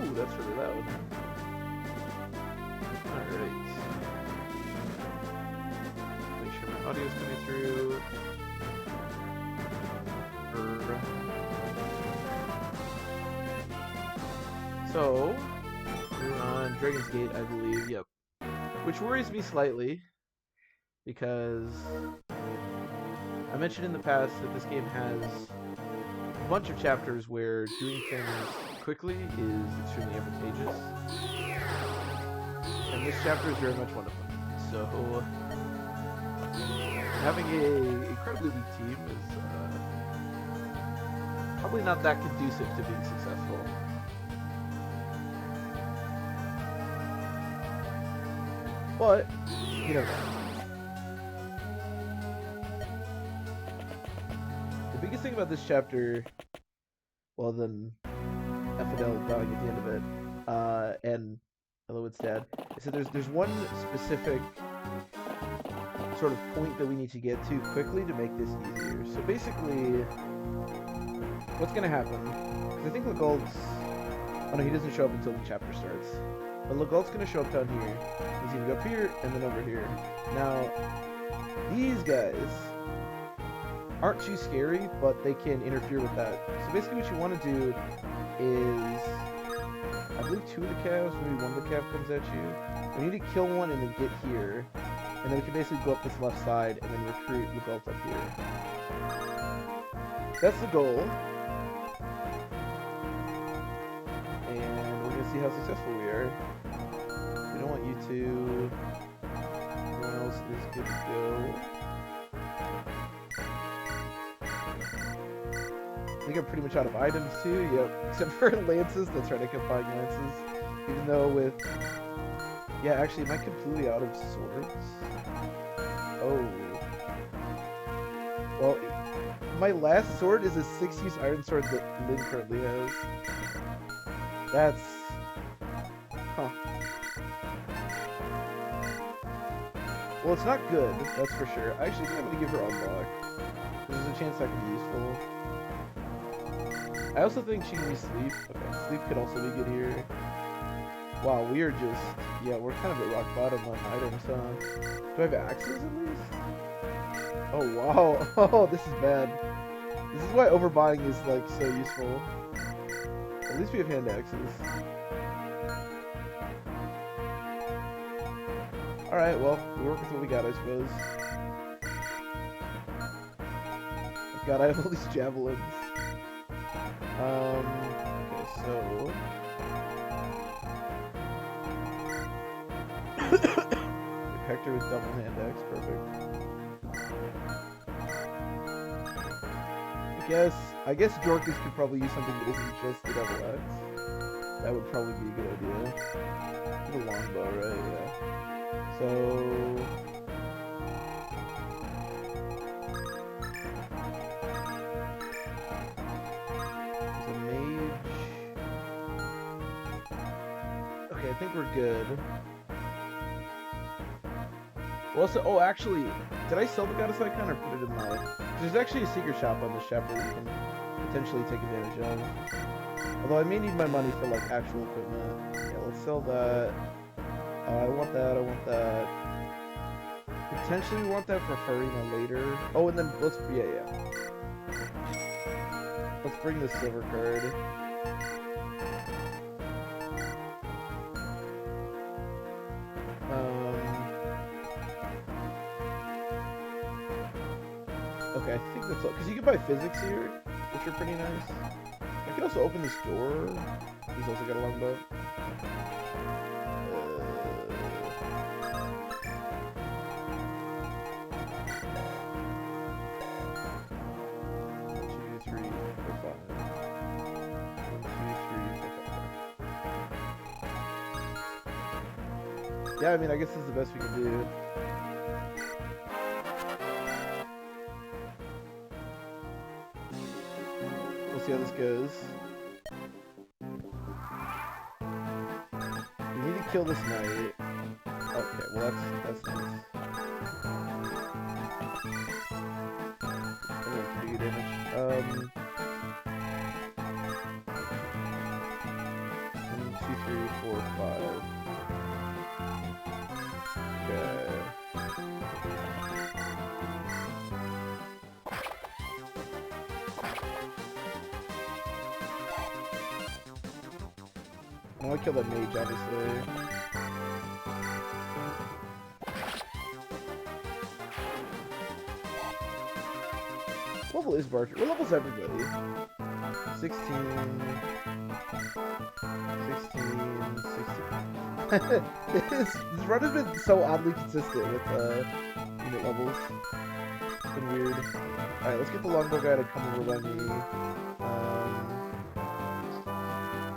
Ooh, that's really loud. Alright. Make sure my audio's coming through. So, we're on Dragon's Gate, I believe, yep. Which worries me slightly, because I mentioned in the past that this game has a bunch of chapters where doing things quickly is extremely advantageous. And this chapter is very much one of them. So, having an incredibly weak team is probably not that conducive to being successful. But, you never know. The biggest thing about this chapter, well then, Ephodel dying at the end of it, and Eloid's dad, is that there's one specific sort of point that we need to get to quickly to make this easier. So basically, what's going to happen, because I think Legault's, oh no, he doesn't show up until the chapter starts. But Legault's going to show up down here. He's going to go up here and then over here. Now, these guys aren't too scary, but they can interfere with that. So basically what you want to do is, I believe 2 of the calves, maybe 1 of the calf comes at you. We need to kill one and then get here. And then we can basically go up this left side and then recruit Legault up here. That's the goal. And we're going to see how successful we are. We don't want you to... Everyone else is good to go. I think I'm pretty much out of items too, yep. Except for lances, that's right, I kept buying lances. Even though with... Yeah, actually, am I completely out of swords? Oh. Well, my last sword is a 6-use iron sword that Lynn currently has. That's... Huh. Well, it's not good, that's for sure. I actually think I'm going to give her unlock. There's a chance that could be useful. I also think she can use sleep. Okay, sleep could also be good here. Wow, we are just... Yeah, we're kind of at rock bottom on items, huh? Do I have axes at least? Oh, wow. Oh, this is bad. This is why overbuying is, like, so useful. At least we have hand axes. Alright, well, we work with what we got, I suppose. Oh god, I have all these javelins. Okay, so... Hector with double hand axe, perfect. I guess Jorkus could probably use something that isn't just the double axe. That would probably be a good idea. The longbow, right? Yeah. So... There's a mage. Okay, I think we're good. Well, so, oh, actually, did I sell the goddess icon or put it in my... There's actually a secret shop on this chapter that you can potentially take advantage of. Although I may need my money for, like, actual equipment. Yeah, let's sell that. I want that, I want that. Potentially we want that for Farina later. Oh, and then let's... Yeah. Let's bring the silver card. Okay, I think that's all. Because you can buy physics here, which are pretty nice. I can also open this door. He's also got a longbow. 1, 2, 3, 4, 5. 1, 2, 3, 4, 5. Yeah, I mean, I guess this is the best we can do. We'll see how this goes. We need to kill this knight. Okay, well that's nice. I'm going to do damage. 1, 2, 2, 3, 4, 5. Okay. I want to kill that mage, obviously. What level is Barker? What level's everybody? 16... 16... this run has been so oddly consistent with unit levels. It's been weird. Alright, let's get the longbow guy to come over by me.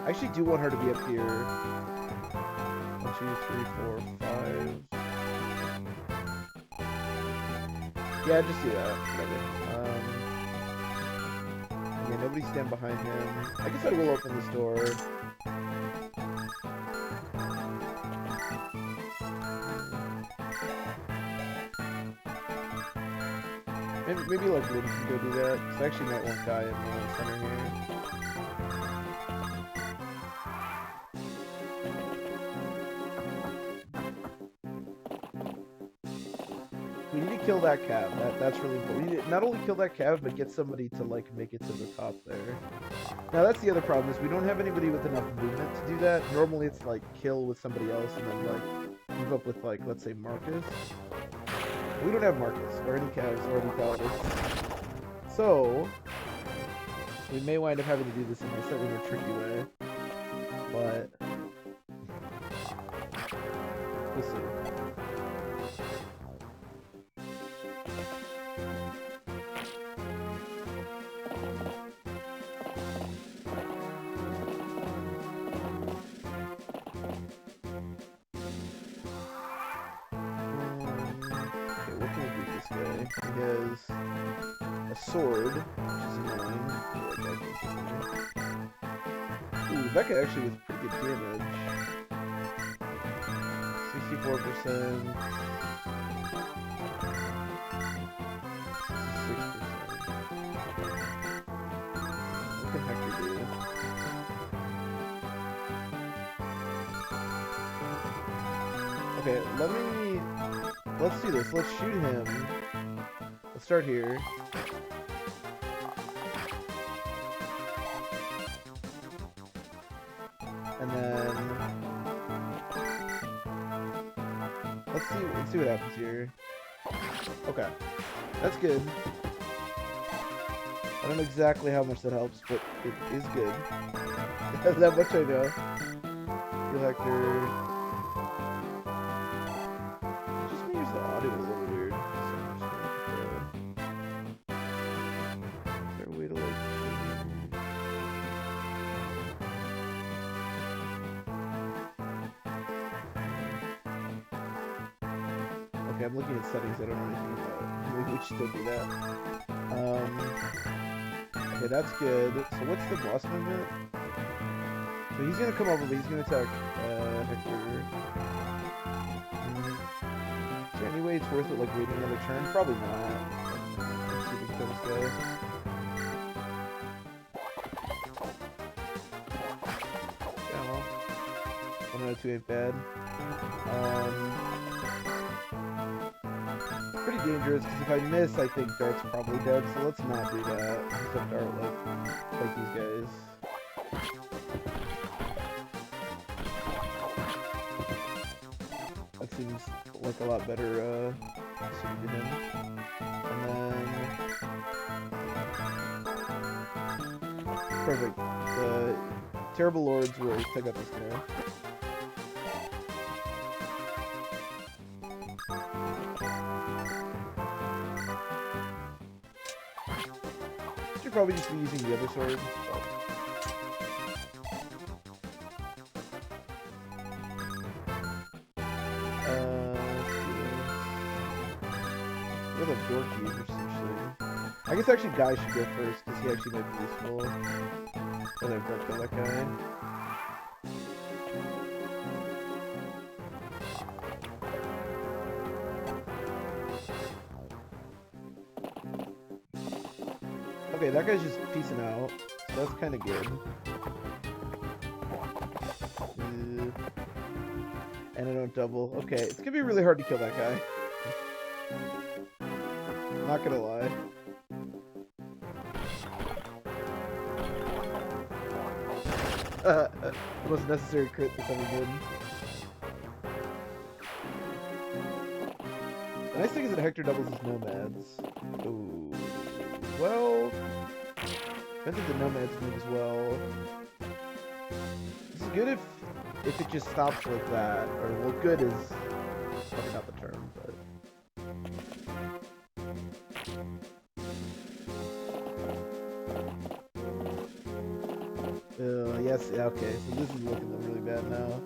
I actually do want her to be up here. 1, 2, 3, 4, 5. Yeah, just do that. Whatever. Yeah, nobody stand behind him. I guess I will open this door. Maybe like Lynn can go do that. Cause I actually might want Guy in the center here. We need to kill that cav. That's really important. We need to not only kill that cav, but get somebody to like make it to the top there. Now that's the other problem, is we don't have anybody with enough movement to do that. Normally it's like kill with somebody else and then like move up with like, let's say Marcus. We don't have Marcus or any cavs or any paladins. So we may wind up having to do this in a slightly more tricky way. But we'll see. He has a sword, which is annoying. Ooh, Becca actually with pretty good damage. 64%. 6%. What can Hector do? Okay, let's do this. Let's shoot him. Let's start here. And then let's see what happens here. Okay. That's good. I don't know exactly how much that helps, but it is good. That much I know. Heal Hector. The audio is a little weird. Is there a way to like... Okay, I'm looking at settings I don't know anything about. Maybe we should still do that. Okay, that's good. So what's the boss movement? So he's gonna come over, but he's gonna attack Hector. Is there any way it's worth it, like, waiting another turn? Probably not. Let's see if we can kill this guy. Yeah, well. 1 out of 2 ain't bad. Pretty dangerous, because if I miss, I think Dart's probably dead, so let's not do that. Let's let Dart, like, fight these guys. That seems like a lot better suited to him. And then perfect. The Terrible Lords will pick up this guy. Should probably just be using the other sword. But... What are the door keys or something? I guess actually Guy should go first, because he actually might be useful. Oh, there, go kill that guy. Okay, that guy's just peacing out, so that's kind of good. And I don't double. Okay, it's gonna be really hard to kill that guy. Not gonna lie. The most necessary crit that's ever been. The nice thing is that Hector doubles his nomads. Ooh. Well, depends if the nomads move as well. It's good if it just stops like that. Or, well, good is probably not the term, but... yes, yeah, okay, so this is looking really bad now.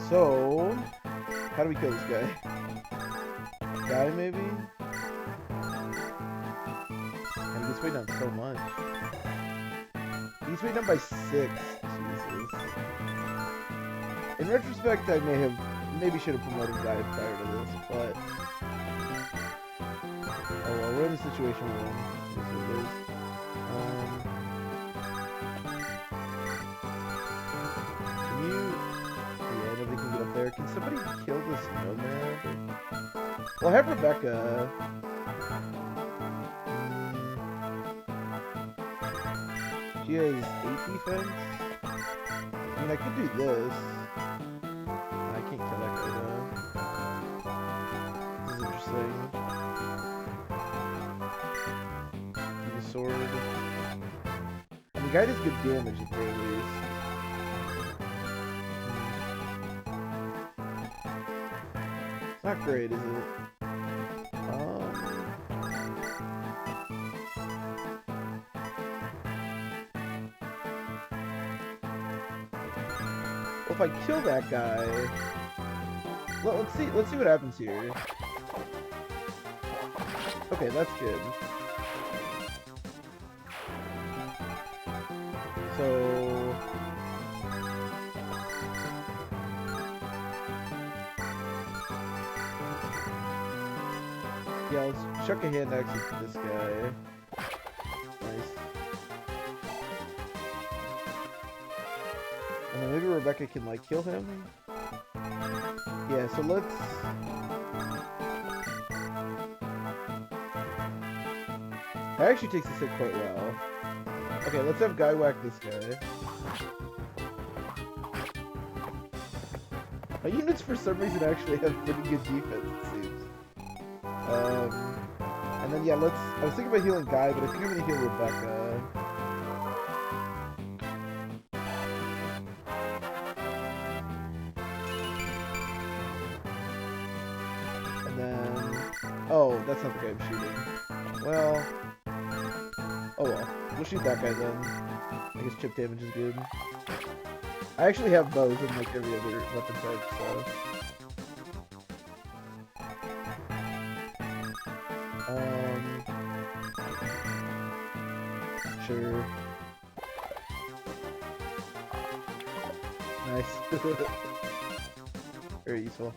So, how do we kill this guy? Guy, maybe? And he gets weighed down so much. He gets weighed down by 6. Jesus. In retrospect, I maybe should have promoted Guy prior to this, but... Oh well, we're in a situation we're in. This is what it is. Can you... Yeah, nobody can get up there. Can somebody kill this nomad? Well, I have Rebecca. She has 8 defense. I mean, I could do this. I can't kill that guy though. This is interesting. Give me a sword. And the guy does good damage at the very least. It's not great, is it? Well, if I kill that guy, let's see what happens here. Okay, that's good. So yeah, let's chuck a hand axe at this guy. Nice. And then maybe Rebecca can, like, kill him? Yeah, so let's... That actually takes this hit quite well. Okay, let's have Guy whack this guy. My units, for some reason, actually have pretty good defense, it seems. And then, yeah, I was thinking about healing Guy, but I think I'm gonna heal Rebecca. Oh, that's not the guy I'm shooting. Well... Oh well. We'll shoot that guy then. I guess chip damage is good. I actually have bows in like every other weapon type, so... Sure. Nice. Very useful.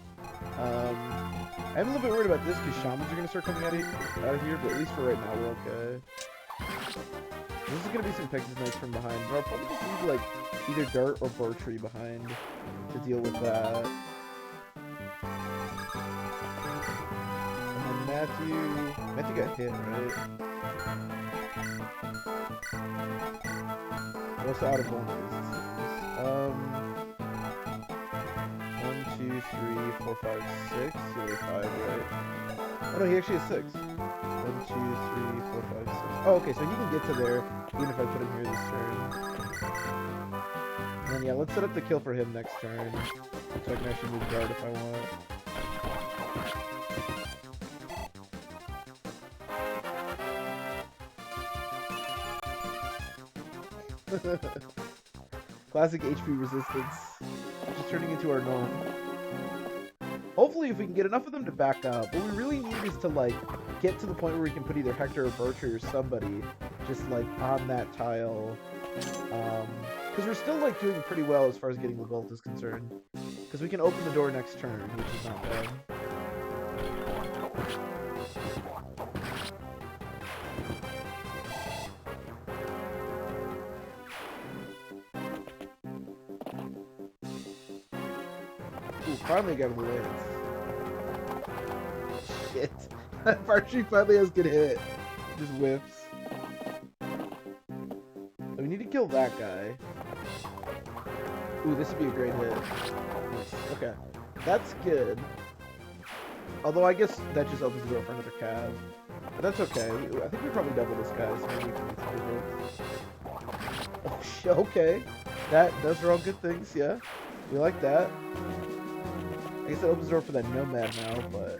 I'm a little bit worried about this because shamans are going to start coming out of here, but at least for right now we're okay. This is going to be some Pegasus Knights from behind, but I'll probably just leave like either Dart or Burtree behind to deal with that. And then Matthew got hit, right? What's out of bonus? 1, 2, 3, 4, 5, 6. So we have 5, right? Oh no, he actually has 6. 1, 2, 3, 4, 5, 6. Oh, okay, so he can get to there even if I put him here this turn. And then yeah, let's set up the kill for him next turn. So I can actually move guard if I want. Classic HP resistance. Just turning into our norm. Hopefully if we can get enough of them to back up. What we really need is to like get to the point where we can put either Hector or Burtree or somebody just like on that tile. Because we're still like doing pretty well as far as getting the Bolt is concerned. Because we can open the door next turn, which is not bad. Ooh, finally got the lance. Shit. Archery finally has good hit. Just whips. So we need to kill that guy. Ooh, this would be a great hit. Nice. Okay. That's good. Although I guess that just opens the door for another cav. But that's okay. I think we probably double this guy, so maybe we can get some good hits. Oh, shit. Okay. Those are all good things, yeah. We like that. I guess it opens the door for that nomad now, but...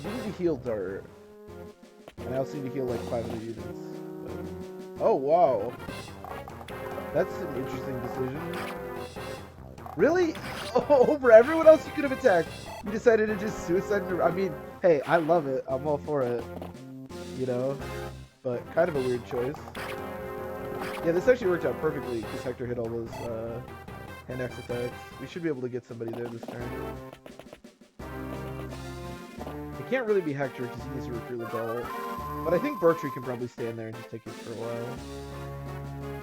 You need to heal dirt. And I also need to heal like 500 units. But... Oh, wow. That's an interesting decision. Really? Oh, over everyone else you could have attacked, you decided to just suicide? I mean, hey, I love it. I'm all for it. You know? But kind of a weird choice. Yeah, this actually worked out perfectly because Hector hit all those hand axe attacks. We should be able to get somebody there this turn. It can't really be Hector because he needs to recruit the goal. But I think Bertree can probably stand there and just take it for a while.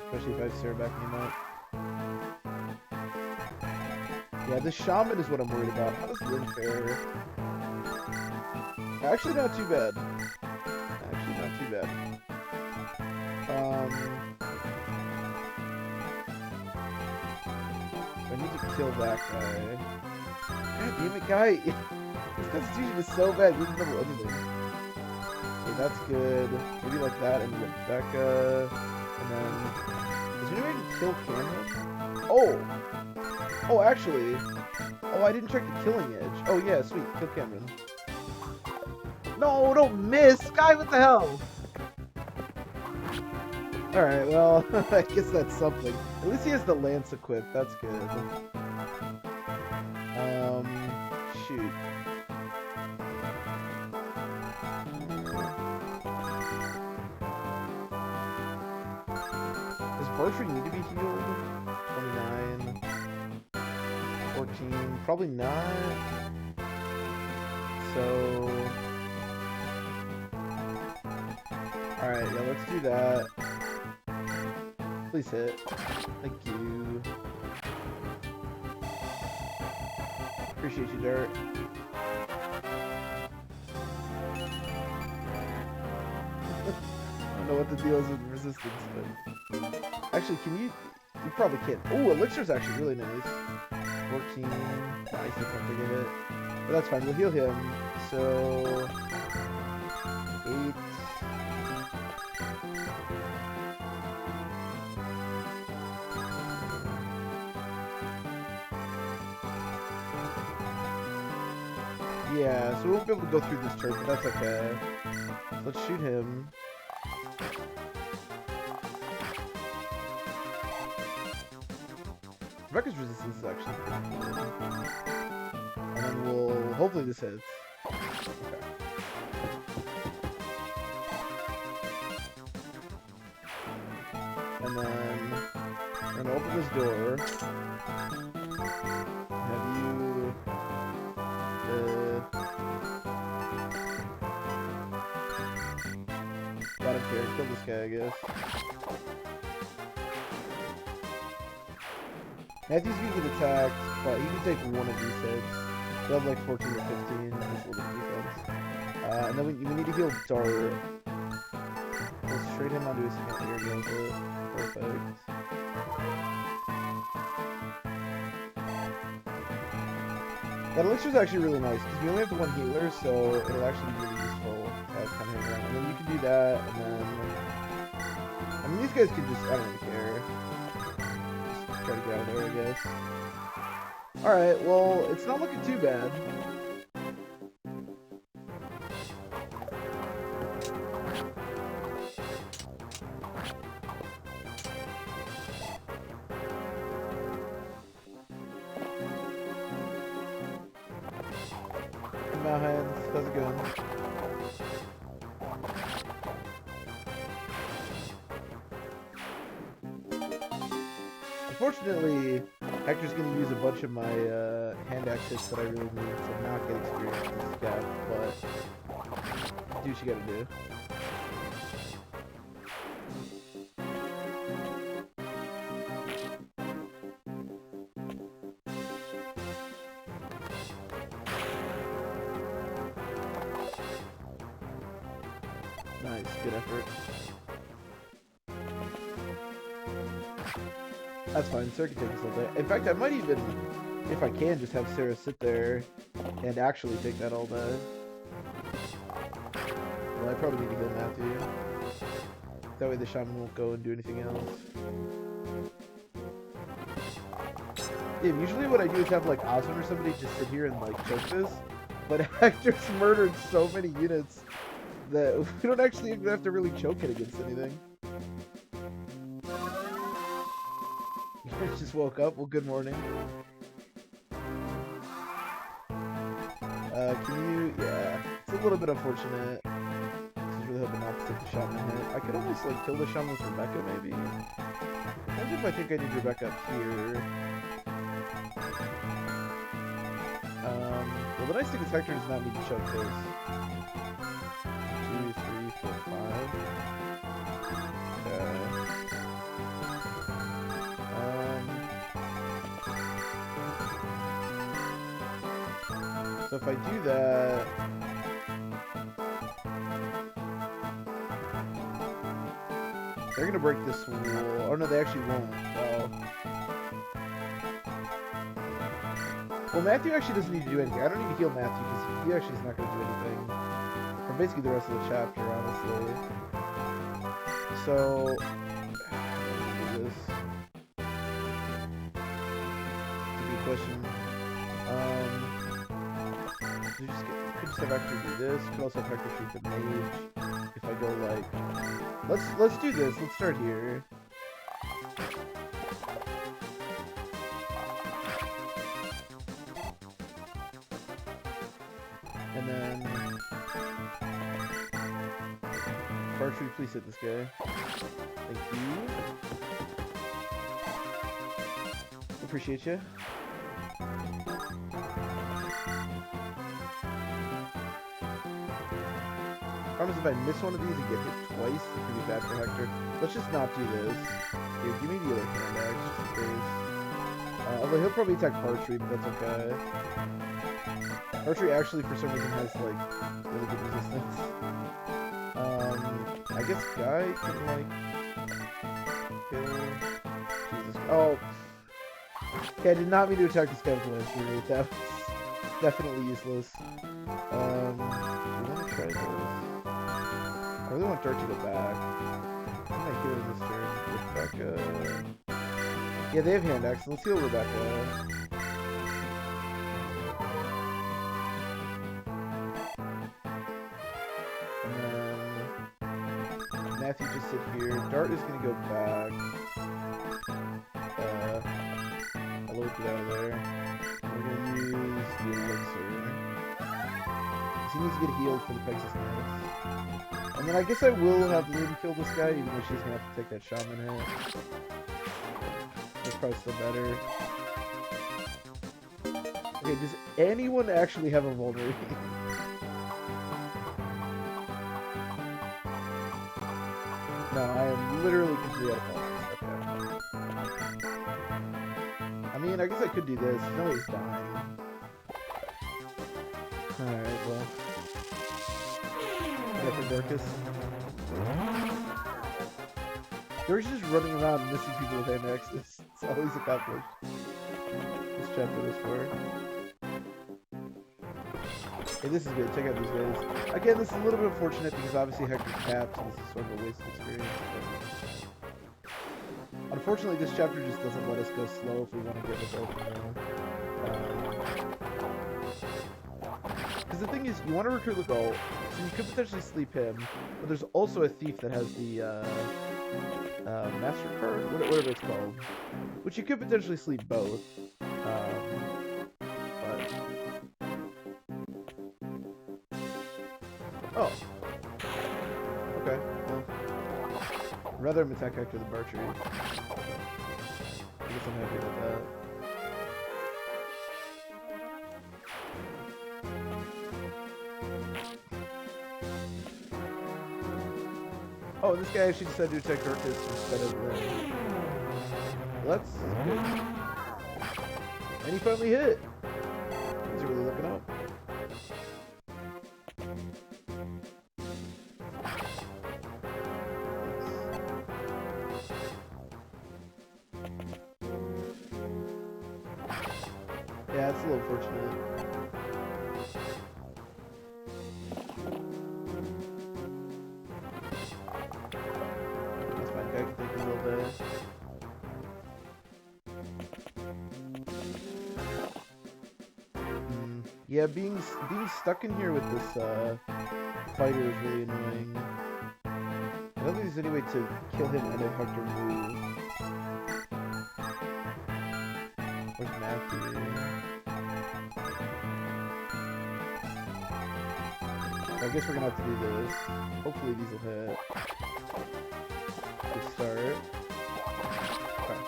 Especially if I have Sarah backing him up. Yeah, this shaman is what I'm worried about. How does Lynn fare? Actually, not too bad. Actually, not too bad. I need to kill that guy. God damn it, guy! His constitution is so bad, he doesn't double anything. Okay, that's good. Maybe like that, and Rebecca. And then... Is there any way I can kill Cameron? Oh! Oh, actually... Oh, I didn't check the killing edge. Oh, yeah, sweet. Kill Cameron. No, don't miss! Guy, what the hell? Alright, well, I guess that's something. At least he has the lance equipped. That's good. Shoot. Does Bertree need to be healed? 29. 14. Probably not. So... Alright, yeah, let's do that. Please hit. Thank you. Appreciate you, Dirt. I don't know what the deal is with resistance, but... Actually, can you... You probably can't. Oh, Elixir's actually really nice. 14. Nice, you can't take a hit. But that's fine, we'll heal him. So... 8... Yeah, so we won't be able to go through this turn, but that's okay. Let's shoot him. Rebecca's resistance is actually pretty good. And then we'll... Hopefully this hits. Okay. And then... We're gonna open this door. Have you... I don't care, kill this guy, I guess. Matthews can get attacked, but he can take one of these hits. He'll have like 14 or 15, just a little defense. And then we need to heal Dart. Let's trade him onto his second air blanket. Perfect. That Elixir's actually really nice, because we only have the one healer, so it'll actually be really useful to have kind of hang around. And then you can do that, and then... I mean, these guys can just... I don't really care. Just try to get out of there, I guess. Alright, well, it's not looking too bad. Now, hands, how's it going? Unfortunately, Hector's going to use a bunch of my hand axe hits that I really need to not get experience in this gap, but do what you gotta do. Nice, good effort. That's fine, Sarah can take this all day. In fact, I might even, if I can, just have Sarah sit there and actually take that all day. Well, I probably need to heal Matthew. That way the shaman won't go and do anything else. Yeah, usually what I do is have like Osmond or somebody just sit here and like choke this, but Hector's murdered so many units that we don't actually even have to really choke it against anything. You guys just woke up? Well, good morning. Can you... Yeah, it's a little bit unfortunate. I was really hoping not to take the shaman hit. I could almost like kill the shaman with Rebecca, maybe. Depends if I think I need Rebecca up here. Well, the nice thing is Hector does not need to choke this. 2, 3, 4, 5. So if I do that... They're gonna break this wall. Oh no, they actually won't. Wow. Well, Matthew actually doesn't need to do anything. I don't need to heal Matthew because he actually is not going to do anything for basically the rest of the chapter, honestly. So, do this. It's a good question. You could just have Hector do this. You could also have Hector shoot the mage. If I go like, let's do this. Let's start here. And then... Archery, please hit this guy. Thank you. Appreciate you. Problem is if I miss one of these and get hit twice, it could be bad for Hector. Let's just not do this. Here, give me the other hand axe, just in case. Although he'll probably attack Archery, but that's okay. Archery actually, for some reason, has, like, really good resistance. I guess Guy can, like, kill... Jesus. Oh! Okay, I did not mean to attack this guy with Archery. That was definitely useless. We want to try this. I really want Dart to go back. I'm gonna heal this turn. Rebecca... Yeah, they have hand axe. Let's heal Rebecca. Matthew just sit here. Dart is gonna go back. I'll load it out of there. We're gonna use the elixir. He needs to get healed for the Pegasus Knights. And then I guess I will have Lynn kill this guy, even though she's gonna have to take that shaman hit. That's probably still better. Okay, does anyone actually have a vulnerability? No, I am literally completely out of focus. Okay. I mean, I guess I could do this. No, he's dying. Alright, well. Is that for Dorcas? Dorcas just running around and missing people with hand axes. It's always accomplished. This chapter was for. Hey, this is good. Check out these guys. Again, this is a little bit unfortunate because obviously Hector's capped, so this is sort of a waste of experience. But... Unfortunately, this chapter just doesn't let us go slow if we want to get this open. Because the thing is, you want to recruit the goal, so you could potentially sleep him, but there's also a thief that has the master card, whatever it's called, which you could potentially sleep both. Oh. Okay. Well, I'd rather him attack Hector than Barchery. I guess I'm happy about that. Oh, this guy actually decided to attack Dorcas instead of Lynn. Well, that's good. And he finally hit! He's really looking up. Yeah, it's a little fortunate. That's fine. Guy can take a little bit. Yeah, being stuck in here with this fighter is really annoying. I don't think there's any way to kill him and have Hector move. Where's Matthew? I guess we're gonna have to do this. Hopefully these will hit. Good start. Okay.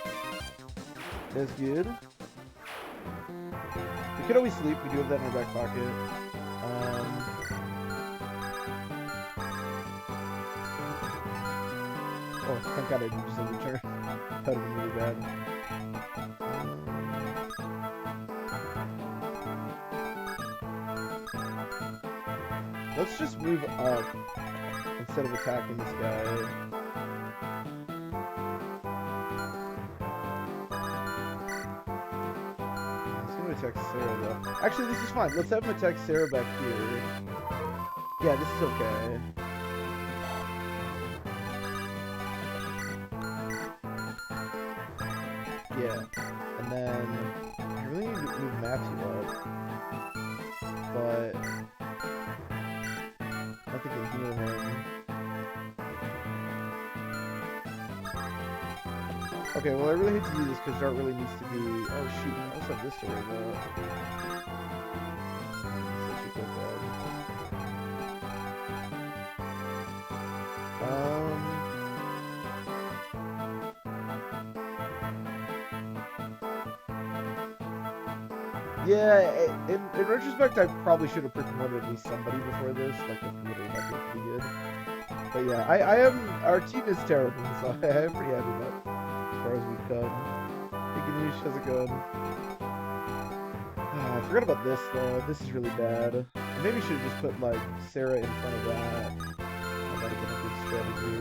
That's good. We could always sleep. We do have that in our back pocket. Oh, thank God I didn't just return. That would have been really bad. Let's just move up instead of attacking this guy. He's gonna attack Sarah though. Actually, this is fine. Let's have him attack Sarah back here. Yeah, this is okay. Yeah, and then I really need to move Matthew up, but nothing can heal him. Okay, well I really hate to do this because Dart really needs to be. Oh shoot! I also have this to worry about. Yeah, in retrospect, I probably should have promoted at least somebody before this, like the promoter might be pretty good. But yeah, our team is terrible, so I'm pretty happy about as far as we've come. Hey Ganesh, how's it going? I forgot about this though, this is really bad. I maybe should have just put like Sarah in front of that. That might have been a good strategy.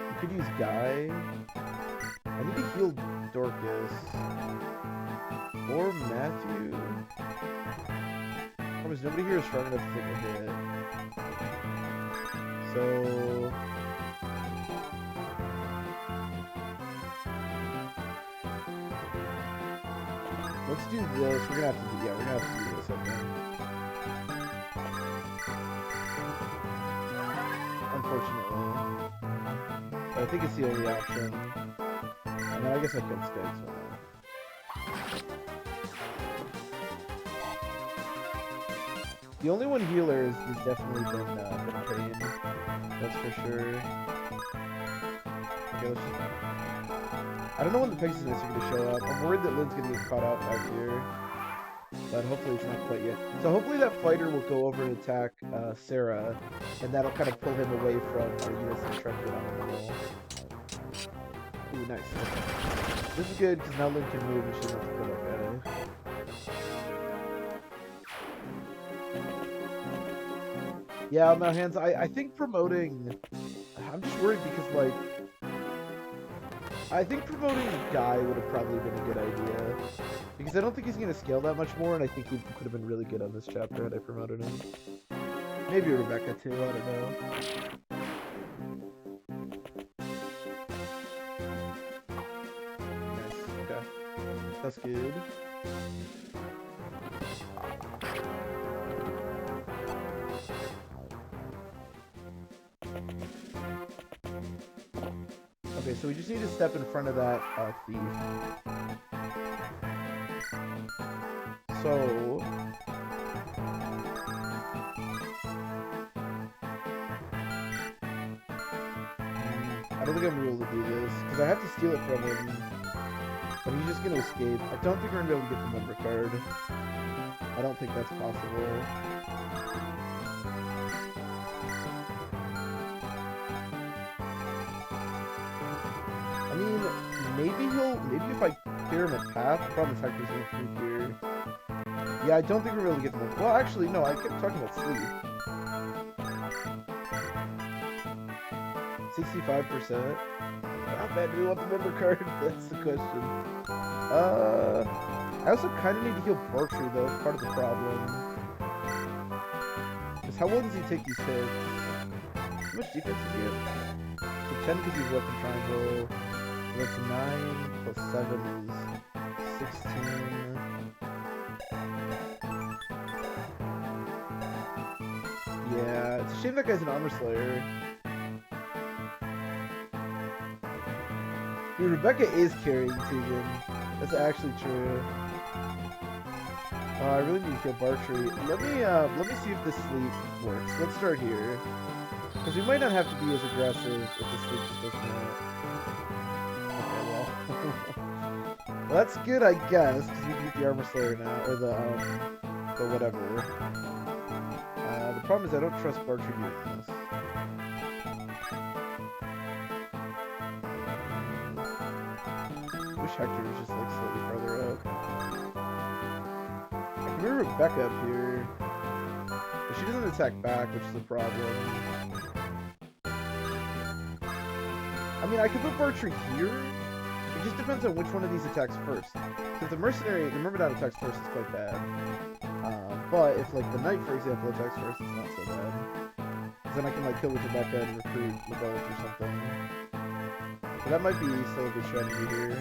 We could use Guy. I need to heal Dorcas. Or Matthew. Almost nobody here is strong enough to take a hit. So let's do this. We're gonna have to do we're gonna have to do this, I think. Unfortunately. But I think it's the only option. I mean, I guess I could stay, so the only one healer is definitely been Pain. That's for sure. Okay, let's just... I don't know when the Pegasus are going to show up. I'm worried that Lynn's going to get caught out back here. But hopefully it's not quite yet. So hopefully that fighter will go over and attack Sarah. And that'll kind of pull him away from our units that are trying to get on the wall. Ooh, nice. Okay. This is good because now Lynn can move and she doesn't have to kill that guy. Yeah, on the hands, I think promoting... I'm just worried because, like... I think promoting Guy would have probably been a good idea. Because I don't think he's going to scale that much more, and I think he could have been really good on this chapter had I promoted him. Maybe Rebecca too, I don't know. Nice, okay. That's good. Okay, so we just need to step in front of that thief. So... I don't think I'm going to be able to do this, because I have to steal it from him. But he's just going to escape. I don't think we're going to be able to get the member card. I don't think that's possible. I mean, maybe if I clear him a path, the problem is Hector's going through here. Yeah, I don't think we're able to get the member. Well, actually, no, I kept talking about sleep. 65%. How bad do we want the member card? That's the question. I also kind of need to heal Bartry, though. It's part of the problem. Because how well does he take these hits? How much defense does he have? So 10 because he's weapon triangle. So that's 9 plus 7 is 16. Yeah, it's a shame that guy's an armor slayer. Dude, Rebecca is carrying Tegan. That's actually true. I really need to kill Bartry. Let me see if this sleep works. Let's start here. Because we might not have to be as aggressive if the sleep just doesn't work. Okay, well. Well, that's good, I guess, because we can get the Armor Slayer now, or the whatever. The problem is I don't trust Bartry doing this. I wish Hector was just, like, slightly further up. I can move Rebecca up here, but she doesn't attack back, which is a problem. I mean, I could put Bartry here. It just depends on which one of these attacks first. So if the Myrmidon attacks first, it's quite bad. But if, like, the Knight, for example, attacks first, it's not so bad. Because then I can, like, kill with Rebecca and recruit Labelle or something. So that might be still a good strategy here.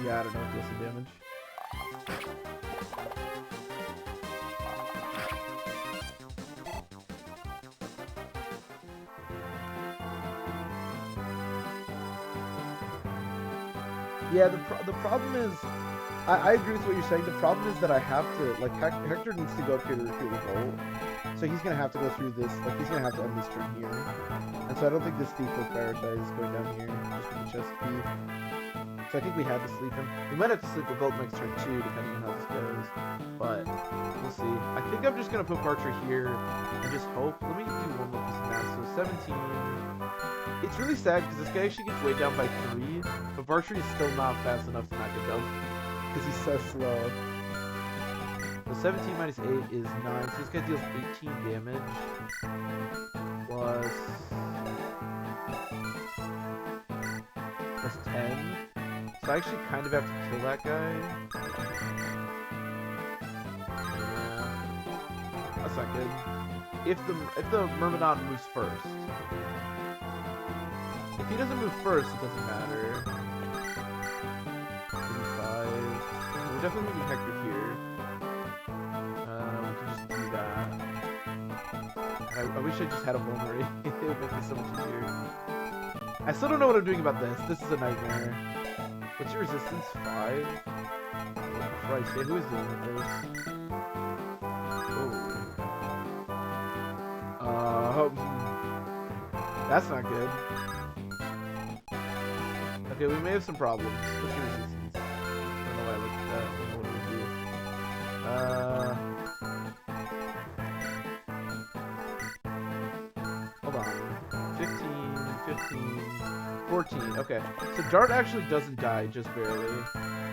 Yeah, I don't know if deals some damage. Yeah, the problem is, I agree with what you're saying. The problem is that I have to, like, Hector needs to go up here to recruit Revolt. So he's going to have to go through this, like, he's going to have to end this turn here. And so I don't think this thief will prioritize going down here, just with the chest thief. So I think we had to sleep him. We might have to sleep Revolt next turn too, depending on how this goes. But we'll see. I think I'm just gonna put Bartry here and just hope. Let me do one more piece of math. So 17. It's really sad because this guy actually gets weighed down by 3, but Bartry is still not fast enough to knock it down because he's so slow. So 17 minus 8 is 9. So this guy deals 18 damage plus 10. So I actually kind of have to kill that guy. Yeah. That's not good. If the Myrmidon moves first. If he doesn't move first, it doesn't matter. 35. We're definitely moving Hector here. We can just do that. I wish I just had a Vulnerary. It would make it so much easier. I still don't know what I'm doing about this. This is a nightmare. What's your resistance? 5? Oh, Christ, yeah, who is dealing with this? Oh. That's not good. Okay, we may have some problems. What's your resistance? I don't know why I looked at that. I don't know what it would be. Hold on. 15, 14. Okay, so Dart actually doesn't die, just barely.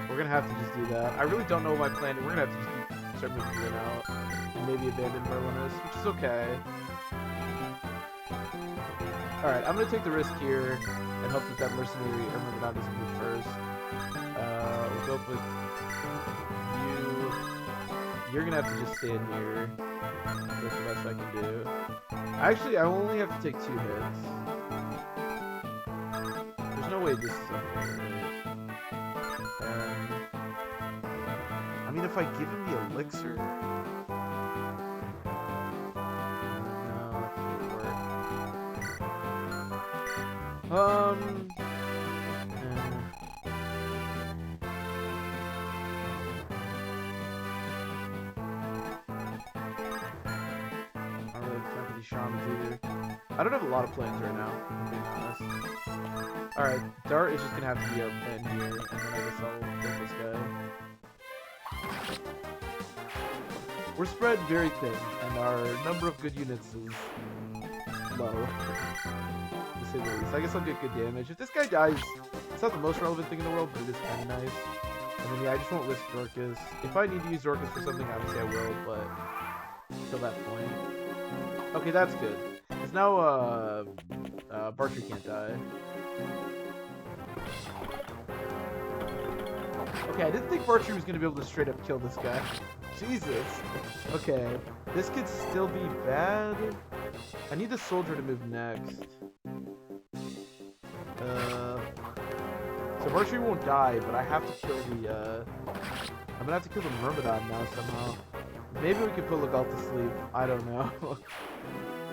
We're gonna have to just do that. I really don't know my plan. We're gonna have to just start moving in out and maybe abandon Merlinus, which is okay. Alright, I'm gonna take the risk here and hope that that mercenary or Myrmidon doesn't move first. We'll go up with you. You're gonna have to just stand here. That's the best I can do. Actually, I only have to take 2 hits. There's no way this is okay, right? I mean, if I give him the elixir... Shamans either. I don't have a lot of plans right now, if I'm being honest. Alright, Dart is just gonna have to be our plan here, and then I guess I'll kill this guy. We're spread very thin, and our number of good units is low, to say the least. I guess I'll get good damage. If this guy dies, it's not the most relevant thing in the world, but it is kind of nice. And then yeah, I just won't risk Dorcas. If I need to use Dorcas for something, obviously I will, but until that point. Okay, that's good. Because now, Bartry can't die. Okay, I didn't think Bartrey was gonna be able to straight up kill this guy. Jesus. Okay, this could still be bad. I need the soldier to move next. So Bartrey won't die, but I have to kill the, I'm gonna have to kill the Myrmidon now somehow. Maybe we could put Legault to sleep. I don't know.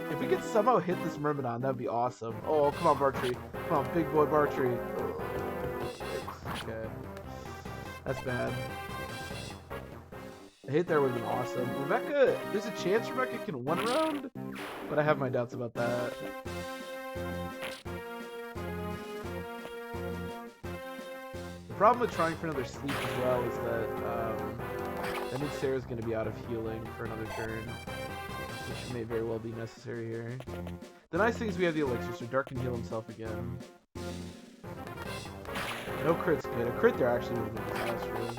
If we could somehow hit this Myrmidon, that'd be awesome. Oh, come on, Bartrey. Come on, big boy Bartrey. Okay. That's bad. A hit there would have been awesome. Rebecca, there's a chance Rebecca can one round, but I have my doubts about that. The problem with trying for another sleep as well is that that means Sarah's going to be out of healing for another turn, which may very well be necessary here. The nice thing is we have the elixir, so Dark can heal himself again. No crit's good. A crit there actually would have been disastrous.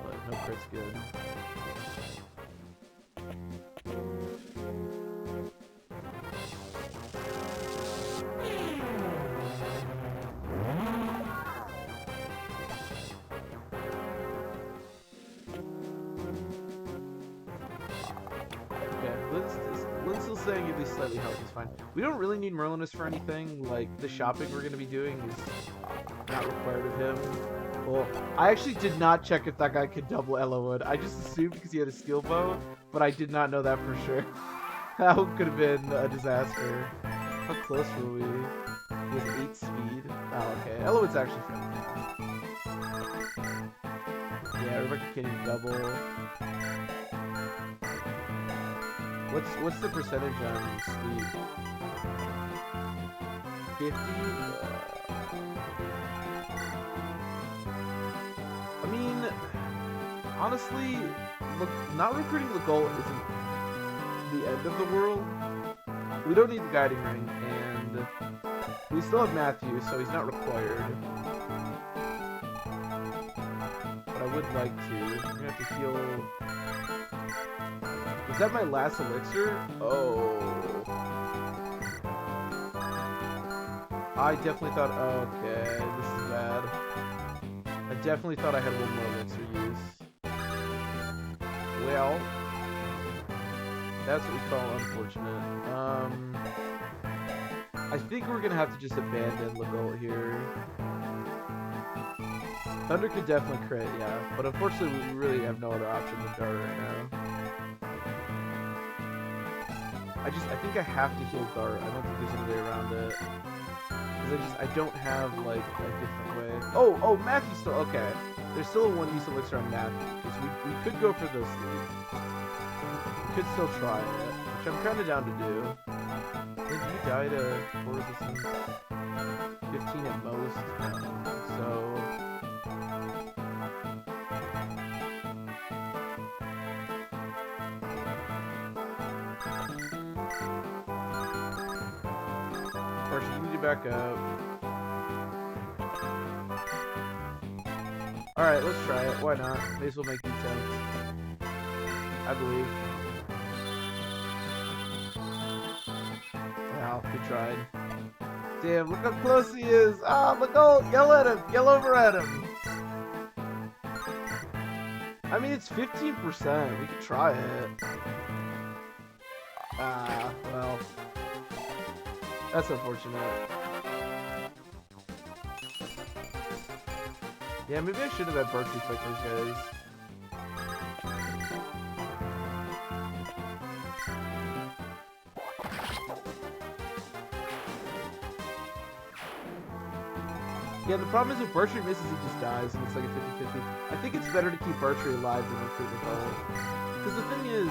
But no crit's good. Lynn's still saying at least slightly healthy is fine. We don't really need Merlinus for anything. Like, the shopping we're going to be doing is not required of him. Well, I actually did not check if that guy could double Ellawood. I just assumed because he had a skill bow, but I did not know that for sure. That could have been a disaster. How close were we? He has 8 speed. Oh, okay. Ellawood's actually friendly. Yeah, Rebecca can't even double. What's the percentage on sleep? 50? I mean, honestly, look, not recruiting Legault isn't the end of the world. We don't need the guiding ring, and we still have Matthew, so he's not required. But I would like to. I'm gonna have to heal. Is that my last elixir? Oh. I definitely thought, okay, this is bad. I definitely thought I had one more elixir use. Well, that's what we call unfortunate. I think we're gonna have to just abandon Legault here. Thunder could definitely crit, yeah, but unfortunately we really have no other option than Dart right now. I think I have to heal Dart. I don't think there's any way around it. Because I don't have, like, a different way. Oh, Matthew's still, okay. There's still a one-use elixir on Matthew. Because we could go for those sleep. We could still try it, which I'm kind of down to do. Did you die to 4 resistance? 15 at most? No. So... you need to back up. Alright, let's try it. Why not? May as well make the attempt. I believe. Wow, we tried. Damn, look how close he is! Ah, Legault! Yell at him! Yell over at him! I mean, it's 15%. We could try it. Ah, well. That's unfortunate. Yeah, maybe I should have had Berkeley fight those guys. Yeah, the problem is if Bertrand misses, he just dies, and it's like a 50-50. I think it's better to keep Bertrand alive than recruit Legault. Because the thing is,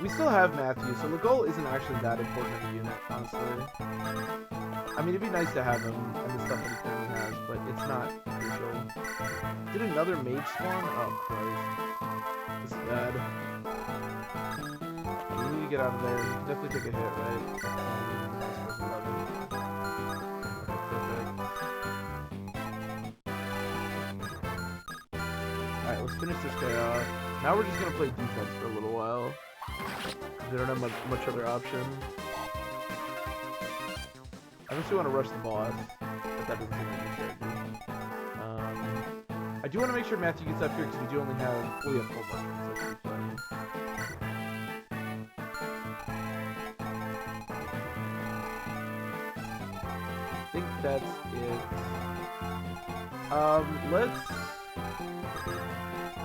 we still have Matthew, so Legault isn't actually that important in the unit, honestly. I mean, it'd be nice to have him and the stuff that he currently has, but it's not crucial. Did another mage spawn? Oh, Christ. This is bad. We need to get out of there. We can definitely take a hit, right? This was 11. Okay, perfect. Alright, let's finish this guy off. Now we're just gonna play defense for a little while. We don't have much other option. I guess we want to rush the boss, but that doesn't seem like a strategy. I I do want to make sure Matthew gets up here because we do only have... We have 4 more turns. That should be plenty. I think that's it.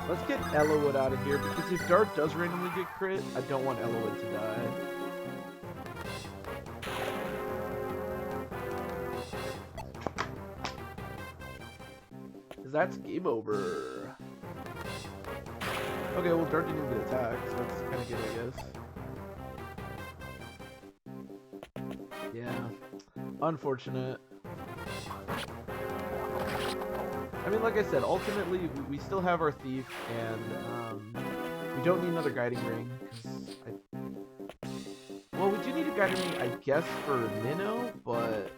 Let's get Elowood out of here, because if Dart does randomly get crit, I don't want Elowood to die. Because that's game over. Okay, well, Dart didn't even get attacked, so that's kind of good, I guess. Yeah. Unfortunate. I mean, like I said, ultimately, we still have our Thief, and we don't need another Guiding Ring. Well, we do need a Guiding Ring, I guess, for Minnow, but...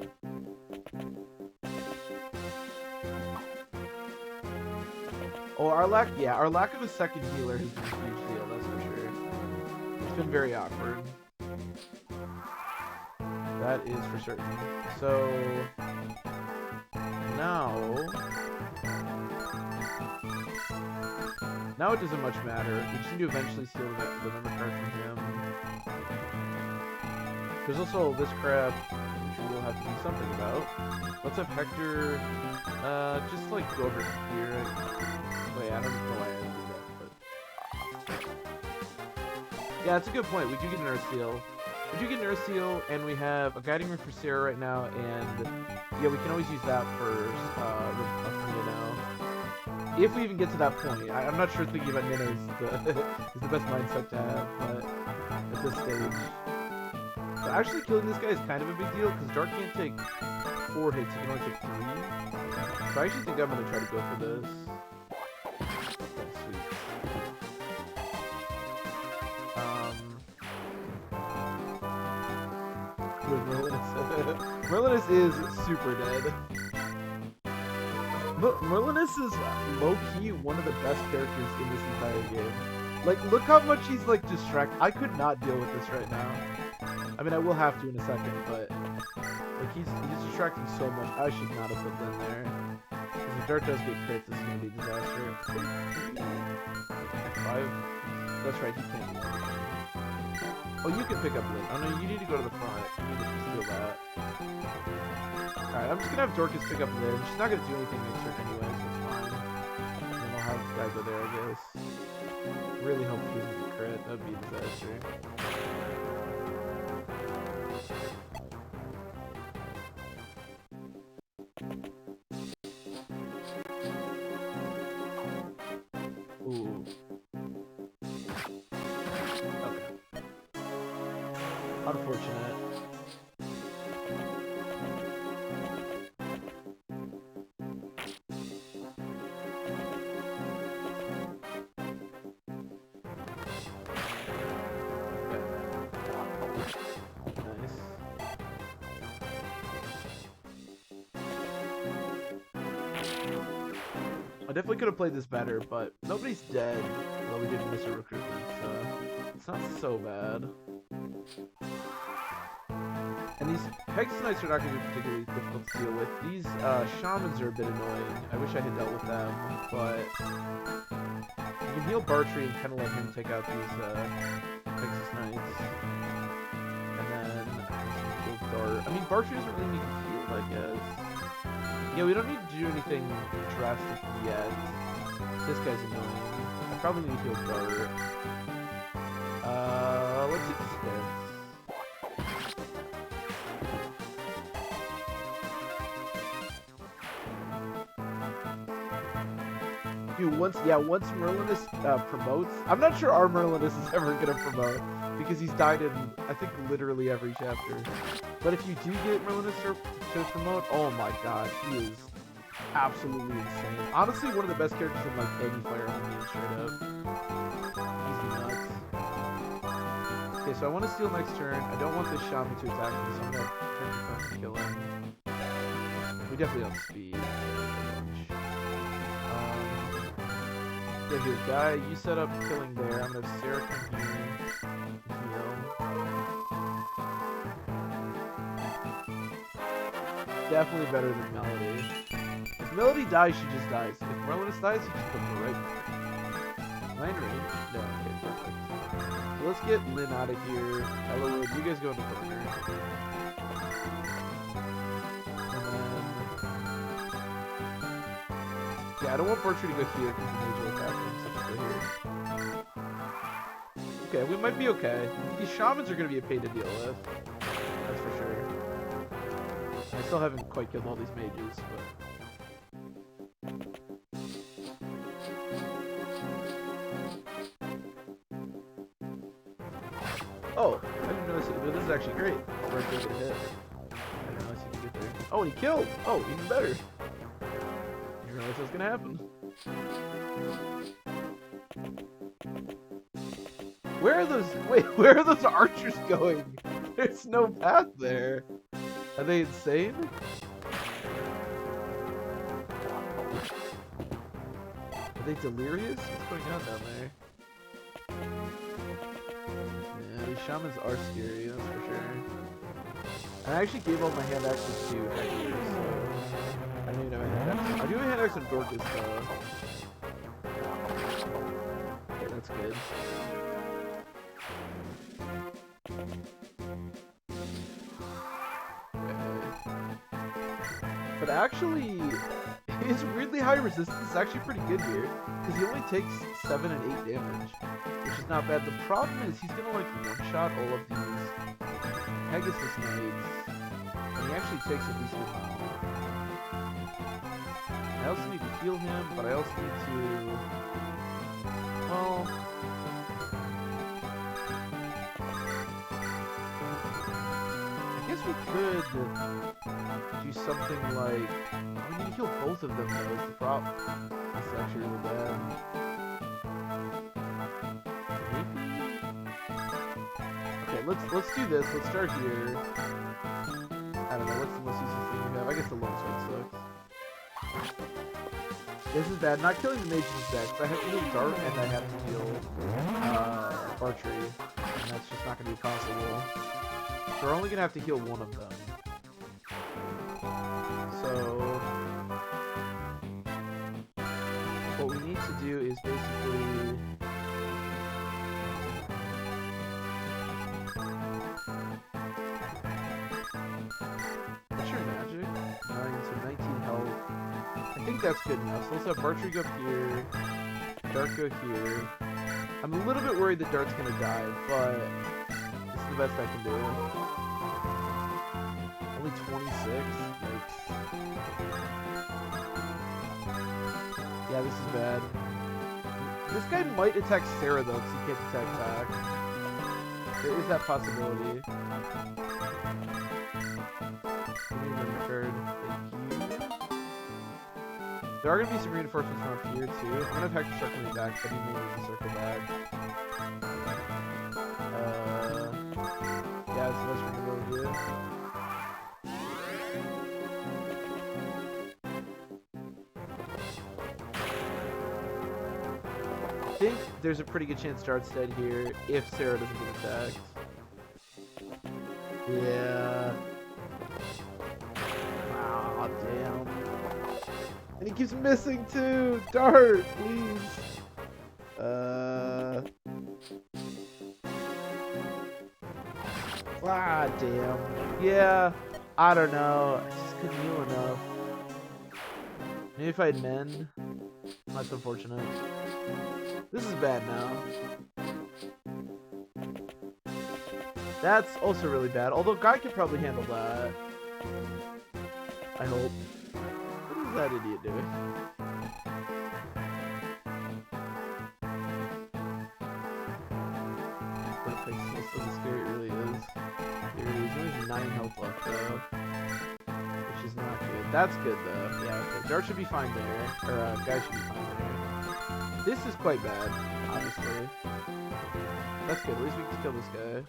Oh, our lack of a second healer has been a huge deal, that's for sure. It's been very awkward. That is for certain. So... Now it doesn't much matter. We just need to eventually steal the member card from him. There's also this crap, which we will have to do something about. Let's have Hector, just like go over here. Wait, I don't know why I didn't do that, but... Yeah, that's a good point. We do get an Earth Seal. And we have a Guiding Ring for Sarah right now, and yeah, we can always use that for Nino. If we even get to that point. I'm not sure thinking about Nino is the best mindset to have, but at this stage. But actually killing this guy is kind of a big deal, because Dark can't take 4 hits, he can only take 3. So I actually think I'm going to try to go for this. Merlinus is super dead. Merlinus is low-key one of the best characters in this entire game. Like, look how much he's, like, distracted. I could not deal with this right now. I mean, I will have to in a second, but... Like, he's distracting so much. I should not have put Lynn there. Because if Dart does get crit, this is going to be a disaster. 5? That's right, he can't do anything. Oh, you can pick up Lynn. Oh, no, you need to go to the front. You need to steal that. Alright, I'm just gonna have Dorcas pick up Lynn. She's not gonna do anything next turn anyway, so it's fine. And then I'll have Guy go there, I guess. Really hope he doesn't get crit. That'd be a disaster. Ooh. Okay. Unfortunate. I definitely could have played this better, but nobody's dead. Well, we didn't miss a recruitment, so it's not so bad. And these Pegasus Knights are not going to be particularly difficult to deal with. These Shamans are a bit annoying. I wish I had dealt with them, but you can heal Bartrey and kind of let him take out these Pegasus Knights. And then heal Dart. I mean, Bartrey doesn't really need to heal, I guess. Yeah, we don't need to do anything drastic yet. This guy's annoying. I probably need to heal Dart. Let's hit Spence. Dude, once Merlinus promotes, I'm not sure our Merlinus is ever gonna promote, because he's died in, I think, literally every chapter. But if you do get Merlinus to promote, oh my god, he is absolutely insane. Honestly, one of the best characters in, like, any Fire Emblem game, straight up. He's nuts. Okay, so I want to steal next turn. I don't want this Shaman to attack me, so I'm gonna turn to front and kill him. We definitely have speed. Yeah, here, Guy, you set up killing there. I'm gonna have Sarah come here. Heal. Definitely better than Melody. If Melody dies, she just dies. If Marlinus dies, he just comes right back. Land range? No, okay, perfect. So let's get Lynn out of here. Ellawood, you guys go in the corner. And then... Yeah, I don't want Bartrey to go here because the mage will attack him, so just go here. Okay, we might be okay. These shamans are going to be a pain to deal with. That's for sure. I still haven't quite killed all these mages, but... Oh, I didn't notice it, but this is actually great. I'll right there get a hit. I didn't realize he could get there. Oh, and he killed! Oh, even better. I didn't realize that was gonna happen. Where are those... Wait, where are those archers going? There's no path there. Are they insane? Are they delirious? What's going on down there? Yeah, these shamans are scary, that's for sure. And I actually gave all my hand axes to Hector, so... I don't even know my hand axes. I do have a hand axe on Dorcas, though. Okay, that's good. But actually, his weirdly high resistance is actually pretty good here, because he only takes 7 and 8 damage, which is not bad. The problem is he's gonna like one-shot all of these Pegasus Knights, and he actually takes at least a amount. I also need to heal him, but I also need to... Well... I guess we could do something like... We need to heal both of them though, is the problem. This is actually really bad. Maybe? Okay, let's do this. Let's start here. I don't know, what's the most useful thing we have? I guess the longsword sucks. This is bad. Not killing the mages is bad, because I have to heal Dart and I have to heal Bartrey. And that's just not going to be possible. So we're only going to have to heal one of them. So what we need to do is basically... What's your magic? 9, so 19 health. I think that's good enough. So let's have Bartrey go up here, Dart go here. I'm a little bit worried that Dart's gonna die, but this is the best I can do. Only 26? Yikes. Yeah, this is bad. This guy might attack Sarah though, because he can't attack back. There is that possibility. There are going to be some reinforcements from up here too. I'm going to have to start coming back, but he may need to circle back. Yeah, so that's what we're going to do. I think there's a pretty good chance Dart's dead here if Sarah doesn't get attacked. Yeah. Aw, damn. And he keeps missing too! Dart, please! Ah, damn. Yeah, I don't know. I just couldn't heal enough. Maybe if I had men. That's unfortunate. This is bad now. That's also really bad. Although Guy could probably handle that. I hope. What is that idiot doing? This so scary it really is. Here he is. He only has 9 health left though. Which is not good. That's good though. Yeah, okay. Dart should be fine there. Or Guy should be fine there. This is quite bad, honestly. That's good. At least we can kill this guy.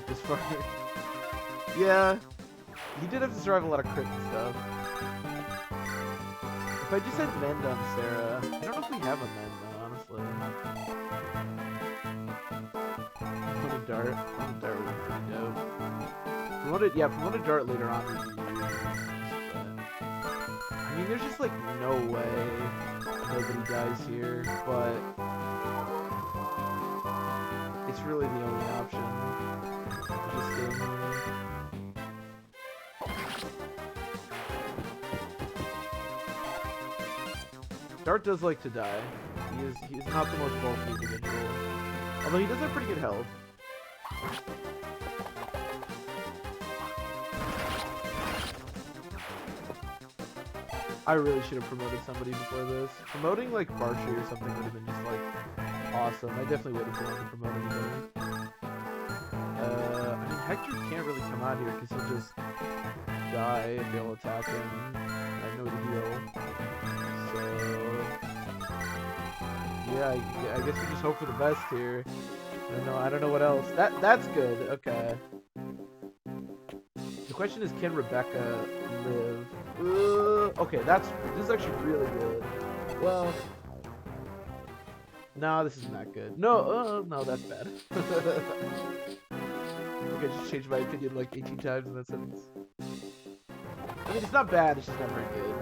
This far. Yeah. He did have to survive a lot of crit and stuff. If I just had Mend on Sarah, I don't know if we have a Mend though, honestly. Put a Dart. Put a Dart would be pretty dope. Promoted, yeah, promoted Dart later on would be really nice, but I mean, there's just like no way nobody dies here, but it's really the only option. Just staying here. Dart does like to die. He's not the most bulky individual. Although he does have pretty good health. I really should have promoted somebody before this. Promoting like Barshi or something would have been just like awesome. I definitely waited too long to promote anybody. I mean, Hector can't really come out here because he'll just die if they'll attack him. I have no way to heal. So yeah, I guess we just hope for the best here. I don't know what else. That's good. Okay. The question is, can Rebecca live? Okay, this is actually really good. Well, no, this isn't that good. No, no, that's bad. Okay, I just changed my opinion like 18 times in that sentence. I mean, it's not bad, it's just not very good.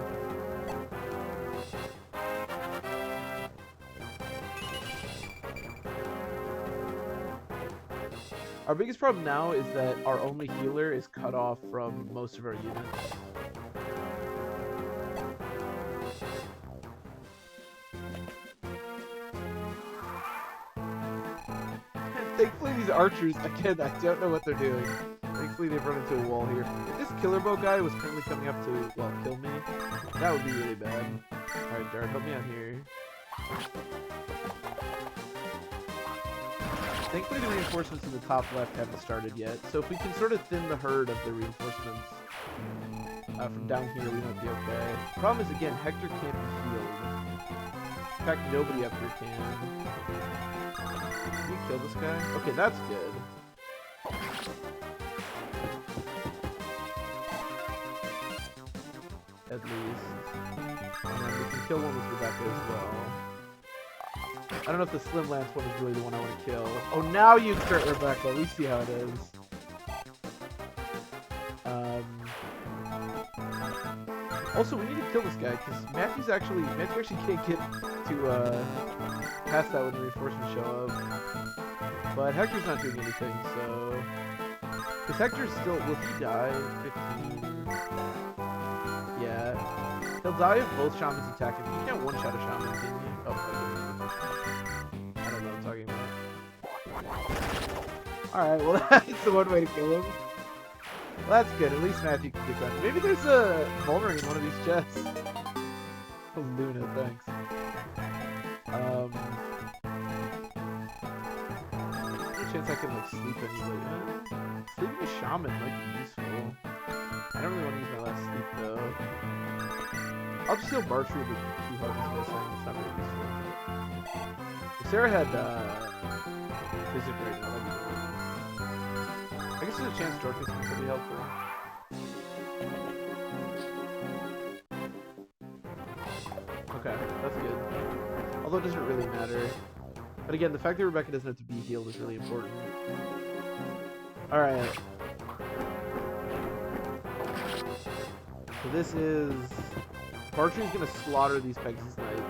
Our biggest problem now is that our only healer is cut off from most of our units. Thankfully these archers, again, I don't know what they're doing. Thankfully they've run into a wall here. If this killer bow guy was currently coming up to, well, kill me, that would be really bad. Alright, Dart, help me out here. Thankfully the reinforcements in the top left haven't started yet, so if we can sort of thin the herd of the reinforcements from down here, we might be okay. Problem is, again, Hector can't be healed. In fact, nobody up here can. Can you kill this guy? Okay, that's good. At least. And then we can kill one with Rebecca as well. I don't know if the Slim Lance one is really the one I want to kill. Oh, now you crit Rebecca. We see how it is. Also, we need to kill this guy because Matthew actually can't get to past that when the reinforcements show up. But Hector's not doing anything, so because Hector's still, will he die? 15. Yeah, he'll die if both shamans attack him. You can't one-shot a shaman, can you? Oh, okay. I don't know what I'm talking about. Alright, well that's the one way to kill him. Well, that's good. At least Matthew can get done. Maybe there's a vulner in one of these chests. Oh, Luna, thanks. Any chance I can like sleep anybody? Sleeping a shaman might be useful. I don't really want to use my last sleep though. I'll just heal Bartry with 2 hearts missing. It's not very useful. If Sarah had physic right now, that'd be good. I guess there's a chance Dorcas can be helpful. Okay, that's good. Although it doesn't really matter. But again, the fact that Rebecca doesn't have to be healed is really important. Alright. So this is... Bartry's gonna slaughter these Pegasus Knights.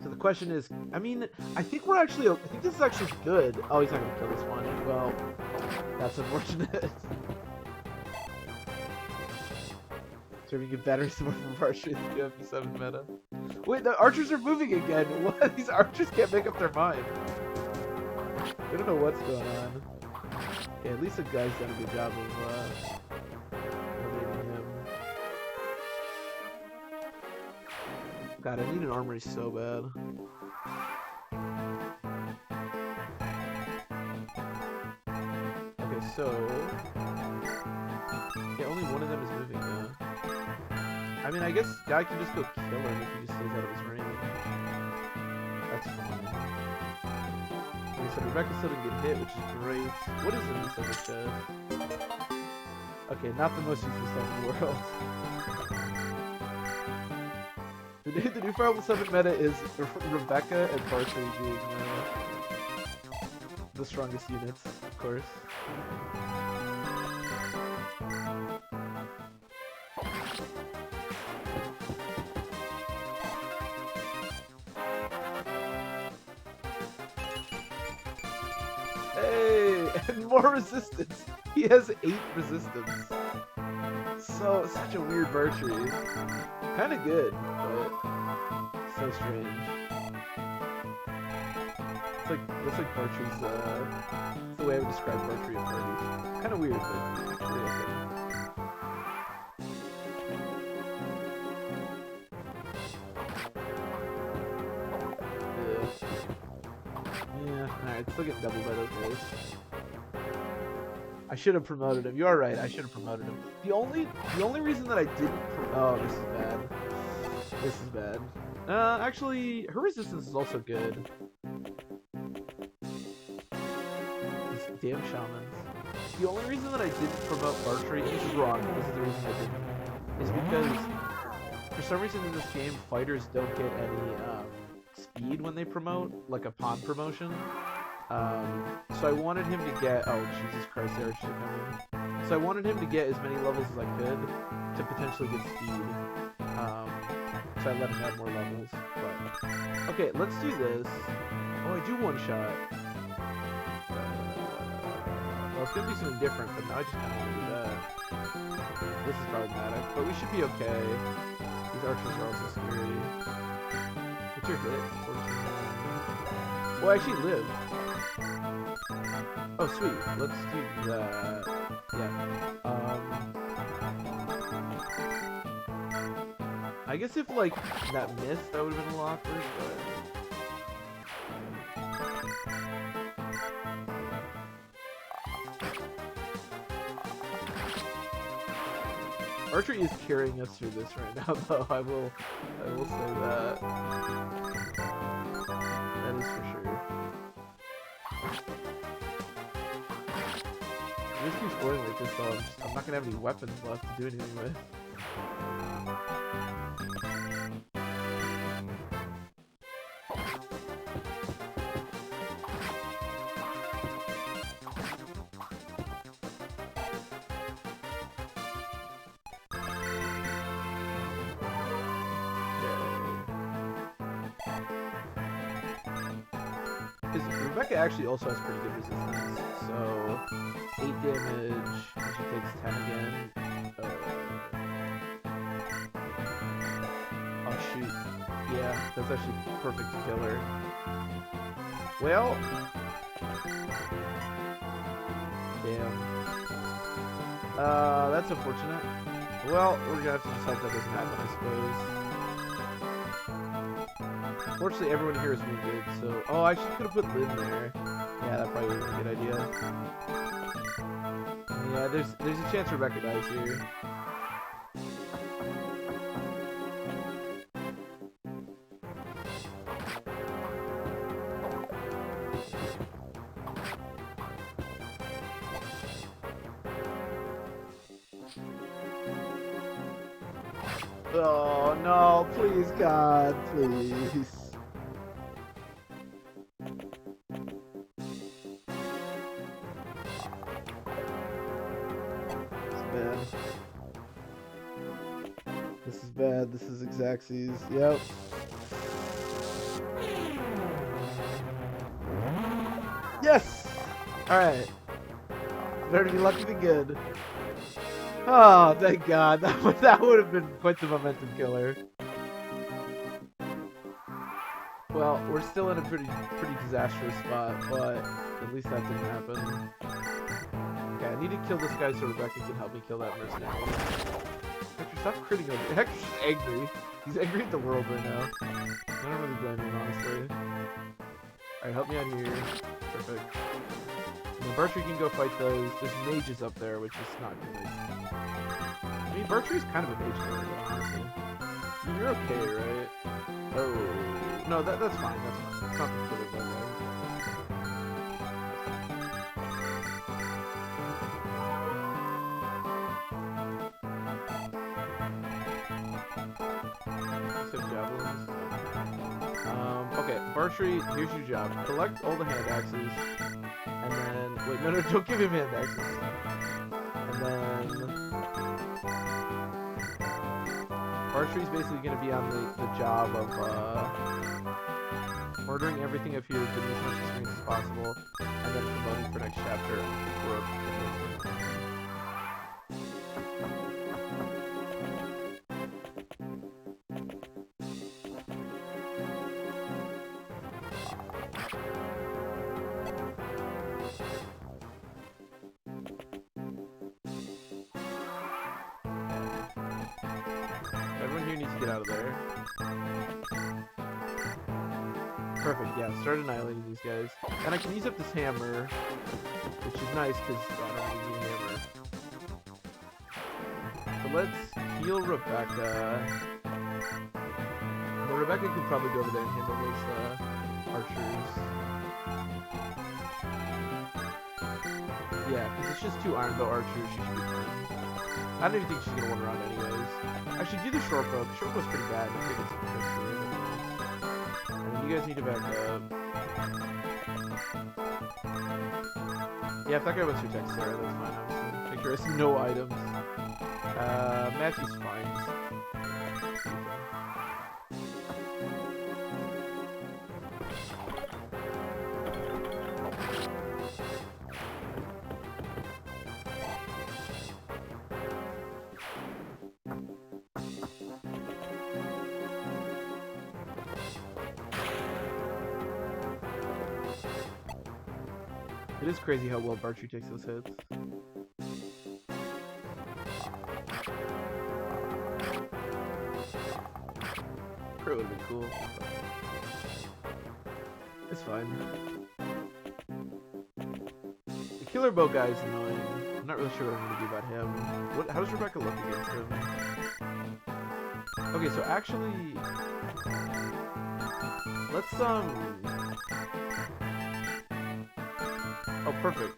So the question is, I mean, I think this is actually good. Oh, he's not gonna kill this one. Well, that's unfortunate. So we get better some more from Archers in the FP7 meta. Wait, the archers are moving again. What? These archers can't make up their mind. They don't know what's going on. Okay, at least the guy's done a good job of eliminating him. God, I need an armory so bad. Okay, so... yeah, only one of them is moving now. I mean, I guess Guy can just go kill him if he just stays out of his range. That's fine. Okay, so Rebecca still didn't get hit, which is great. What is in this other chest? Okay, not the most useful stuff in the world. The new Fire Emblem 7 meta is Rebecca and Bartry being the strongest units, of course. Hey, and more resistance. He has 8 resistance. So such a weird bird tree. Kind of good, but so strange. It's like bird trees. It's the way I would describe bird tree and birdies. Kind of weird, but actually okay. Yeah, alright, still getting doubled by those guys. I should have promoted him. You are right, I should have promoted him. The only reason that I didn't oh, this is bad. This is bad. Actually, her resistance is also good. These damn shamans. The only reason that I didn't promote archery, and this is wrong, this is the reason I didn't, is because for some reason in this game, fighters don't get any speed when they promote, like upon promotion. So I wanted him to get, oh Jesus Christ, there should come in. So I wanted him to get as many levels as I could to potentially get speed. So I let him have more levels. But okay, let's do this. Oh, I do one shot. Well, it's gonna be something different, but now I just kind of want to do that. This is problematic, but we should be okay. These archers are also scary. What's your hit? 14. Well, I actually live. Oh, sweet. Let's do that. Yeah. I guess if, like, that missed, that would have been a little awkward, but... Archery is carrying us through this right now, though. I will say that. That is for sure. If this keeps going like this, though, I'm not gonna have any weapons left to do anything with. Rebecca actually also has pretty good resistance, so 8 damage, and she takes 10 again. Oh shoot, yeah, that's actually perfect to kill her. Well, damn. That's unfortunate. Well, we're gonna have to just hope that doesn't happen, I suppose. Fortunately, everyone here is wounded, so... Oh, I should could have put Lynn there. Yeah, that probably would have been a good idea. Yeah, there's a chance Rebecca dies here. Oh, no, please, God, please. This is bad. This is Xaxes. Yep. Yes! Alright. Better to be lucky than good. Oh, thank God. That would have been quite the momentum killer. Well, we're still in a pretty disastrous spot, but at least that didn't happen. Okay, I need to kill this guy so Rebecca can help me kill that mercenary. Hector, stop critting over. Hector's just angry. He's angry at the world right now. I don't really blame him, honestly. Alright, help me out here. Perfect. And then Bertree can go fight those. There's mages up there, which is not good. I mean, Bertree's kind of a mage player, honestly. You're okay, right? Oh. No, that's fine. That's fine. It's not the killer, by the way. Okay, Bertree, here's your job. Collect all the hand axes, and then... Wait, no, don't give him hand axes. And then... Bertree's basically going to be on the job of, murdering everything up here, getting as much experience as possible, and then promoting for next chapter. Everyone here needs to get out of there. Perfect, yeah, start annihilating these guys. And I can use up this hammer, which is nice because I don't really need a hammer. So let's heal Rebecca. Well, Rebecca could probably go over there and handle those archers. Yeah, because it's just 2 iron bow archers, she should be fine. I don't even think she's gonna run around anyways. I should do the short bow. The short bow's pretty bad. I think it's a good and then you guys need to back up. Yeah, if that guy wants to attack Sarah, that's fine, obviously. Make sure has no items. Matthew's fine. It is crazy how well Bartry takes those hits. Crit would have been cool. It's fine. The killer bow guy is annoying. I'm not really sure what I'm gonna do about him. How does Rebecca look against him? Okay, so actually, let's Oh, perfect.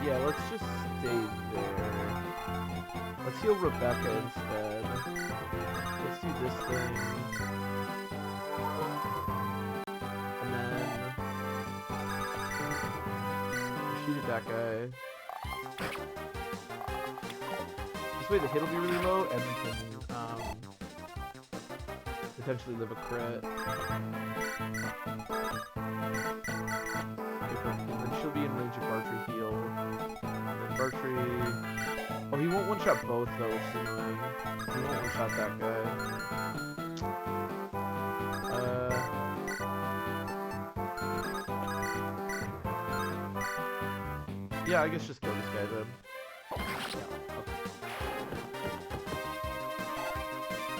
Yeah, let's just stay there. Let's heal Rebecca instead. Let's do this thing. And then shoot at that guy. This way the hit will be really low and we can potentially live a crit. And then she'll be in range of Bartry heal. And then Bartry... Oh, he won't one-shot both though, which is annoying. He won't one-shot that guy. Yeah, I guess just kill this guy then. Yeah, okay.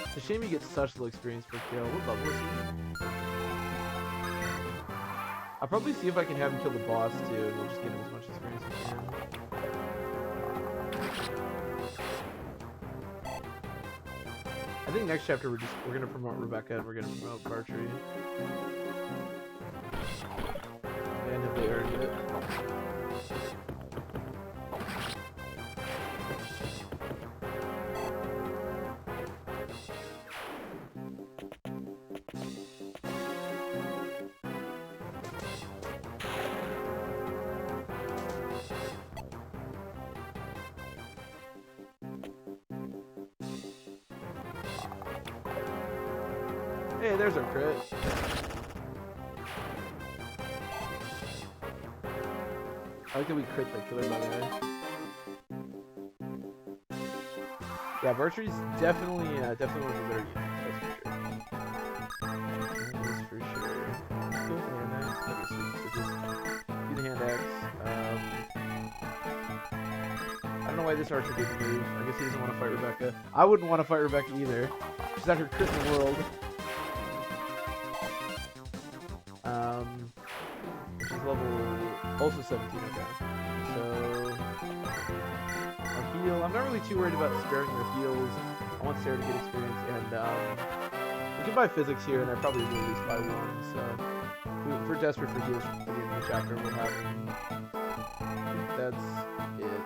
It's a shame he gets such low experience per kill. What level is he? I'll probably see if I can have him kill the boss too, and we'll just get him as much experience as we can. I think next chapter we're gonna promote Rebecca and we're gonna promote Bartry. And have they earned it? Hey, there's our crit. I like that we crit the killer by the way. Yeah, Bartry's definitely one of the better units, that's for sure. That is for sure. Let's go with the hand axe. Okay, sweet. So just do the hand axe. I don't know why this archer didn't move. I guess he doesn't want to fight Rebecca. I wouldn't want to fight Rebecca either. She's not her crit in the world. Which is level also 17, okay. So our heal, I'm not really too worried about sparing their heals. I want Sarah to get experience, and we can buy physics here, and I probably will at least buy 1, so if we're desperate for heals for the end of the chapter, we'll have them. I think that's it.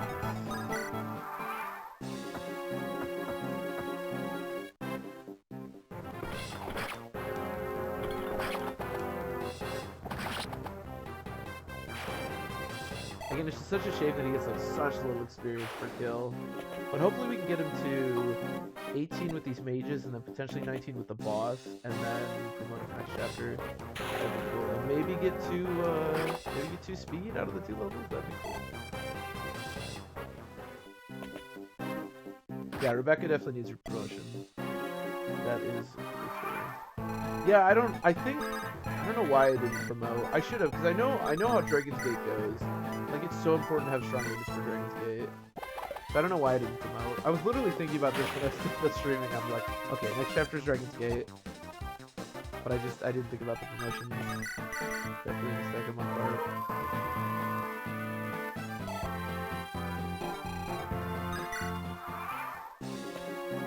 Again, it's just such a shame that he gets like such little experience per kill. But hopefully we can get him to 18 with these mages and then potentially 19 with the boss, and then promote him next chapter. That'd be cool. maybe get two speed out of the 2 levels. That'd be cool. Yeah, Rebecca definitely needs her promotion. That is for sure. Yeah, I don't know why I didn't promote. I should have, because I know how Dragon's Gate goes. Like, it's so important to have strong units for Dragon's Gate. So I don't know why I didn't promote. I was literally thinking about this when I was streaming. I'm like, okay, next chapter is Dragon's Gate. But I didn't think about the promotions. Definitely a mistake on my part.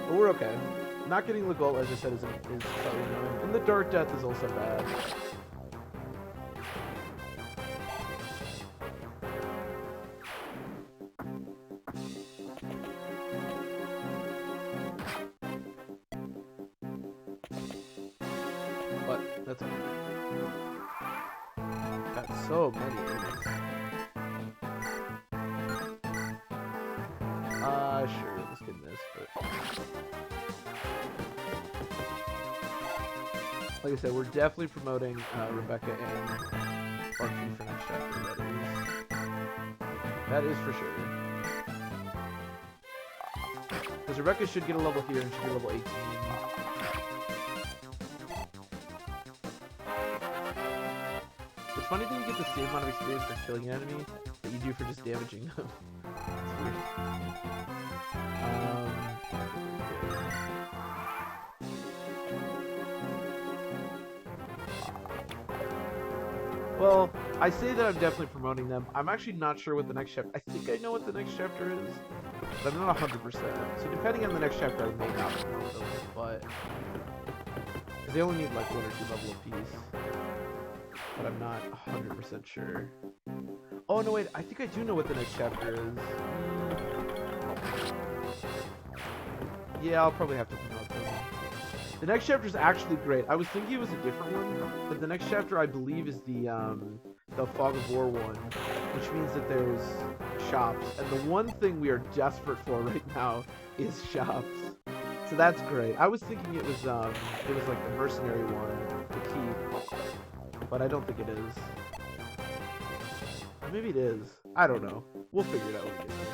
But we're okay. Not getting Legault, as I said, is slightly annoying. And the Dark Death is also bad. But that's okay. Got so many units. Sure, let's get this, but... Like I said, we're definitely promoting Rebecca and Archie for next chapter, that is for sure. Because Rebecca should get a level here and should be level 18. It's funny that you get the same amount of experience for killing an enemy that you do for just damaging them. It's weird. Well, I say that I'm definitely promoting them. I'm actually not sure what the next chapter... I think I know what the next chapter is, but I'm not 100%. So depending on the next chapter, I may not promote them, but... Because they only need like 1 or 2 level apiece. But I'm not 100% sure. Oh, no, wait. I think I do know what the next chapter is. Yeah, I'll probably have to promote them. The next chapter is actually great. I was thinking it was a different one, but the next chapter I believe is the Fog of War one, which means that there's shops. And the one thing we are desperate for right now is shops. So that's great. I was thinking it was like the mercenary one to keep, but I don't think it is. Or maybe it is. I don't know. We'll figure it out when we get there.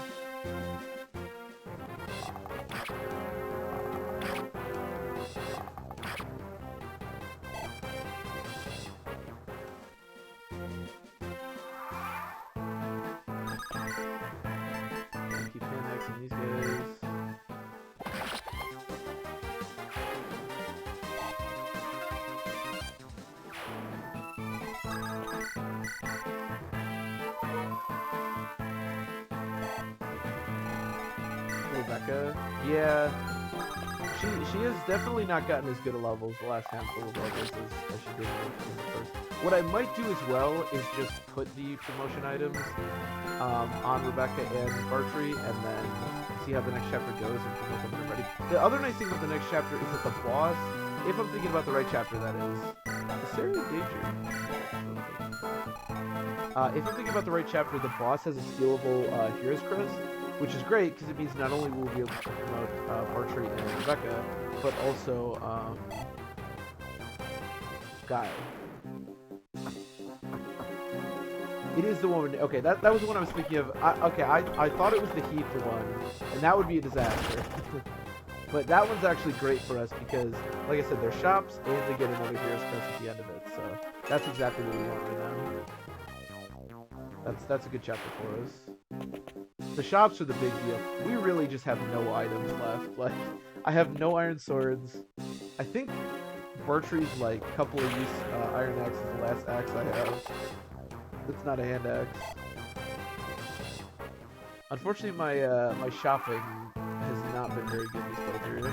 Keep annexing these guys. Rebecca, yeah, she has definitely not gotten as good a levels the last handful of levels as she did in the first. What I might do as well is just put the promotion items on Rebecca and Bartrey, and then see how the next chapter goes and promote them when they're ready. The other nice thing about the next chapter is that the boss, if I'm thinking about the right chapter, that is Sarah in danger? If I'm thinking about the right chapter, the boss has a stealable Hero's Crest, which is great because it means not only will we be able to promote Bartrey and Rebecca, but also Guy. It is the one. Okay, that was the one I was thinking of. I thought it was the Heath one, and that would be a disaster. But that one's actually great for us because, like I said, they're shops and they get another Hero's Crest at the end of it. So that's exactly what we want right now. That's a good chapter for us. The shops are the big deal. We really just have no items left. Like, I have no iron swords. I think Bartrey's like couple of use iron axe is the last axe I have. It's not a hand axe. Unfortunately, my shopping has not been very good this playthrough.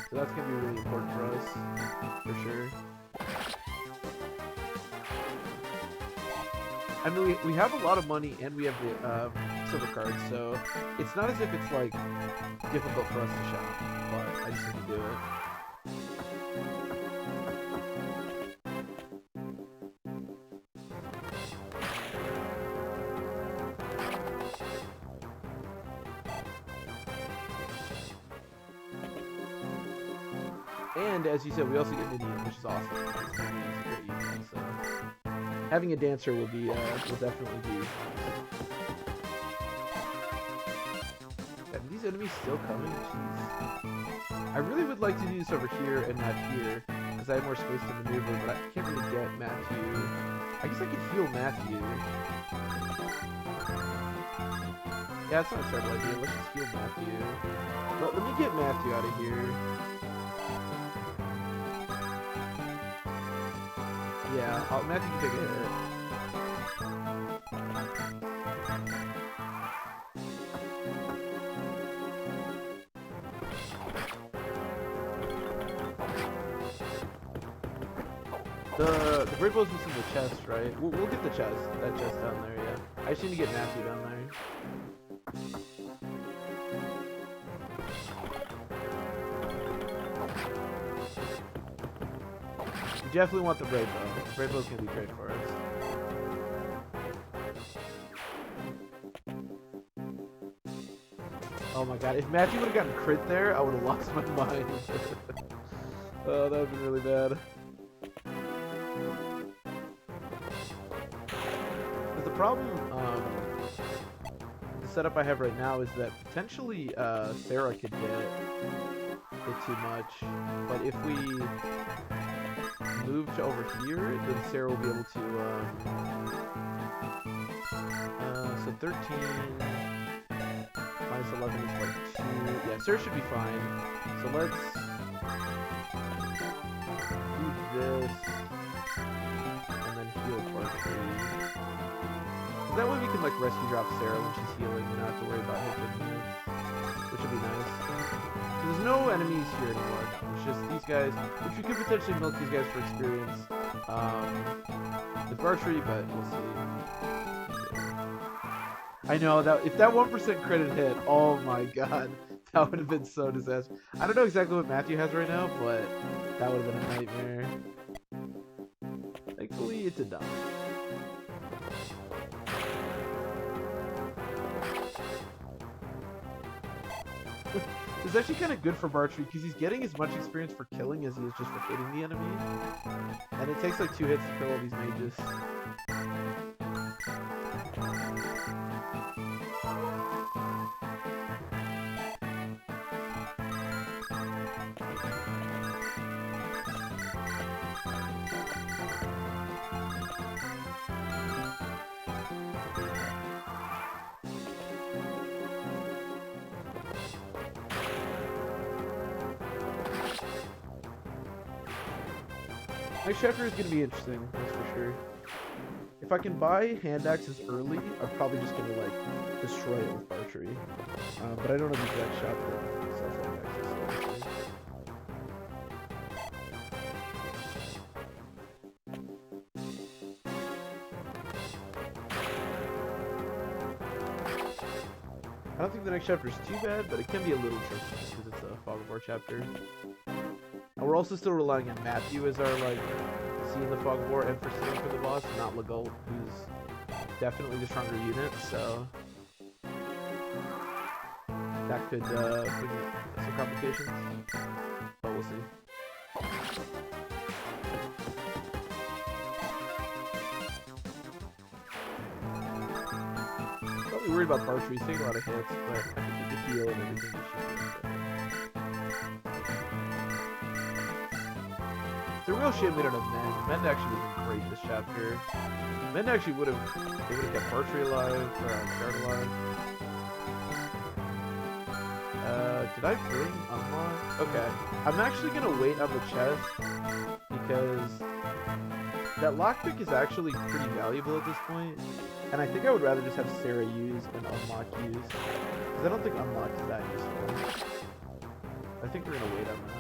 So that's gonna be really important for us, for sure. I mean, we have a lot of money and we have the silver cards, so it's not as if it's like difficult for us to shop, but I just need to do it. And as you said, we also get Midian, which is awesome. Midian is a great unit, so having a dancer will be will definitely be. Are these enemies still coming? Jeez. I really would like to do this over here and not here, because I have more space to maneuver, but I can't really get Matthew. I guess I could heal Matthew. Yeah, it's not a terrible idea. Let's just heal Matthew. Let me get Matthew out of here. Yeah, Matthew can take a hit. The great bow's just in the chest, right? We'll get the chest. That chest down there, yeah. I just need to get Matthew down there. We definitely want the great bow. The great bow's gonna be great for us. Oh my god, if Matthew would have gotten crit there, I would have lost my mind. Oh, that would have been really bad. The problem, the setup I have right now is that potentially Sarah could get it too much, but if we move to over here, then Sarah will be able to, so 13 minus 11 is like 2, yeah, Sarah should be fine, so let's do this, and then heal Bartrey. That way we can like rescue drop Sarah when she's healing and not have to worry about hitting units, which would be nice. So there's no enemies here anymore. It's just these guys, which we could potentially milk these guys for experience with Bartrey, but we'll see. I know that if that 1% crit had hit, oh my god, that would have been so disastrous. I don't know exactly what Matthew has right now, but that would have been a nightmare. Thankfully, it's a done. It's actually kind of good for Bartrey because he's getting as much experience for killing as he is just for hitting the enemy. And it takes like 2 hits to kill all these mages. Next chapter is going to be interesting, that's for sure. If I can buy hand axes early, I'm probably just going to like destroy it with Bartrey. But I don't have the exact shop that sells hand axes, obviously. I don't think the next chapter is too bad, but it can be a little tricky because it's a Fog of War chapter. And we're also still relying on Matthew as our, like, seeing the Fog of War and for seeing for the boss, not Legault, who's definitely the stronger unit, so that could bring some complications, but we'll see. Probably worried about Bartrey, he's taking a lot of hits, but I think with the heal and everything, he should be okay. It's a real shame we don't have Mend. Mend actually would have been great this chapter. Mend actually would have kept Bartrey alive, or Jared alive. Did I bring unlock? Okay. I'm actually gonna wait on the chest because that lockpick is actually pretty valuable at this point. And I think I would rather just have Sarah use and unlock use. Because I don't think unlock is that useful. I think we're gonna wait on that.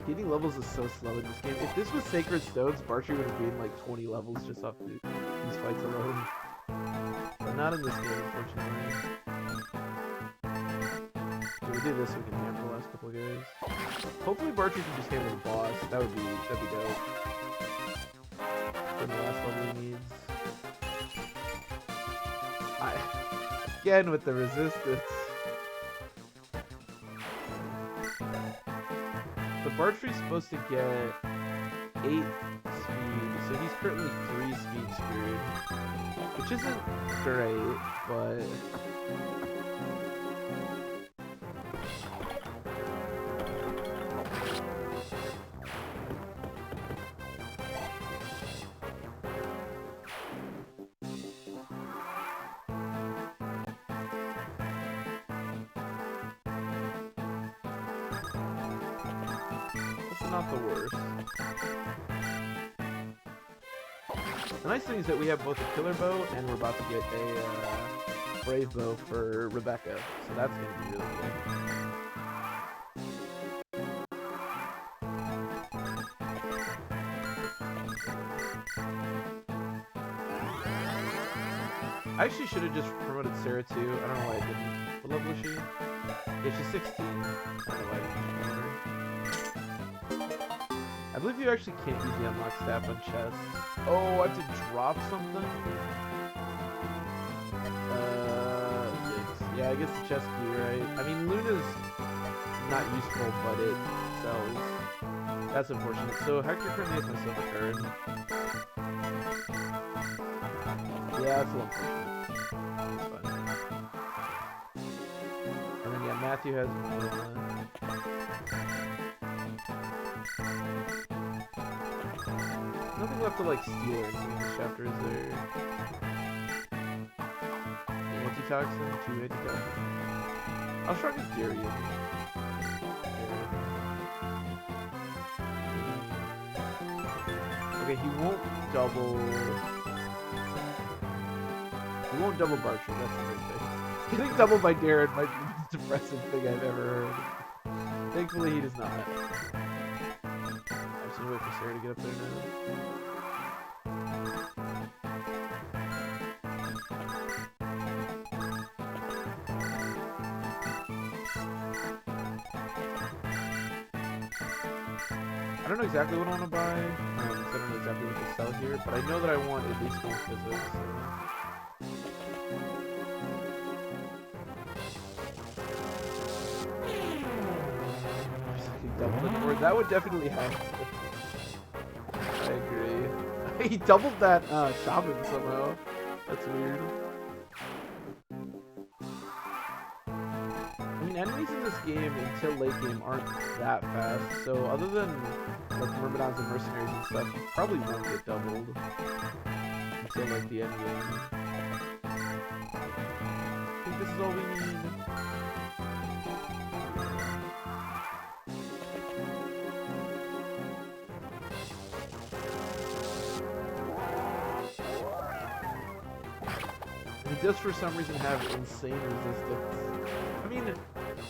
Getting levels is so slow in this game. If this was Sacred Stones, Bartrey would have gained like 20 levels just off these fights alone. But not in this game, unfortunately. If we do this, we can hammer the last couple guys. Hopefully Bartrey can just hammer the boss. That'd be dope. In the last level he needs. Again with the resistance. So Bartrey's supposed to get 8 speed, so he's currently 3 speed screwed. Which isn't great, but... not the worst. The nice thing is that we have both a killer bow and we're about to get a brave bow for Rebecca, so that's going to be really good. I actually should have just promoted Sarah too. I don't know why I didn't. What level is she? Yeah, she's 16. I don't know why I didn't promote her. I believe you actually can't use the unlock staff on chests. Oh, I have to drop something? Yikes. Yeah, I guess the chest key, right? I mean, Luna's not useful, but it sells. That's unfortunate. So, Hector currently has my silver card. Yeah, that's a little unfortunate. That's fine. And then, yeah, Matthew has nothing left to like steal or anything in this chapter, is there? Antitoxin, 2 antitoxin. I'll try to get Gary in. Okay, he won't double. He won't double Bartrey, that's the great thing. Getting doubled by Darren might be the most depressing thing I've ever heard. Thankfully, he does not. I'm just gonna wait for Sarah to get up there now. I don't know exactly what I want to buy. I don't know exactly what to sell here, but I know that I want at least 1 physics. So. That would definitely help. I agree. He doubled that shaman somehow. That's weird. I mean, enemies in this game until late game aren't that fast, so other than like Myrmidons and mercenaries and stuff, you probably won't get doubled until like the end game. I think this is all we need. He does for some reason have insane resistance. I mean,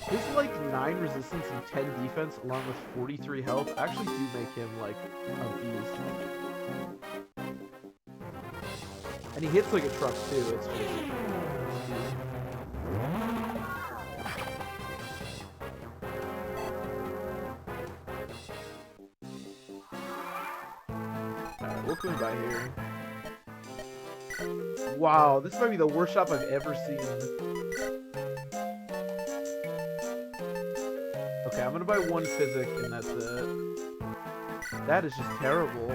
his like 9 resistance and 10 defense along with 43 health actually do make him like a beast. And he hits like a truck too, it's just... Alright, what can we buy here? Wow, this might be the worst shop I've ever seen. Okay, I'm gonna buy 1 physic and that's it. That is just terrible.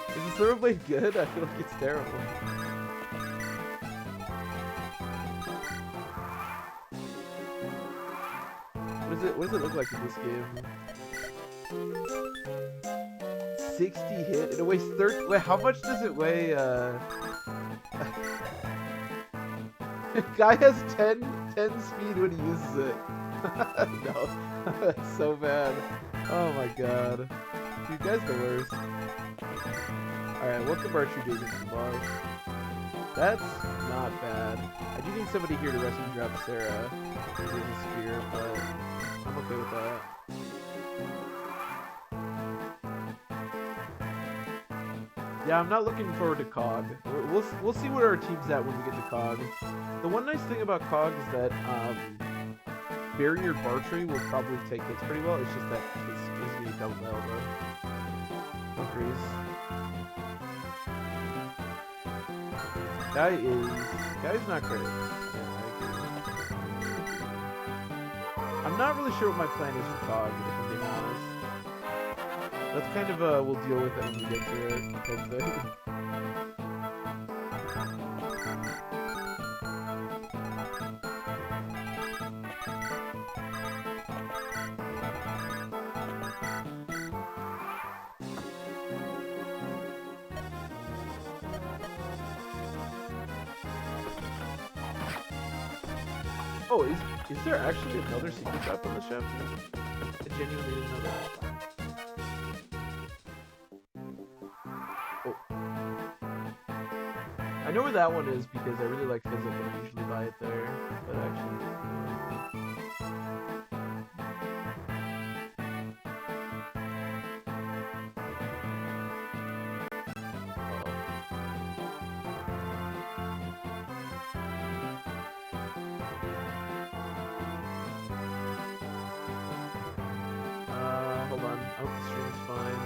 Is the silver blade good? I feel like it's terrible. What does it look like in this game? 60 hit? It weighs 30. Wait, how much does it weigh? Guy has 10 speed when he uses it. No, that's so bad. Oh my god. You guys the worst. Alright, what can Bartrey do against the boss? That's not bad. I do need somebody here to rescue drop Sarah. There's a spear, but I'm okay with that. Yeah, I'm not looking forward to COG. We'll see what our team's at when we get to COG. The one nice thing about COG is that barrier Bartry will probably take hits pretty well. It's just that his gonna come with elbow. Agrees. Guy's not great. Yeah, I'm not really sure what my plan is for COG, if I'm being honest. That's kind of a we'll deal with it when we get to it type thing. Oh, is there actually another secret shop on the chapter? I genuinely didn't know that. Oh. I know where that one is because I really like physics and I usually buy it there. But actually... hold on. I hope the stream's fine.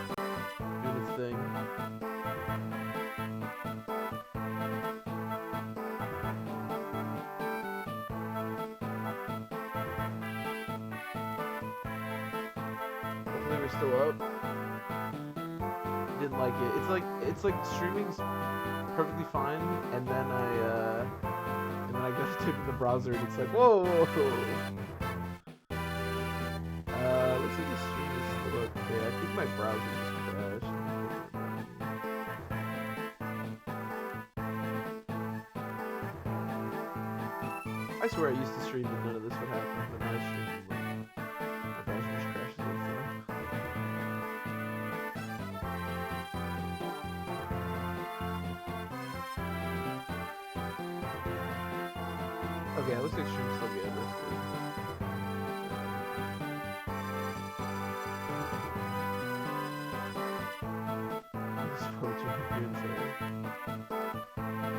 It's doing its thing. Hopefully we're still up. Didn't like it. It's like streaming's perfectly fine, and then I go to type in the browser and it's like, whoa. Looks like the stream is still okay. I think my browser just crashed. I swear I used to stream and none of this would happen, but now I stream and my browser just crashes all the time. Okay, it looks like stream's still good. That's good.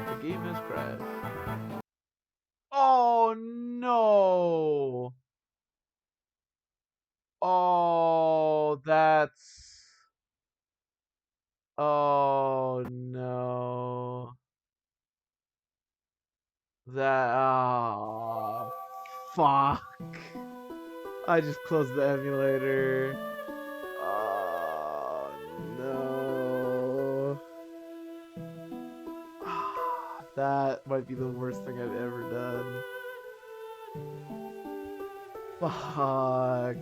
The game has crashed. Oh no! Oh, that's... Oh no. That... Oh, fuck. I just closed the emulator. Oh no. That might be the worst thing I've ever done. Fuck.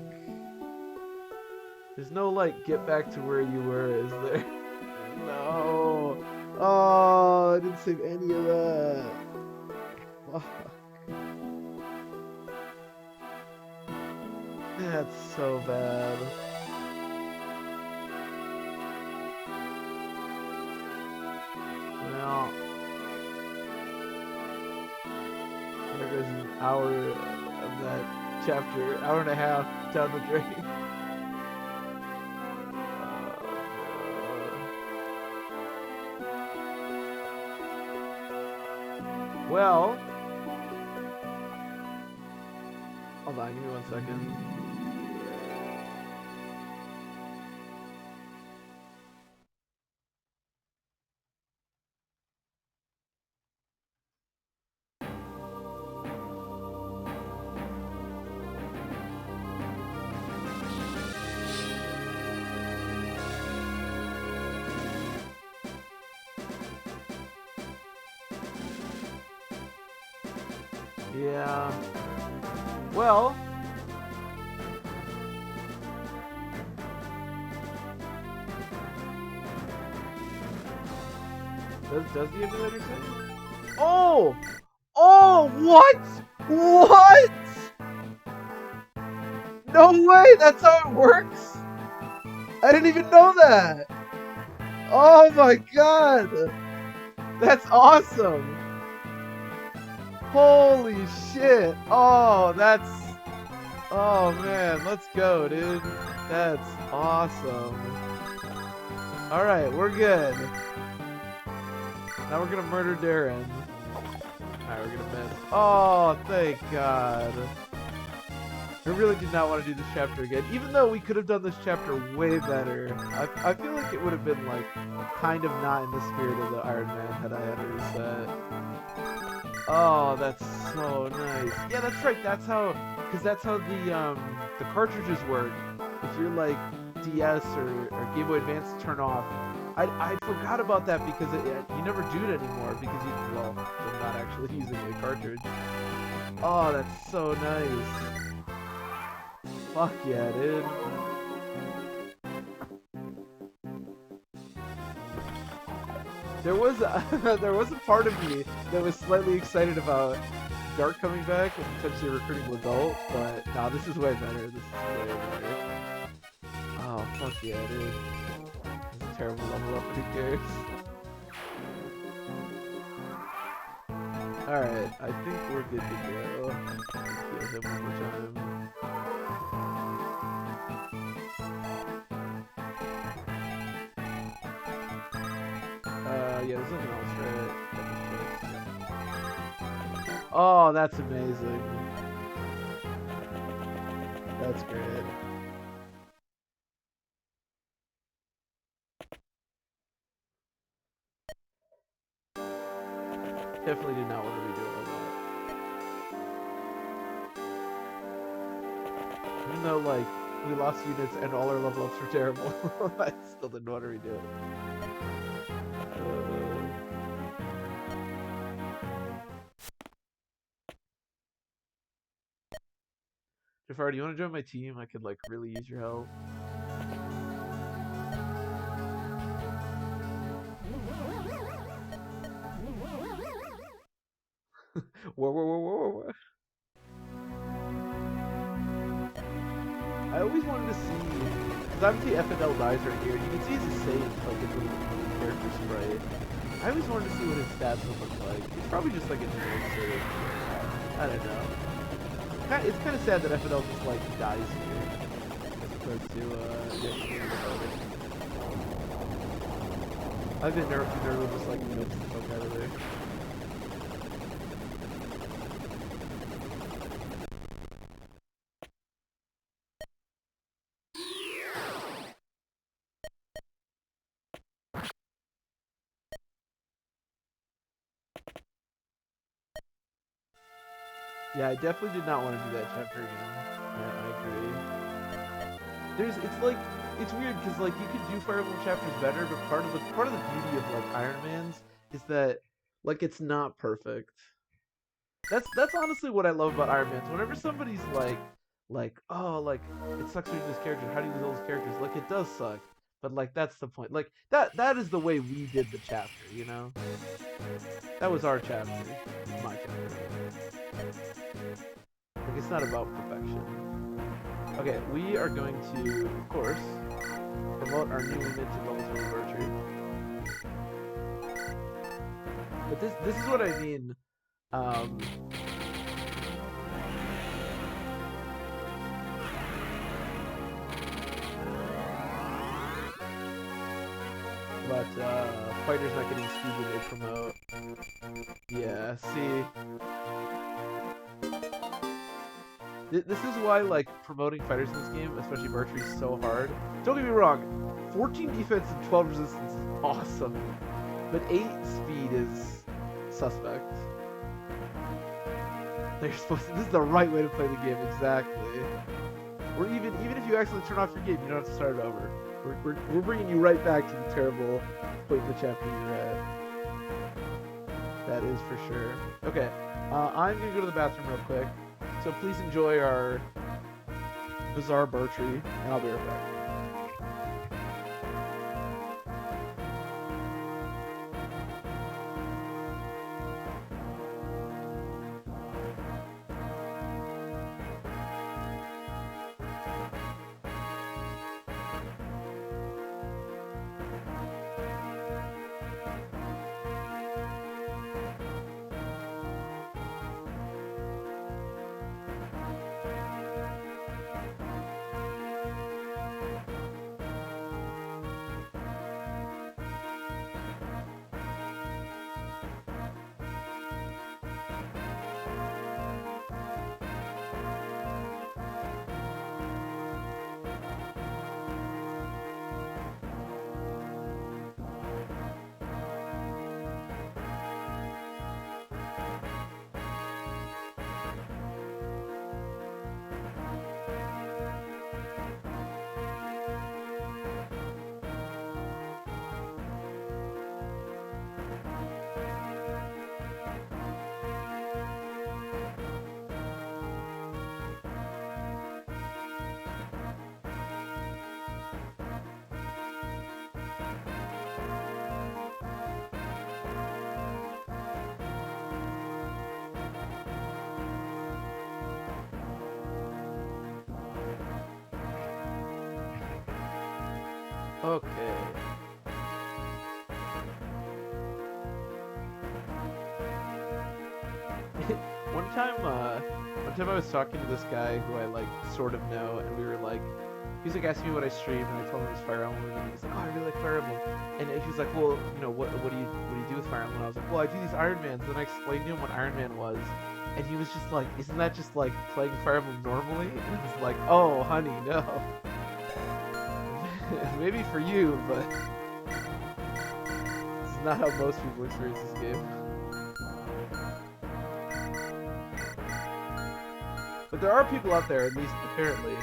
There's no, like, get back to where you were, is there? No. Oh, I didn't save any of that. Fuck. That's so bad. Well, there goes an hour of that chapter, hour and a half down the drain. Well, hold on, give me 1 second. Yeah. Well. Does the emulator say? Oh! Oh, what? What? No way, that's how it works? I didn't even know that. Oh my god! That's awesome! Holy shit! Oh, that's... Oh man, let's go, dude. That's awesome. Alright, we're good. Now we're gonna murder Darren. Alright, we're gonna miss. Oh, thank God. I really did not want to do this chapter again, even though we could have done this chapter way better. I feel like it would have been, like, kind of not in the spirit of the Iron Man had I had a reset. Oh, that's so nice. Yeah, that's right. That's how, because that's how the cartridges work. If you're like DS or Game Boy Advance turn off, I forgot about that because you never do it anymore because well, you're not actually using a cartridge. Oh, that's so nice. Fuck yeah, dude. There was there was a part of me that was slightly excited about Dark coming back and potentially recruiting Legault, but nah, this is way better. This is way better. Oh, fuck yeah, dude. This is a terrible level up, but who cares? Alright, I think we're good to go. Let's heal him one more time. Yeah, there's nothing else, right? Oh, that's amazing. That's great. Definitely did not want to redo all that. Even though, like, we lost units and all our level ups were terrible, I still didn't want to redo it. Jafar, do you want to join my team? I could, like, really use your help. Whoa, whoa, whoa, whoa, whoa. I always wanted to see, because obviously FNL dies right here, and you can see he's a saint, like, in the character sprite. I always wanted to see what his stats would look like. He's probably just, like, a generic save. I don't know. It's kind of sad that FNL just, like, dies here, as opposed to, I think Nerva just, like, whips the fuck out of there. Yeah, I definitely did not want to do that chapter again. I agree. It's like, it's weird because like you could do Fire Emblem chapters better, but part of the beauty of like Iron Man's is that like it's not perfect. That's honestly what I love about Iron Man's. Whenever somebody's like oh like it sucks reading this character, how do you use all these characters? Like it does suck, but like that's the point. Like that is the way we did the chapter, you know? That was our chapter, my chapter. Like it's not about perfection. Okay, we are going to, of course, promote our newly minted level 20 Virtue. But this is what I mean. But fighters not getting speed when they promote. Yeah, see. This is why like promoting fighters in this game, especially Virtue, is so hard. Don't get me wrong, 14 defense and 12 resistance is awesome, but 8 speed is suspect. They're supposed to, this is the right way to play the game, exactly. Or even if you actually turn off your game, you don't have to start it over. We're bringing you right back to the terrible point in the chapter you're at. That is for sure. Okay, I'm gonna go to the bathroom real quick. So please enjoy our bizarre Bertree, and I'll be right back. Okay. One time I was talking to this guy who I like sort of know, and we were like, he was like asking me what I stream, and I told him it was Fire Emblem, and he was like, oh, I really like Fire Emblem, and he was like, well, you know, what do you do with Fire Emblem? And I was like, well, I do these Iron Mans, and then I explained to him what Iron Man was, and he was just like, isn't that just like playing Fire Emblem normally? And I was like, oh, honey, no. Maybe for you, but it's not how most people experience this game. But there are people out there, at least apparently,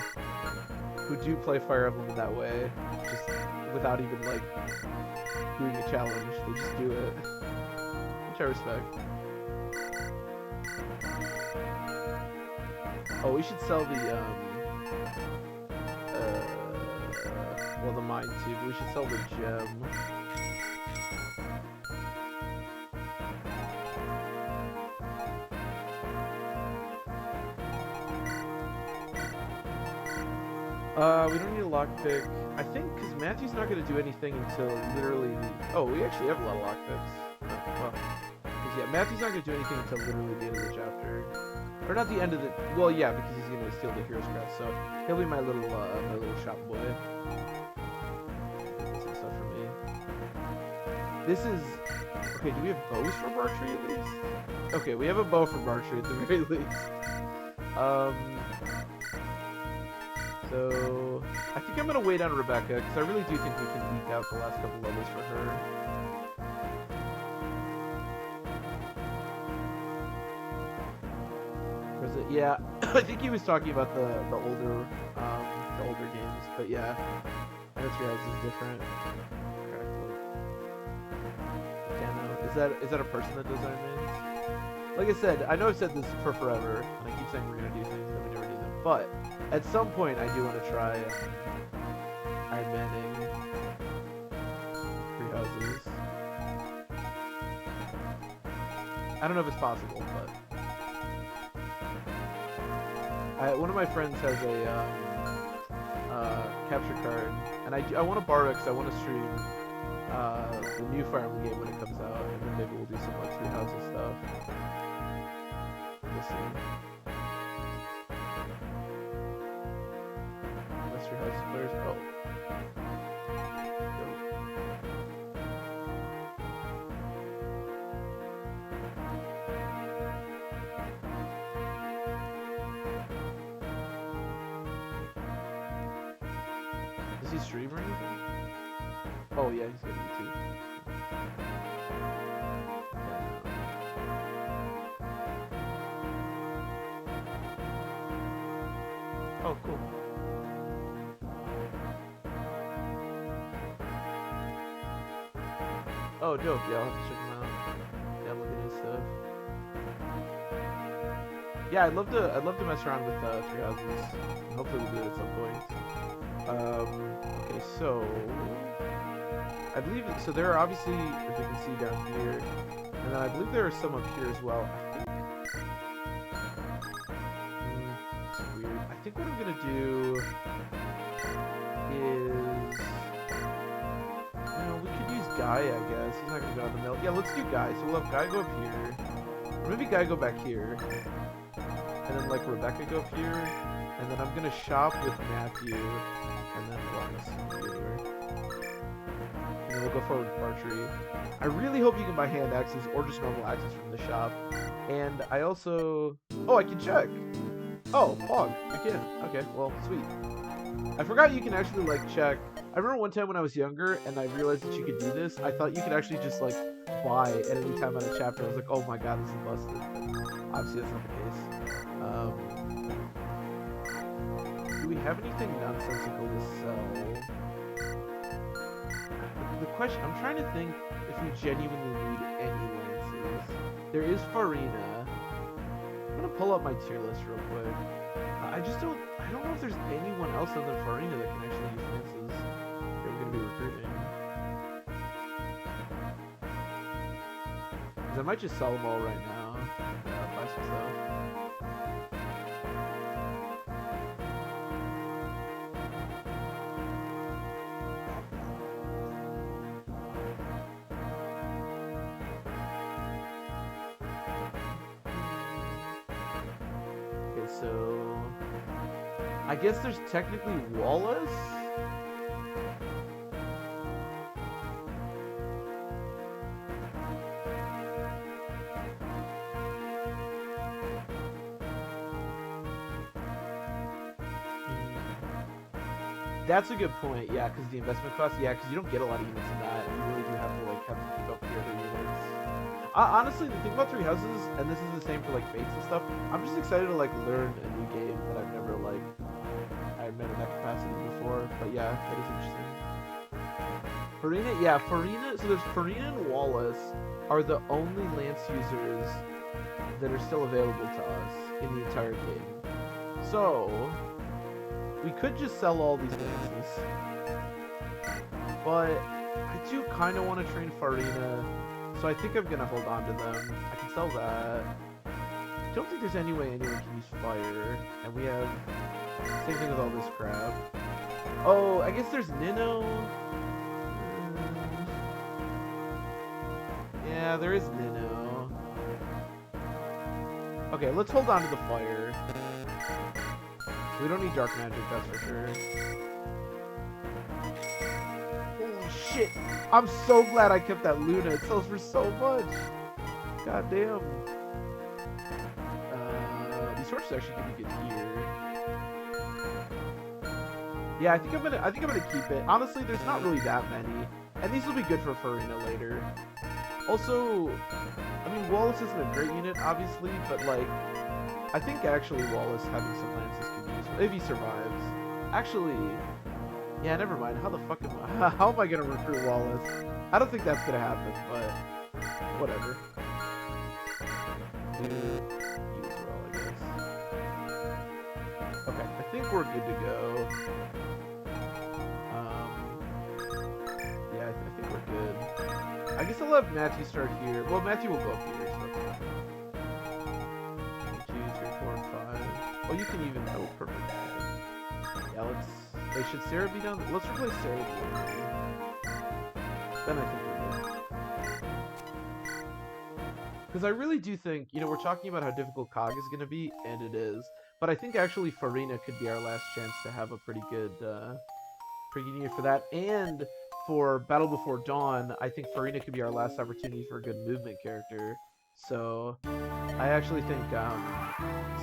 who do play Fire Emblem in that way, just without even like doing a challenge. They just do it, which I respect. Oh, we should sell the well, the mine too, but we should sell the gem. We don't need a lockpick. I think because Matthew's not going to do anything until literally the... Oh, we actually have a lot of lockpicks. Well, because yeah, Matthew's not going to do anything until literally the end of the chapter. Or not the end of the... Well, yeah, because he's going to steal the hero's crest, so he'll be my little shop boy. Some stuff for me. This is... Okay, do we have bows for Bartree at least? Okay, we have a bow for Bartree at the very least. So, I think I'm going to wait on Rebecca, because I really do think we can eke out the last couple levels for her. Or is it? Yeah, I think he was talking about the older games, but yeah, I know Three Houses is different. Is that a person that does Iron Man? Like I said, I know I've said this for forever, and I keep saying we're going to do things, and we never do them, but at some point, I do want to try Iron Manning Three Houses. I don't know if it's possible, but one of my friends has a capture card, and I want to borrow it because I want to stream the new Fire Emblem game when it comes out, and then maybe we'll do some like Three Houses stuff. We'll see. Players. Oh. Does he stream or anything? Oh yeah, he's got YouTube. Oh, cool. Oh, dope. Yeah, I'll have to check him out. Yeah, look at his stuff. Yeah, I'd love to mess around with Three Houses. Hopefully we'll do it at some point. Okay, so I believe so. There are obviously, as you can see down here, and then I believe there are some up here as well. I think. This is weird. I think what I'm gonna do is. We could use Guy, I guess. He's not gonna go on the mill. Yeah, let's do Guy. So we'll have Guy go up here. Or maybe Guy go back here. And then, like, Rebecca go up here. And then I'm gonna shop with Matthew. And then we'll on this computer. And then we'll go forward with Bartree. I really hope you can buy hand axes or just normal axes from the shop. And I also... Oh, I can check! Oh, Pog. I can. Okay, well, sweet. I forgot you can actually, like, check... I remember one time when I was younger and I realized that you could do this, I thought you could actually just, like, buy at any time on a chapter. I was like, oh my god, this is busted. But obviously that's not the case. Do we have anything nonsensical to sell? The question, I'm trying to think if we genuinely need any lances. There is Farina. I'm gonna pull up my tier list real quick. I don't know if there's anyone else other than Farina that can actually use lances that we're gonna be recruiting. Because I might just sell them all right now. Buy some stuff. so I guess there's technically Wallace. That's a good point, yeah, because the investment cost, yeah, because you don't get a lot of units in that. You really do have to like have to keep up with the other units. Honestly, the thing about Three Houses, and this is the same for like Fates and stuff, I'm just excited to like learn a new game that I've never like I've met in that capacity before. But yeah, that is interesting. Farina, yeah, Farina. So there's Farina and Wallace are the only Lance users that are still available to us in the entire game. So we could just sell all these lances, but I do kind of want to train Farina, so I think I'm gonna hold on to them. I can sell that. I don't think there's any way anyone can use fire, and we have same thing with all this crap. Oh, I guess there's Nino. Yeah, there is Nino. Okay, let's hold on to the fire. We don't need dark magic, that's for sure. Holy shit! I'm so glad I kept that Luna. It sells for so much. God damn. These horses actually can be good here. Yeah, I think I'm gonna keep it. Honestly, there's not really that many, and these will be good for Farina later. Also, I mean, Wallace isn't a great unit, obviously, but like, I think actually Wallace having some lances could be useful if he survives. Actually, yeah, never mind. How the fuck am I? How am I gonna recruit Wallace? I don't think that's gonna happen, but whatever. You as well, I guess. Okay, I think we're good to go. Yeah, I think we're good. I guess I'll have Matthew start here. Well, Matthew will go up here. So 1, 2, 3, 4, and 5. Oh, you can even. Oh, perfect. Yeah, let's. Wait, should Sarah be down? Let's replace Sarah with Lily. Then I think we're good. Because I really do think, you know, we're talking about how difficult Cog is going to be, and it is. But I think actually Farina could be our last chance to have a pretty good year for that. And for Battle Before Dawn, I think Farina could be our last opportunity for a good movement character. So I actually think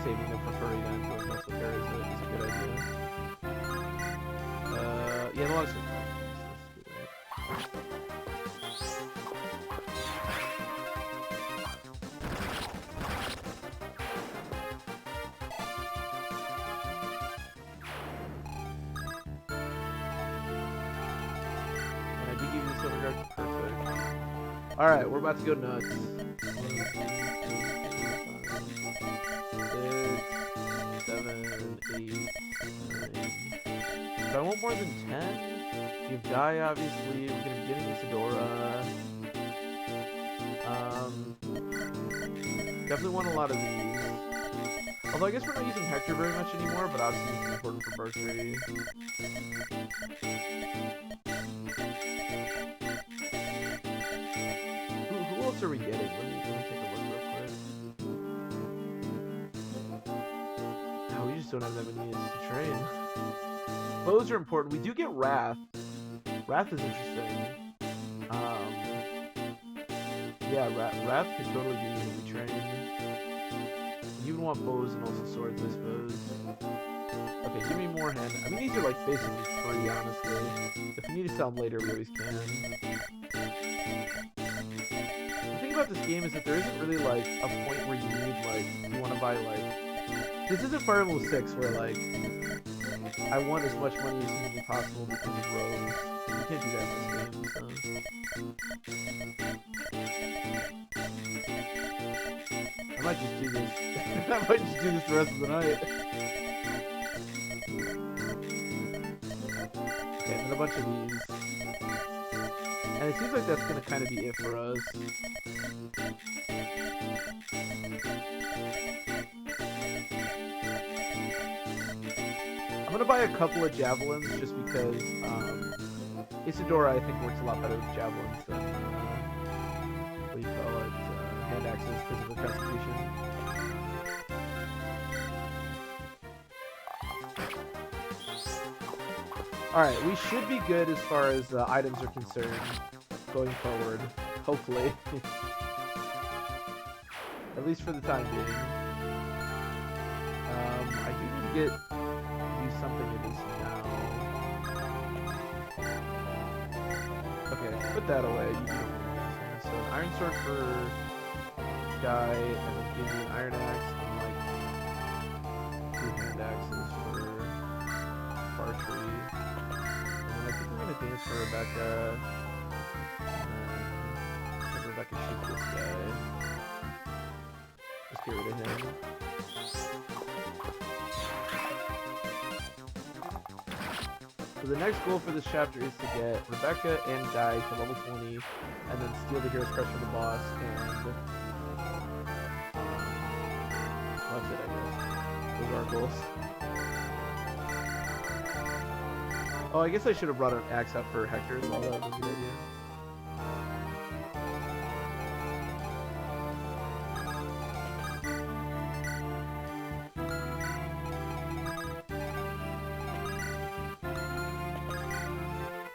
saving them for Farina and going nuts with her is a good idea. Yeah, the longest one. And I did give you the silver guard. Perfect. Alright, we're about to go nuts. 1, 2, 3, 4, 5, 6, 7, 8, 9. But I want more than 10. You have Die, obviously. We're gonna be getting Isadora. Definitely want a lot of these. Although I guess we're not using Hector very much anymore, but obviously it's important for Berkeley. Who else are we getting? Let me take a look real quick. No, we just don't have that many units to train. Bows are important. We do get Wrath. Wrath is interesting. Yeah, Wrath could totally be unit we train. You would want bows and also swords, I suppose. Okay, give me more hand. I mean, these are like basically free, honestly. If we need to sell them later, we always can. The thing about this game is that there isn't really like a point where you need like you want to buy like. This isn't Fire Emblem 6 where like I want as much money as humanly possible because of rogues. You can't do that in this game, so. I might just do this. I might just do this the rest of the night. Okay, and then a bunch of these. And it seems like that's gonna kind of be it for us. I'm gonna buy a couple of javelins just because Isadora I think works a lot better with javelins than what do you call it? Hand axes because of the constitution. Alright, we should be good as far as items are concerned going forward. Hopefully. At least for the time being. I do need to do something with this now. Okay, put that away. You don't need anything. So an iron sword for guy, and then give me an iron axe, and like 2 hand axes for archery. And then I think we're gonna dance for Rebecca. And then have Rebecca shoot this guy. Let's get rid of him. So the next goal for this chapter is to get Rebecca and Guy to level 20, and then steal the Hero's Crest from the boss, and that's it, I guess. Those are our goals. Oh, I guess I should have brought an axe up for Hector as well. That was a good idea.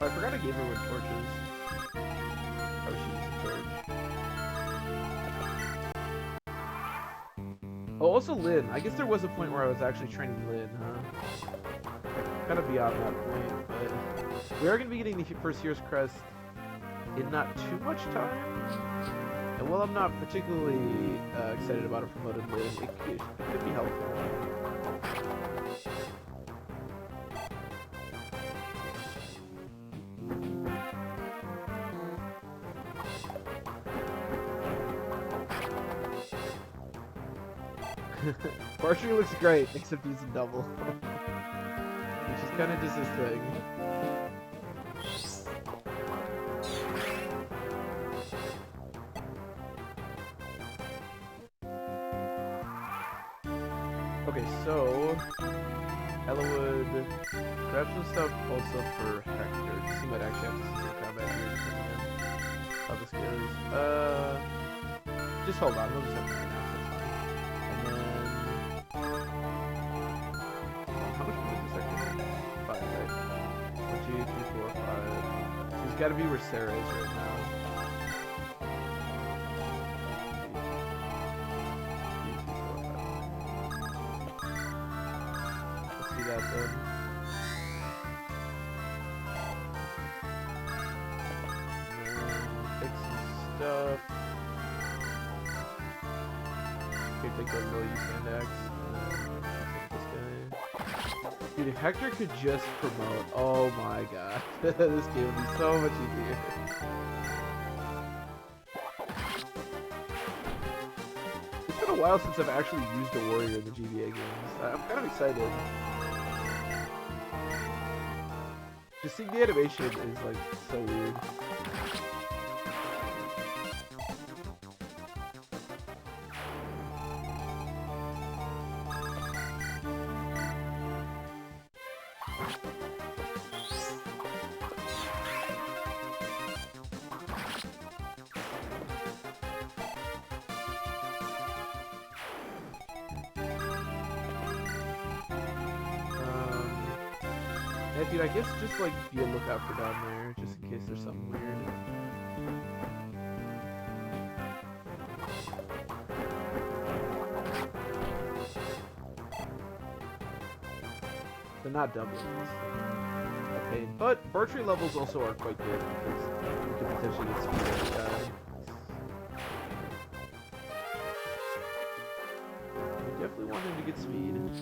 Oh, I forgot I gave her with torches. Probably should use a torch. Oh, also Lynn. I guess there was a point where I was actually training Lynn, huh? Kind of beyond that point, but we are going to be getting the first Hero's Crest in not too much time. And while I'm not particularly excited about a promoted Lynn, it could be helpful. Archery looks great, except he's a double. Which is kind of just his thing. Okay, so Ella would grab some stuff also for Hector, because he might actually have to see some combat here depending on how this goes. Just hold on, we'll just have to do that. He's got to be where Sarah is right now. Let's see that then. And then fix some stuff. Okay, take that low use hand axe. And then dude, if Hector could just promote, oh my god, this game would be so much easier. It's been a while since I've actually used a warrior in the GBA games. I'm kind of excited. Just seeing the animation is like so weird. Yeah, dude, I guess just like be a lookout for down there, just in case there's something weird. They're not doublings. Okay, but archery levels also are quite good because you can potentially get speed every time. We definitely want him to get speed. Let's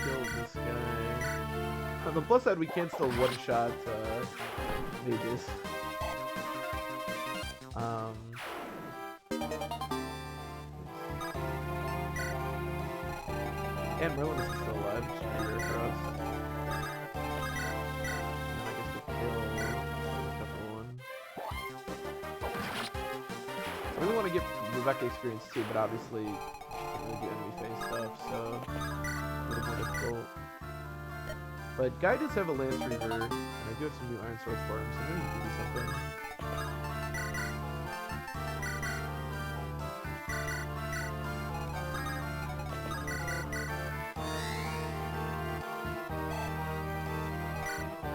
kill this guy. On the plus side, we can still one-shot mages. And Merlin is still alive, which is pretty rare for us. And I guess we'll kill the couple one. I really want to get Rebecca experience too, but obviously she can't really do enemy phase stuff, so a little more difficult. But Guy does have a Lance Reaver, and I do have some new Iron Swords for him, so maybe he can do something.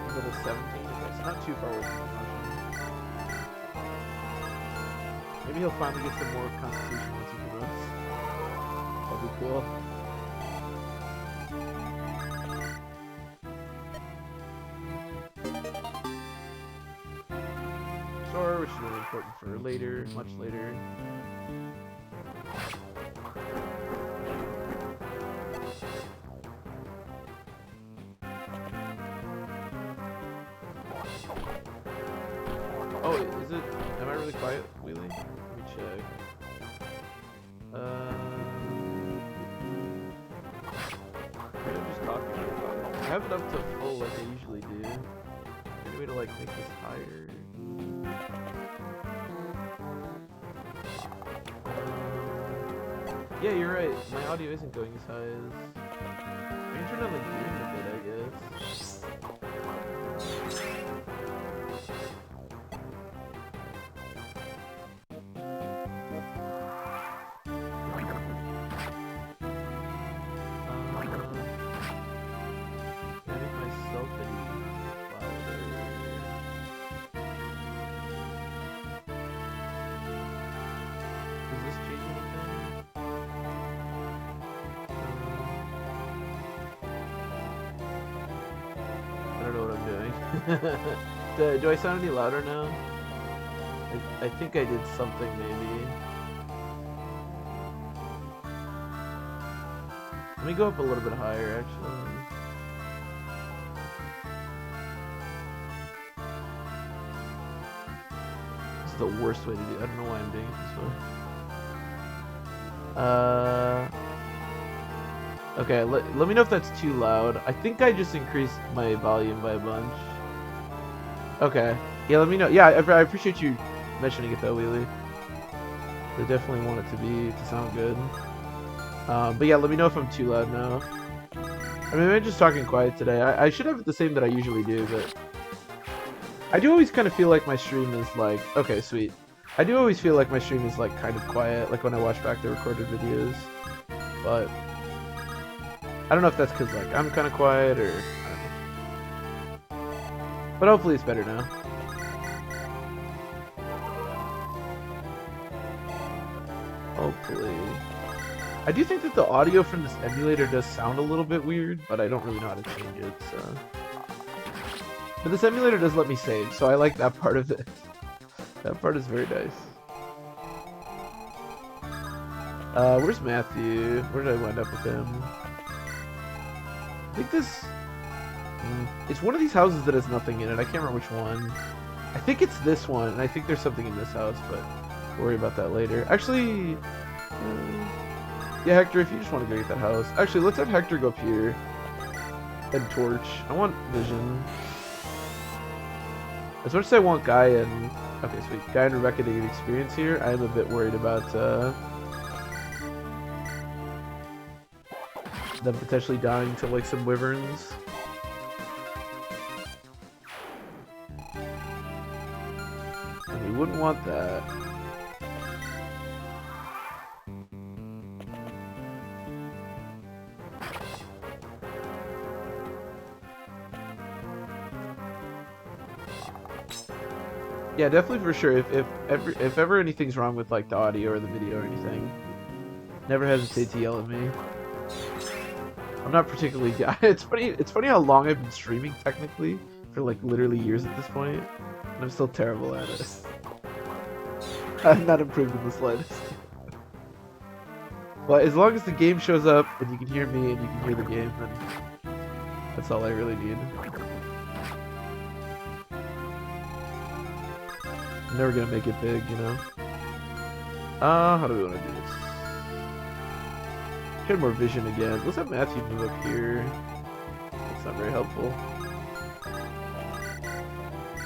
Level 17, okay, so not too far away from promotion. Maybe he'll finally get some more Constitution once he promotes. That'd be cool. Sure, which is really important for later, much later. Oh, is it? Am I really quiet, Wheelie? Let me check. Maybe I'm just talking about it. I have it up to full like I usually do. Any way to like make this higher? Yeah, you're right. My audio isn't going as high as. I can turn on the gain a bit, I guess. Do I sound any louder now? I think I did something maybe. Let me go up a little bit higher actually. This is the worst way to do it. I don't know why I'm doing it this way. Okay, let me know if that's too loud. I think I just increased my volume by a bunch. Okay. Yeah, let me know. Yeah, I appreciate you mentioning it though, Wheelie. I definitely want it to sound good. But yeah, let me know if I'm too loud now. I mean, I'm just talking quiet today. I should have it the same that I usually do, but I do always kind of feel like my stream is like, okay, sweet. I do always feel like my stream is like kind of quiet, like when I watch back the recorded videos. But I don't know if that's because like I'm kind of quiet or. But hopefully it's better now. Hopefully. I do think that the audio from this emulator does sound a little bit weird, but I don't really know how to change it, so. But this emulator does let me save, so I like that part of it. That part is very nice. Where's Matthew? Where did I wind up with him? I think this... it's one of these houses that has nothing in it. I can't remember which one. I think it's this one, and I think there's something in this house, but we'll worry about that later. Actually, yeah, Hector, if you just want to go get that house. Actually, let's have Hector go up here and torch. I want vision. As much as I want Guy and... Okay, sweet. Guy and Rebecca to get experience here, I am a bit worried about them potentially dying to like some wyverns. And we wouldn't want that. Yeah, definitely for sure. If ever anything's wrong with like the audio or the video or anything, never hesitate to yell at me. I'm not particularly. It's funny how long I've been streaming technically for like literally years at this point, and I'm still terrible at it. I've not improved in the slightest. But as long as the game shows up and you can hear me and you can hear the game, then that's all I really need. I'm never gonna make it big, you know. How do we want to do this? Get more vision again. Let's have Matthew move up here. That's not very helpful.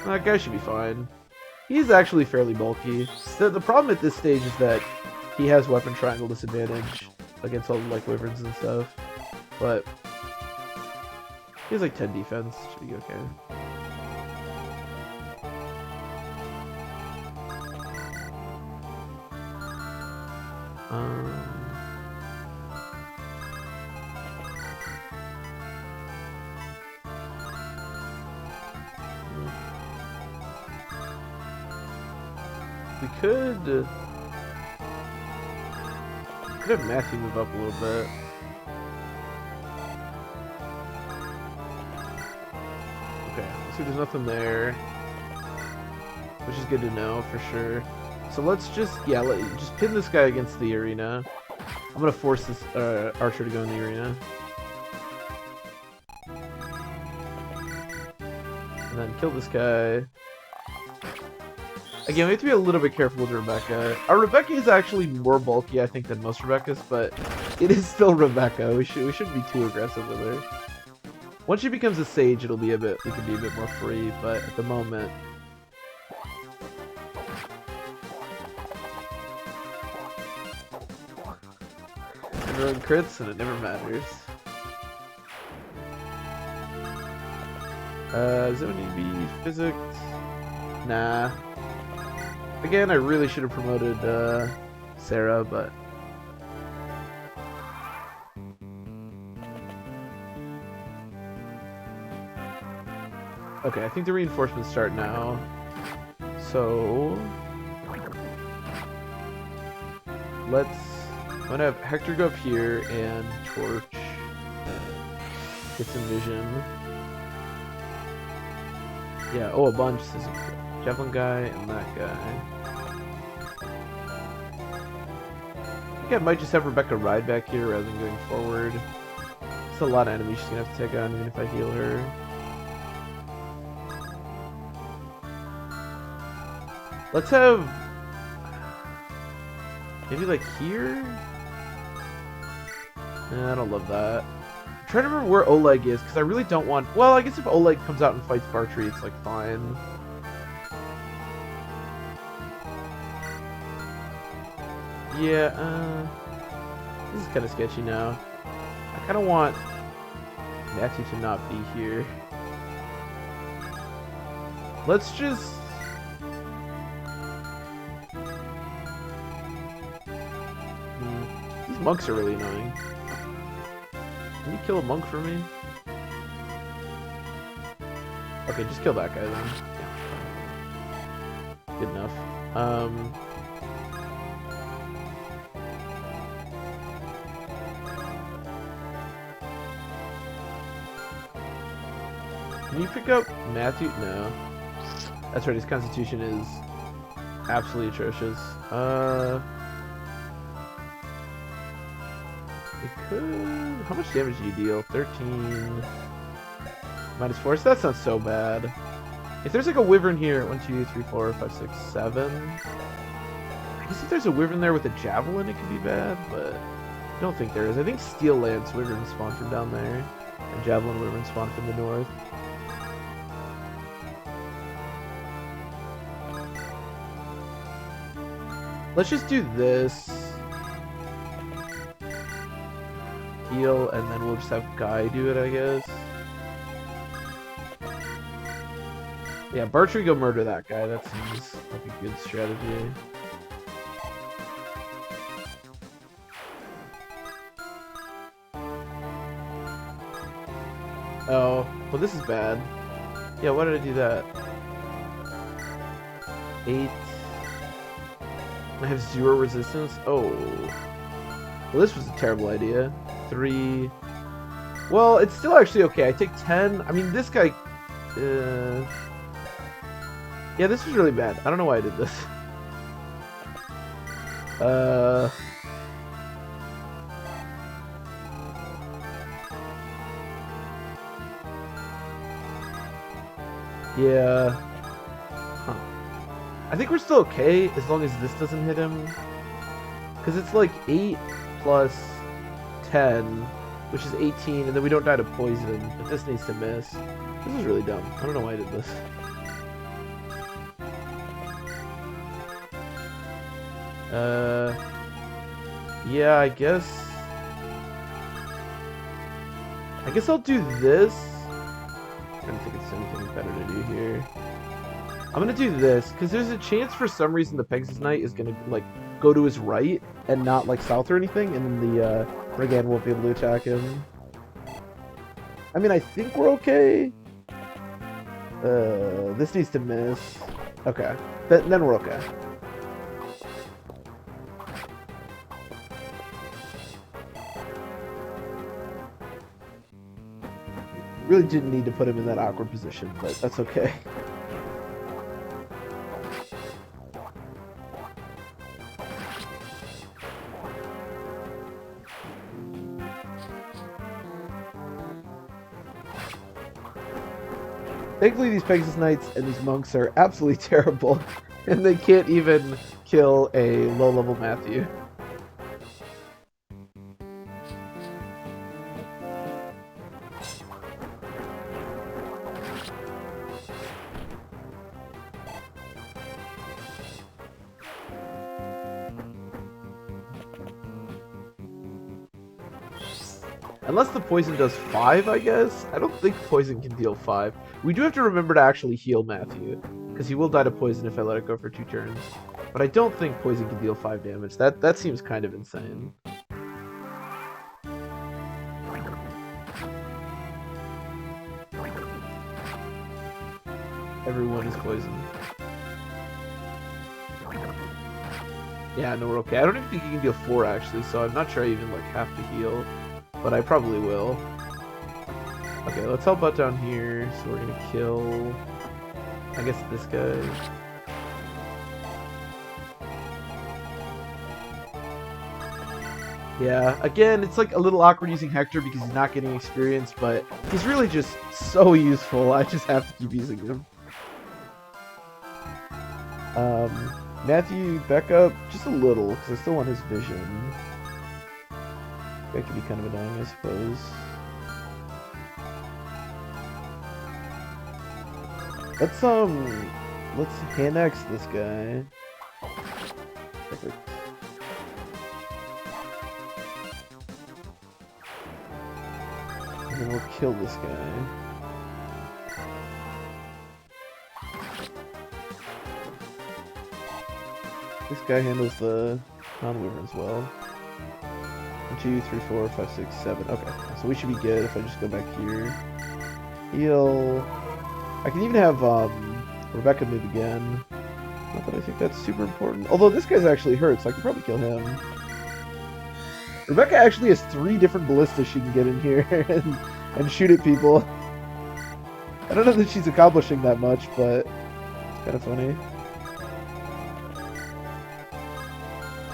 That guy should be fine. He's actually fairly bulky. The problem at this stage is that he has weapon triangle disadvantage against all the like wyverns and stuff. But he has like 10 defense. Should be okay. We could have Matthew move up a little bit. Okay, so there's nothing there, which is good to know for sure. So let's just, yeah, just pin this guy against the arena. I'm gonna force this archer to go in the arena. And then kill this guy. Again, we have to be a little bit careful with Rebecca. Our Rebecca is actually more bulky, I think, than most Rebeccas, but it is still Rebecca. We shouldn't be too aggressive with her. Once she becomes a sage, we can be a bit more free, but at the moment... Everyone crits, and it never matters. Does it need to be physics? Nah. Again, I really should have promoted Sarah, but... Okay, I think the reinforcements start now. So... I'm gonna have Hector go up here and torch. Get some vision. Yeah, oh, a bunch. There's a javelin guy and that guy. I think I might just have Rebecca ride back here rather than going forward. It's a lot of enemies she's gonna have to take on even if I heal her. Let's have... maybe like here? Nah, I don't love that. I'm trying to remember where Oleg is, because I really don't want... well, I guess if Oleg comes out and fights Bartrey, it's like fine. Yeah, this is kind of sketchy now. I kind of want Matthew to not be here. Let's just... These monks are really annoying. Can you kill a monk for me? Okay, just kill that guy then. Yeah. Good enough. Can you pick up Matthew? No. That's right, his constitution is absolutely atrocious. It could... how much damage do you deal? 13... minus 4, so that's not so bad. If there's like a wyvern here, 1, 2, 3, 4, 5, 6, 7... I guess if there's a wyvern there with a javelin, it could be bad, but... I don't think there is. I think Steel Lance wyvern spawn from down there, and Javelin wyvern spawn from the north. Let's just do this. Heal, and then we'll just have Guy do it, I guess. Yeah, Bartrey go murder that guy. That seems like a good strategy. Oh, well this is bad. Yeah, why did I do that? 8. I have 0 resistance? Oh. Well, this was a terrible idea. 3. Well, it's still actually okay. I take 10. I mean, this guy... yeah, this was really bad. I don't know why I did this. Yeah. Huh. I think we're still okay as long as this doesn't hit him. Because it's like 8 plus 10, which is 18, and then we don't die to poison, but this needs to miss. This is really dumb. I don't know why I did this. Yeah, I guess I'll do this. I don't think it's anything better to do here. I'm gonna do this, because there's a chance for some reason the Pegasus Knight is gonna, like, go to his right and not, like, south or anything, and then the, Brigand won't be able to attack him. I mean, I think we're okay. This needs to miss. Okay. Then we're okay. Really didn't need to put him in that awkward position, but that's okay. Thankfully, these Pegasus Knights and these monks are absolutely terrible, and they can't even kill a low-level Matthew. Unless the poison does 5, I guess? I don't think poison can deal 5. We do have to remember to actually heal Matthew, because he will die to poison if I let it go for 2 turns. But I don't think poison can deal 5 damage. That seems kind of insane. Everyone is poisoned. Yeah, no, we're okay. I don't even think he can deal 4, actually, so I'm not sure I even, like, have to heal. But I probably will. Okay, let's help out down here. So we're gonna kill, I guess, this guy. Yeah, again, it's like a little awkward using Hector because he's not getting experience, but he's really just so useful. I just have to keep using him. Matthew, back up just a little, because I still want his vision. That could be kind of annoying, I suppose. Let's hand axe this guy. Perfect. And then we'll kill this guy. This guy handles the non-wyverns well. 1, 2, 3, 4, 5, 6, 7. Okay, so we should be good if I just go back here. Heal. I can even have Rebecca move again. Not that I think that's super important. Although this guy's actually hurt, so I could probably kill him. Rebecca actually has 3 different ballistas she can get in here and shoot at people. I don't know that she's accomplishing that much, but it's kind of funny.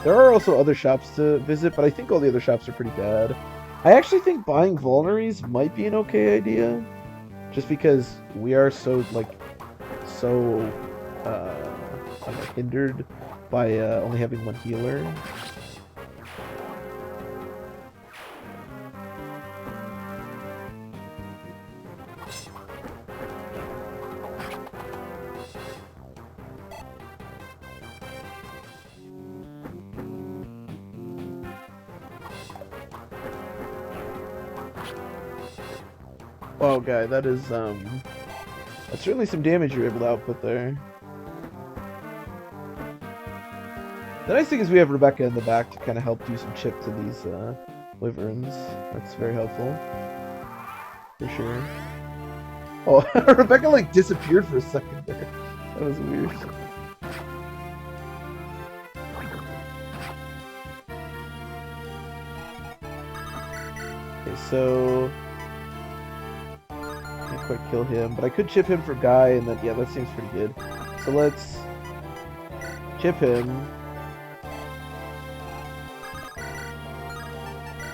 There are also other shops to visit, but I think all the other shops are pretty bad. I actually think buying vulneries might be an okay idea. Just because we are so, like, hindered by only having 1 healer. Wow, guy, that is, that's certainly some damage you're able to output there. The nice thing is we have Rebecca in the back to kind of help do some chip to these, wyverns. That's very helpful. For sure. Oh, Rebecca, like, disappeared for a second there. That was weird. Okay, so... can't quite kill him, but I could chip him for Guy, and then, yeah, that seems pretty good. So let's chip him.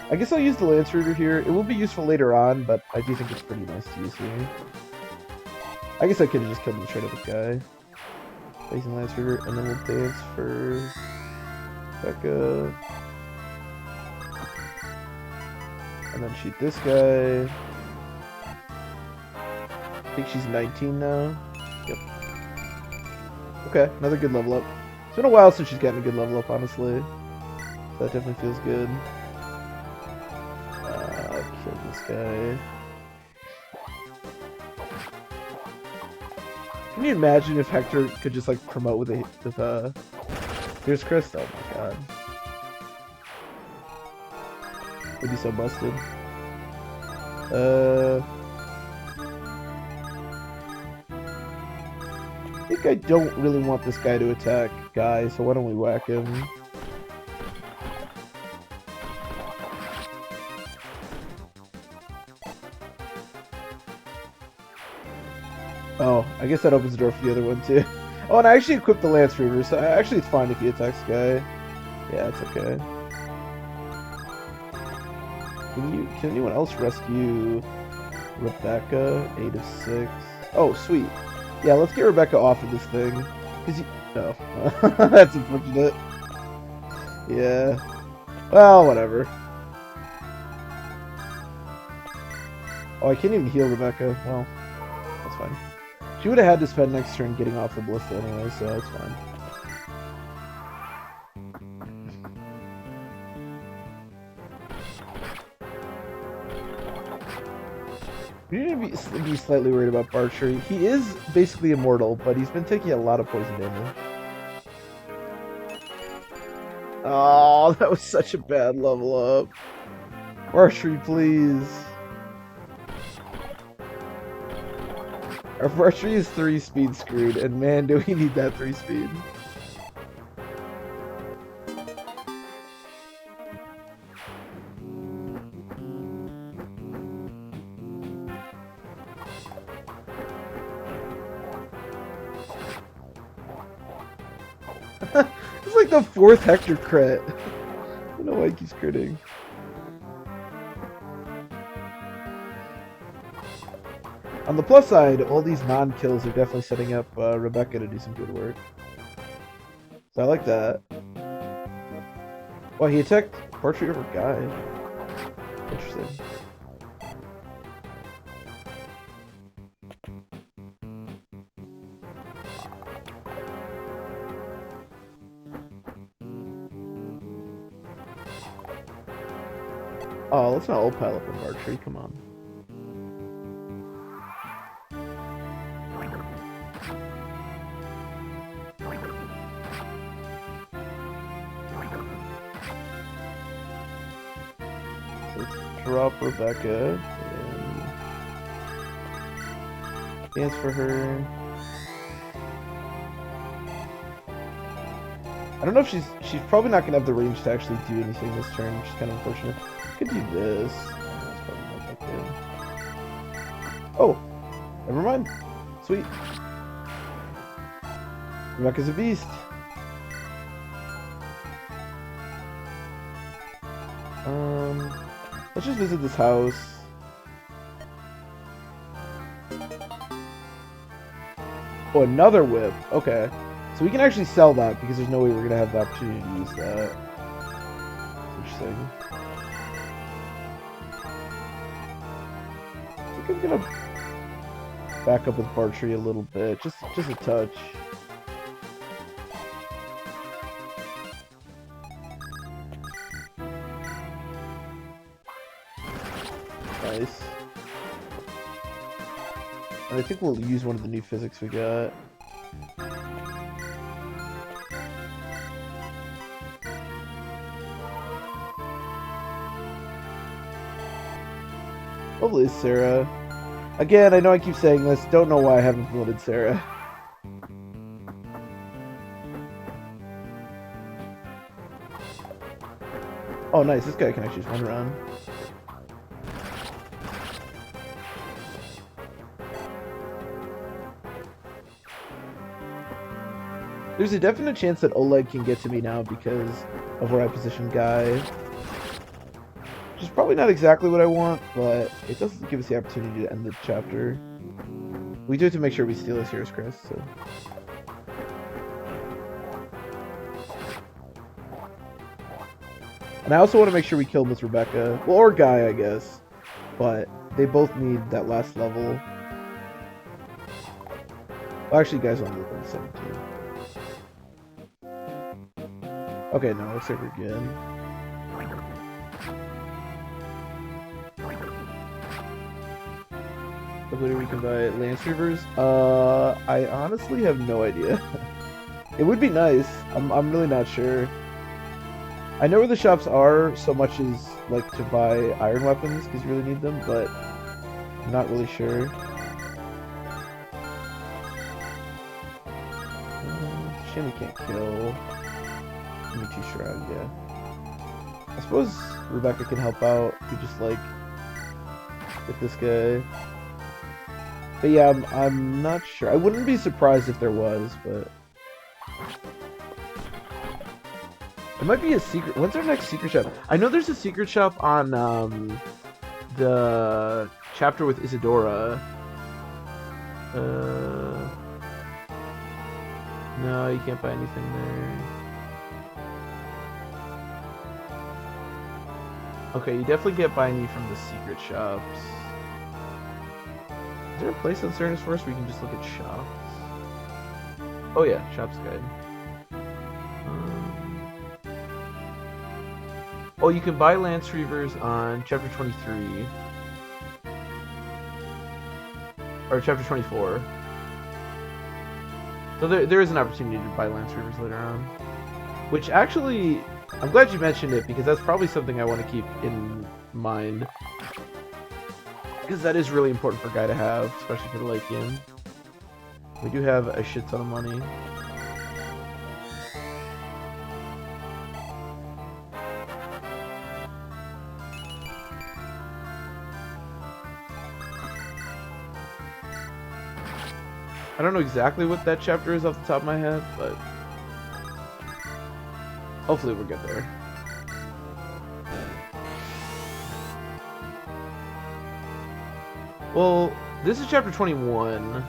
I guess I'll use the Lance Rooter here. It will be useful later on, but I do think it's pretty nice to use here. I guess I could have just killed him straight up with Guy. Facing Lance Rooter, and then we'll dance for Becca. And then shoot this guy. I think she's 19 now. Yep. Okay, another good level up. been a while since she's gotten a good level up, honestly. So that definitely feels good. Kill this guy. Can you imagine if Hector could just like promote with Fierce Crest? Oh my god. Would be so busted. I think I don't really want this guy to attack Guy, so why don't we whack him? Oh, I guess that opens the door for the other one too. Oh, and I actually equipped the Lance Reaver, so actually it's fine if he attacks Guy. Yeah, it's okay. Can anyone else rescue Rebecca? 8 of 6. Oh, sweet. Yeah, let's get Rebecca off of this thing. Cause no. That's unfortunate. Yeah. Well, whatever. Oh, I can't even heal Rebecca. Well, that's fine. She would have had to spend next turn getting off the ballista anyway, so it's fine. You need to be slightly worried about Bartrey. He is basically immortal, but he's been taking a lot of poison damage. Oh, that was such a bad level up. Bartrey, please. Our Bartrey is 3 speed screwed, and man, do we need that 3 speed. It's like the 4th Hector crit. I don't know why he keeps critting. On the plus side, all these non-kills are definitely setting up Rebecca to do some good work. So I like that. Well, he attacked Portrait over Guy. Interesting. Oh, let's not all pile up on Bartrey, come on. So let's drop Rebecca and dance for her. I don't know if she's probably not gonna have the range to actually do anything this turn, which is kind of unfortunate. Could do this. That's probably not that good. Oh, never mind. Sweet. Rebecca's a beast. Let's just visit this house. Oh, another whip. Okay. So we can actually sell that because there's no way we're going to have the opportunity to use that. Interesting. I think I'm going to back up with Bartrey a little bit. Just a touch. Nice. And I think we'll use one of the new physics we got. Hopefully it's Sarah. Again, I know I keep saying this. Don't know why I haven't voted Sarah. Oh, nice. This guy can actually just run around. There's a definite chance that Oleg can get to me now because of where I position Guy. Which is probably not exactly what I want, but it does give us the opportunity to end the chapter. We do have to make sure we steal his Hero's Crest, so... And I also want to make sure we kill him with Rebecca. Well, or Guy, I guess. But they both need that last level. Well, actually, Guy's only level 17. Okay, no, looks like we're good. I believe we can buy Lance Reavers. I honestly have no idea. It would be nice. I'm really not sure. I know where the shops are, so much as like to buy iron weapons because you really need them, but I'm not really sure. Shame we can't kill. Michi Shroud, yeah. I suppose Rebecca can help out. We just like get this guy. But yeah, I'm not sure. I wouldn't be surprised if there was, but it might be a secret. When's our next secret shop? I know there's a secret shop on the chapter with Isadora. No, you can't buy anything there. Okay, you definitely can't buy any from the secret shops. Is there a place on Cernus Forest where you can just look at shops? Oh yeah, shops guide. Oh, you can buy Lance Reavers on chapter 23. Or chapter 24. So there is an opportunity to buy Lance Reavers later on. Which actually, I'm glad you mentioned it because that's probably something I want to keep in mind. Because that is really important for Guy to have, especially for the late game. We do have a shit ton of money. I don't know exactly what that chapter is off the top of my head, but hopefully we'll get there. Well, this is chapter 21.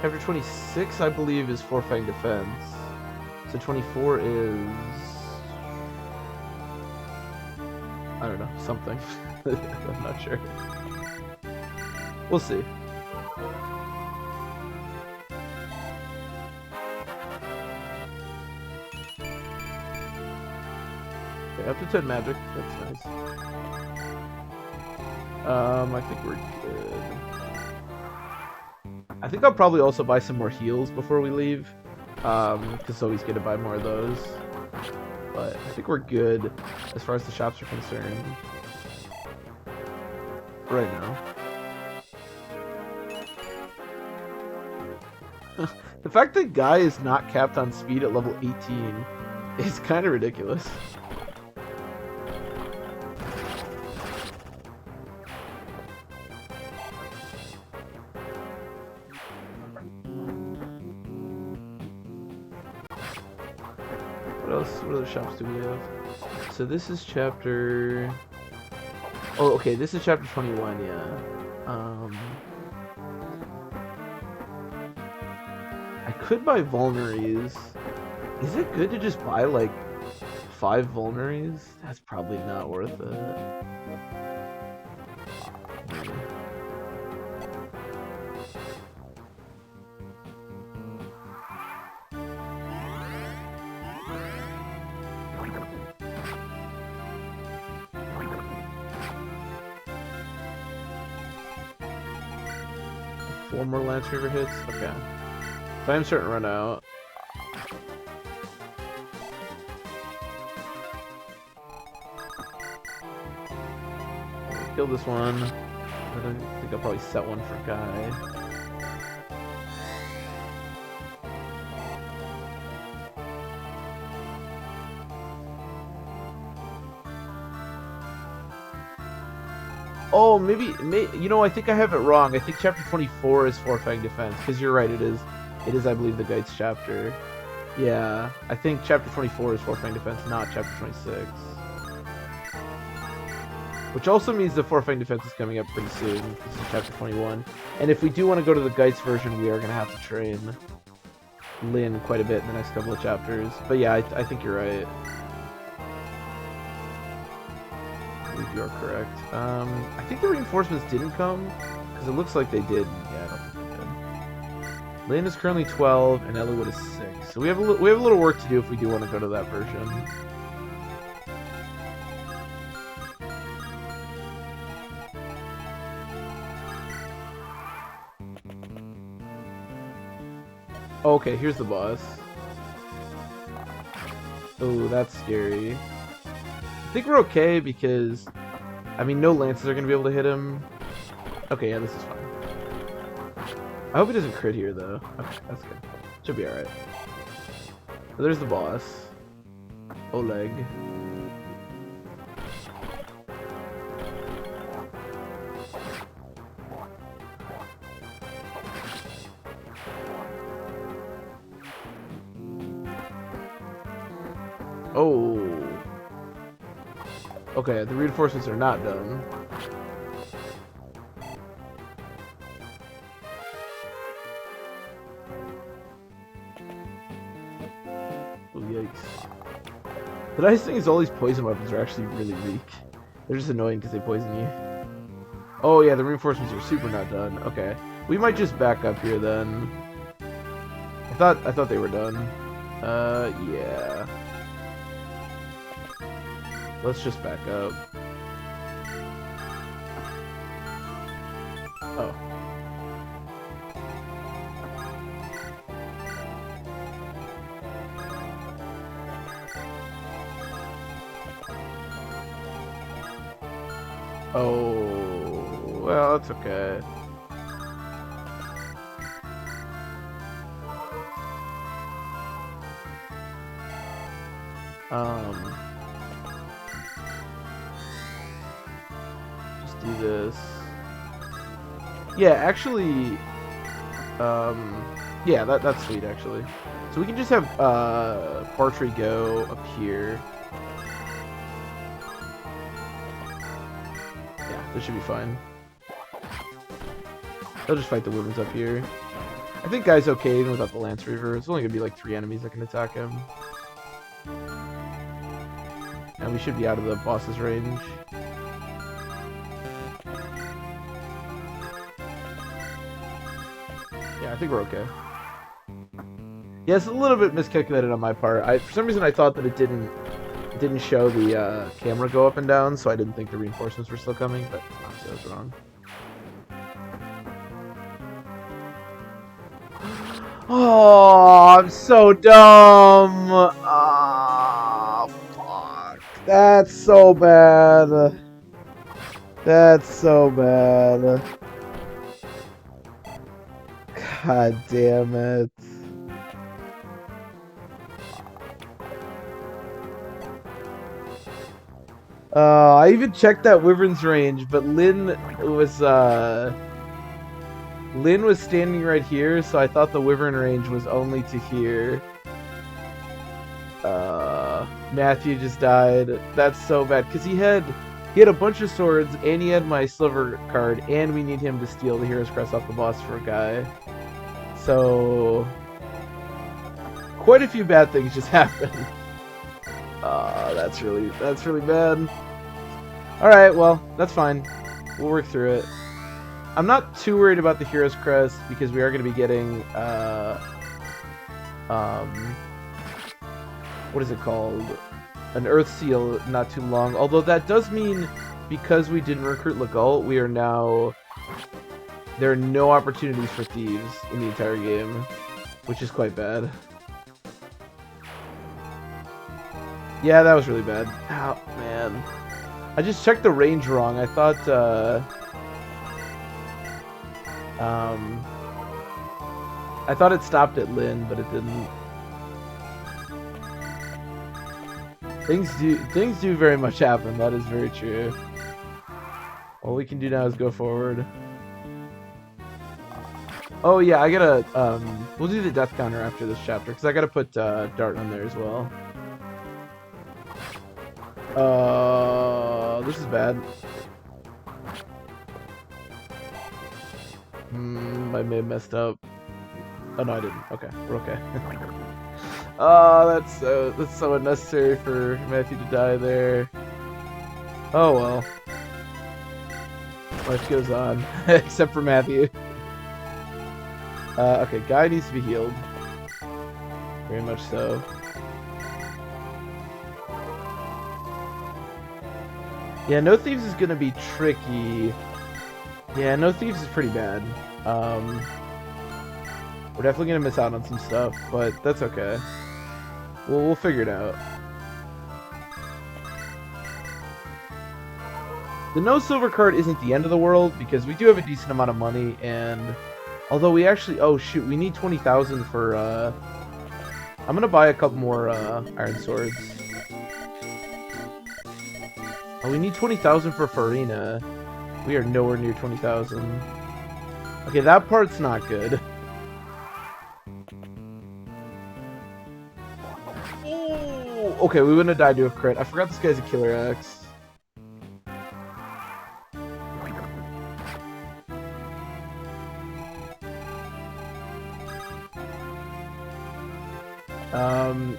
Chapter 26, I believe, is Forfang Defense. So 24 is... I don't know, something. I'm not sure. We'll see. Okay, up to 10 magic, that's nice. I think we're good. I think I'll probably also buy some more heals before we leave. Because it's always good to buy more of those. But I think we're good as far as the shops are concerned. Right now. The fact that Guy is not capped on speed at level 18 is kind of ridiculous. What other shops do we have? So this is chapter... Oh, okay, this is chapter 21, yeah. I could buy vulneries. Is it good to just buy, like, 5 vulneries? That's probably not worth it. Four more Lance Reaver hits? Okay. So I'm starting to run out. Kill this one. I don't think I'll probably set one for Guy. Oh, maybe, you know, I think I have it wrong. I think chapter 24 is Forfang Defense, because you're right, it is, I believe, the Guides chapter. Yeah, I think chapter 24 is Forfang Defense, not chapter 26. Which also means the Forfang Defense is coming up pretty soon. This is chapter 21. And if we do want to go to the Guides version, we are going to have to train Lyn quite a bit in the next couple of chapters. But yeah, I think you're right. I believe you are correct. I think the reinforcements didn't come, because it looks like they did. Yeah, I don't think they did. Lynn is currently 12, and Eliwood is 6. So we have a little work to do if we do want to go to that version. Okay, here's the boss. Oh, that's scary. I think we're okay because, I mean, no lances are going to be able to hit him. Okay, yeah, this is fine. I hope he doesn't crit here, though. Okay, that's good. Should be alright. So there's the boss. Oleg. Oh. Okay, the reinforcements are not done. Oh, yikes. The nice thing is all these poison weapons are actually really weak. They're just annoying because they poison you. Oh yeah, the reinforcements are super not done. Okay. We might just back up here then. I thought they were done. Yeah. Let's just back up. Oh. Oh, well, that's okay. Just do this. Yeah, actually, yeah, that's sweet, actually. So we can just have, Bartrey go up here. Yeah, this should be fine. They'll just fight the wyverns up here. I think Guy's okay even without the Lance Reaver. It's only gonna be like 3 enemies that can attack him. And we should be out of the boss's range. Yeah, I think we're okay. Yeah, it's a little bit miscalculated on my part. For some reason I thought that it didn't show the camera go up and down, so I didn't think the reinforcements were still coming, but obviously I was wrong. Oh, I'm so dumb. Oh, fuck. That's so bad. That's so bad. God damn it. I even checked that wyvern's range, but Lynn was standing right here, so I thought the wyvern range was only to here. Matthew just died. That's so bad, because he had a bunch of swords, and he had my silver card, and we need him to steal the Hero's Crest off the boss for a guy. So quite a few bad things just happened. That's really bad. Alright, well, that's fine. We'll work through it. I'm not too worried about the Hero's Crest because we are going to be getting, what is it called? An Earth Seal not too long. Although that does mean, because we didn't recruit Legault, there are no opportunities for thieves in the entire game, which is quite bad. Yeah, that was really bad. Oh, man. I just checked the range wrong. I thought, I thought it stopped at Lynn, but it didn't. Things do very much happen. That is very true. All we can do now is go forward. Oh yeah, I gotta we'll do the death counter after this chapter because I gotta put Dart on there as well. This is bad. I may have messed up. Oh no, I didn't. Okay, we're okay. Oh, that's so unnecessary for Matthew to die there. Oh well. Life goes on, except for Matthew. Okay, guy needs to be healed. Very much so. Yeah, no thieves is gonna be tricky. Yeah, no thieves is pretty bad. We're definitely gonna miss out on some stuff, but that's okay. We'll figure it out. The no silver card isn't the end of the world because we do have a decent amount of money, and although we actually, oh shoot, we need 20,000 for. I'm gonna buy a couple more iron swords. Oh, we need 20,000 for Farina. We are nowhere near 20,000. Okay, that part's not good. Ooh, okay, we wouldn't have died to a crit. I forgot this guy's a killer axe.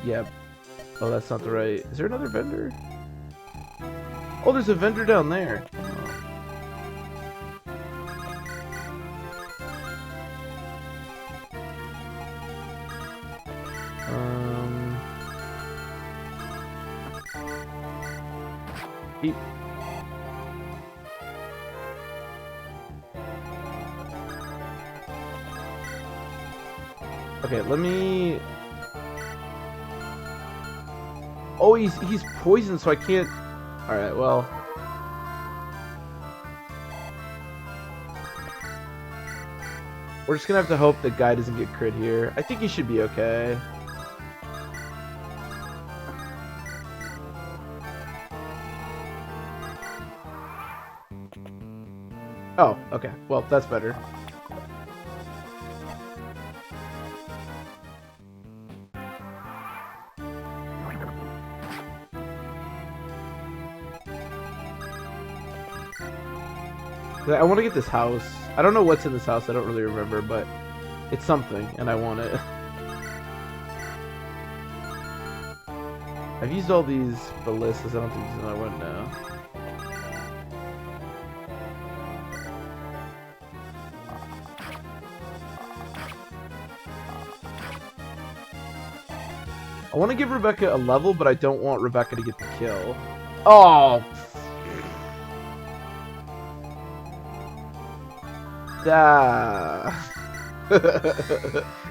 Yeah. Oh, that's not the right. Is there another vendor? Oh, there's a vendor down there. He... Okay, let me... Oh, he's poisoned, so I can't... Alright, well... We're just gonna have to hope the guy doesn't get crit here. I think he should be okay. Oh, okay. Well, that's better. I want to get this house. I don't know what's in this house. I don't really remember, but it's something, and I want it. I've used all these ballistas. I don't think there's another one now. I want to give Rebecca a level, but I don't want Rebecca to get the kill. Oh! That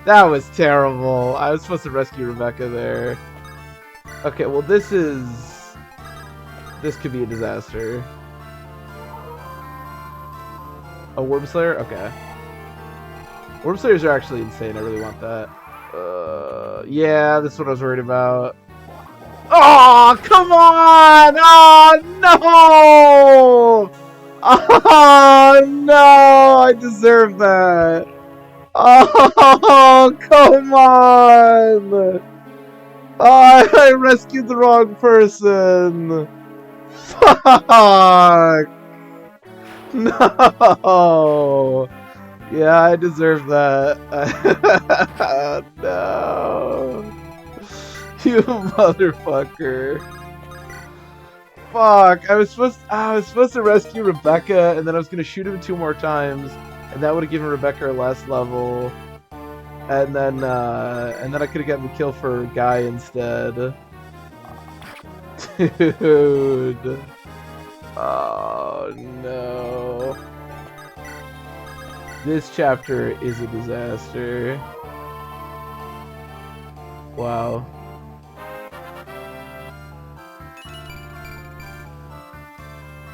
was terrible. I was supposed to rescue Rebecca there. Okay, well this could be a disaster. A Worm Slayer? Okay. Worm Slayers are actually insane. I really want that. Yeah, that's what I was worried about. Oh, come on! Oh, no! Oh, no! I deserve that. Oh, come on! Oh, I rescued the wrong person. Fuck! No! Yeah, I deserve that. No. You motherfucker. Fuck. I was supposed to rescue Rebecca, and then I was gonna shoot him 2 more times, and that would have given Rebecca her last level. And then I could have gotten the kill for Guy instead. Dude. Oh no. This chapter is a disaster. Wow.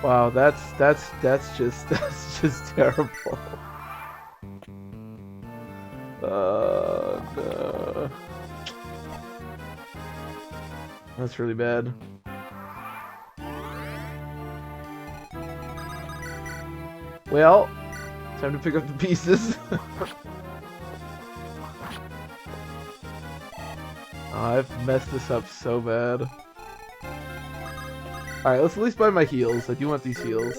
Wow, that's just terrible. No. That's really bad. Well, time to pick up the pieces. Oh, I've messed this up so bad. Alright, let's at least buy my heals. I do want these heals.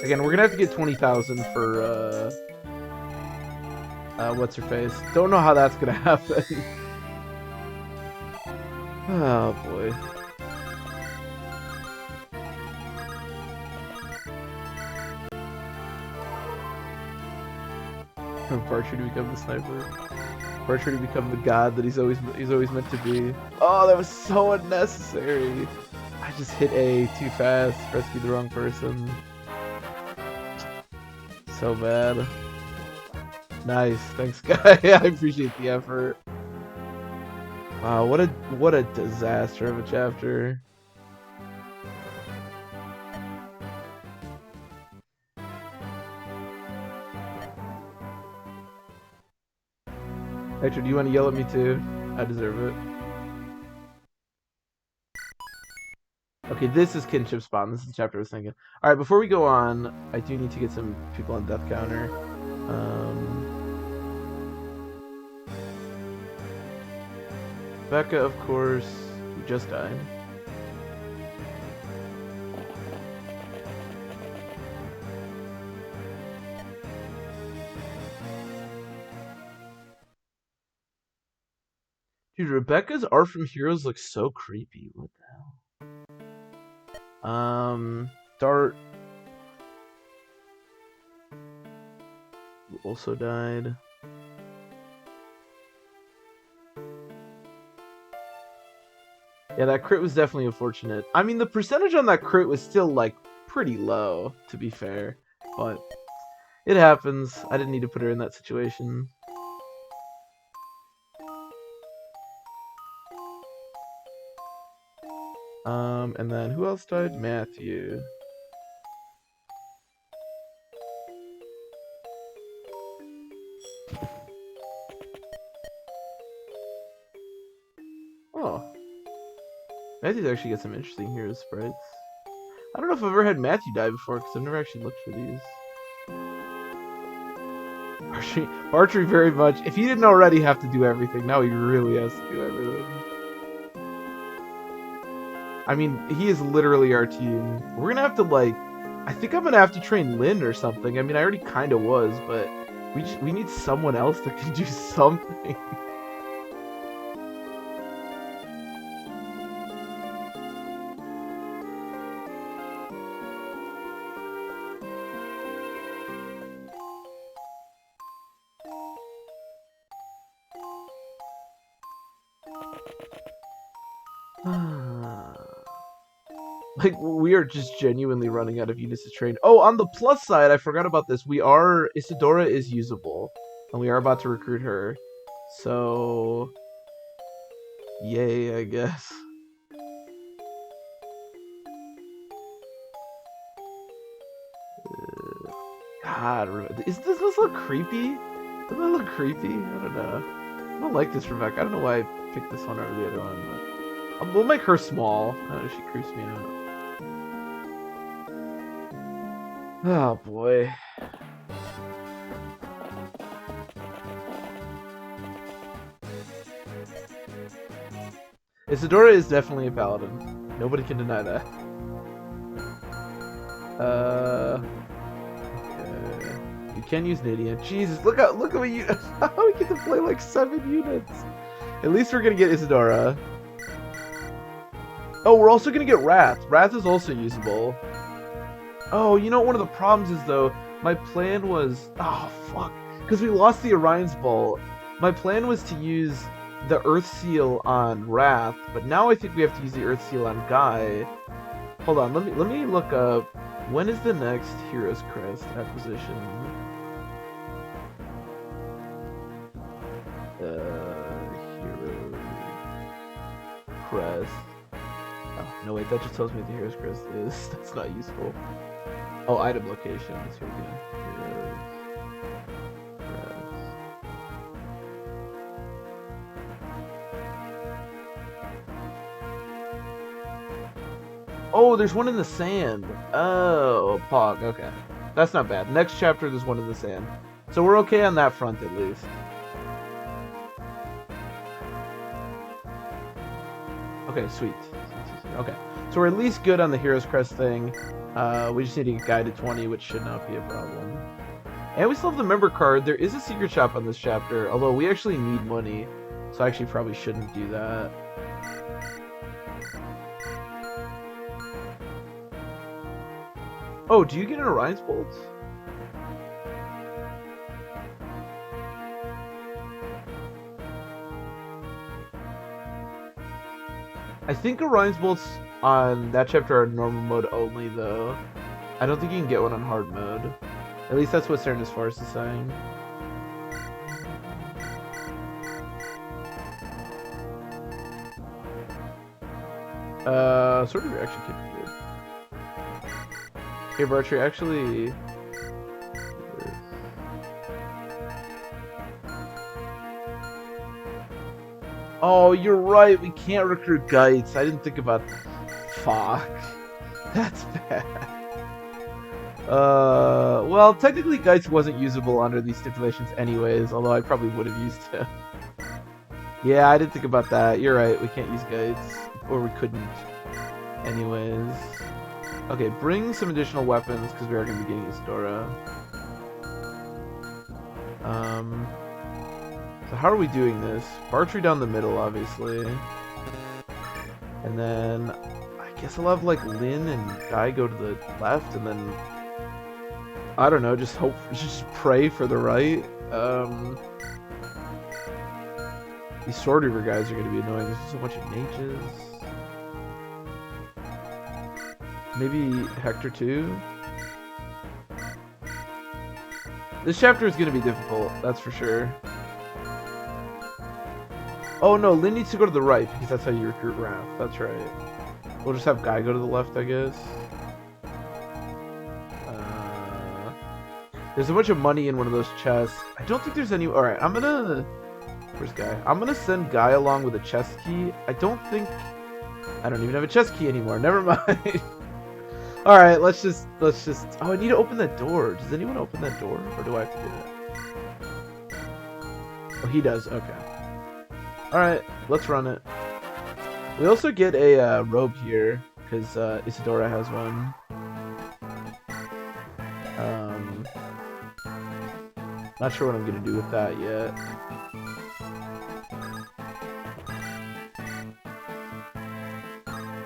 Again, we're gonna have to get 20,000 for, what's her face? Don't know how that's gonna happen. Oh, boy. Bartrey to become the sniper. Bartrey to become the god that he's always meant to be. Oh, that was so unnecessary. I just hit A too fast, rescued the wrong person. So bad. Nice, thanks guy. I appreciate the effort. Wow, what a disaster of a chapter. Hector, do you want to yell at me too? I deserve it. Okay, this is kinship spawn. This is the chapter I was thinking. Alright, before we go on, I do need to get some people on death counter. Becca, of course, who just died. Dude, Rebecca's art from Heroes looks so creepy. What the hell? Dart also died. Yeah, that crit was definitely unfortunate. I mean, the percentage on that crit was still, like, pretty low, to be fair. But it happens. I didn't need to put her in that situation. And then who else died? Matthew. Oh. Matthew's actually got some interesting hero sprites. I don't know if I've ever had Matthew die before, because I've never actually looked for these. Bartrey very much. If he didn't already have to do everything, now he really has to do everything. I mean, he is literally our team. We're gonna have to, like, I think I'm gonna have to train Lynn or something. I mean, I already kind of was, but we need someone else that can do something. Like, we are just genuinely running out of units to train. Oh, on the plus side, I forgot about this. Isadora is usable, and we are about to recruit her. So, yay, I guess. God, does this look creepy? Doesn't it look creepy? I don't know. I don't like this Rebecca. I don't know why I picked this one over the other one, but we'll make her small. I don't know, she creeps me out. Oh boy. Isadora is definitely a paladin. Nobody can deny that. Okay. You can use Nidia. Jesus, look at what you. We get to play like 7 units. At least we're gonna get Isadora. Oh, we're also gonna get Wrath. Wrath is also usable. Oh, you know what one of the problems is though? My plan was, oh fuck, because we lost the Orion's Bolt. My plan was to use the Earth Seal on Wrath, but now I think we have to use the Earth Seal on Guy. Hold on, let me look up. When is the next Hero's Crest acquisition? Hero Crest. Oh no, wait, that just tells me what the Hero's Crest is. That's not useful. Oh, item locations. Here we go. Heroes Crest. Oh, there's one in the sand. Oh, Pog. Okay. That's not bad. Next chapter, there's one in the sand. So we're okay on that front, at least. Okay, sweet. Okay. So we're at least good on the Hero's Crest thing. We just need to get Guy to 20, which should not be a problem. And we still have the member card. There is a secret shop on this chapter, although we actually need money. So I actually probably shouldn't do that. Oh, do you get an Orion's Bolt? I think Orion's bolts on that chapter are normal mode only, though. I don't think you can get one on hard mode. At least that's what Serenus Forest is saying. Sword of Reaction could be good. Here, Bartry, actually... Oh, you're right. We can't recruit Gites. I didn't think about that. Fuck. That's bad. Well, technically Gites wasn't usable under these stipulations anyways, although I probably would have used him. Yeah, I didn't think about that. You're right. We can't use Gites. Or we couldn't. Anyways. Okay, bring some additional weapons, because we are going to be getting Isidora. So how are we doing this? Bartry down the middle, obviously. And then I guess I'll have like Lynn and Guy go to the left, and then I don't know, just pray for the right. These Sword Reaver guys are gonna be annoying. There's just a bunch of mages. Maybe Hector too? This chapter is gonna be difficult, that's for sure. Oh no, Lynn needs to go to the right, because that's how you recruit Wrath. That's right. We'll just have Guy go to the left, I guess. There's a bunch of money in one of those chests. I don't think there's any... Alright, I'm gonna... Where's Guy? I'm gonna send Guy along with a chest key. I don't think... I don't even have a chest key anymore. Never mind. Alright, let's just... Oh, I need to open that door. Does anyone open that door? Or do I have to do it? Oh, he does. Okay. Alright, let's run it. We also get a robe here, because Isidora has one. Not sure what I'm going to do with that yet.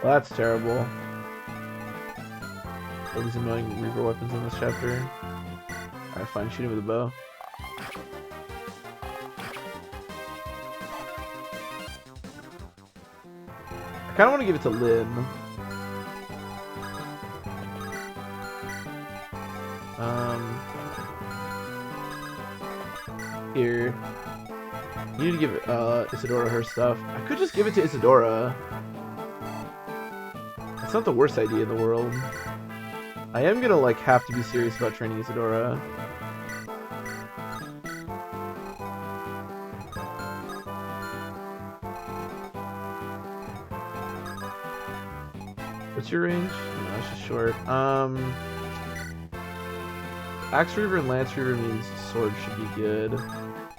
Well, that's terrible. All these annoying Reaper weapons in this chapter. Alright, fine, shoot him with a bow. I kind of want to give it to Lynn. Here. You need to give Isidora her stuff. I could just give it to Isidora. It's not the worst idea in the world. I am gonna like have to be serious about training Isidora. What's your range? No, it's just short. Axe Reaver and Lance Reaver means sword should be good.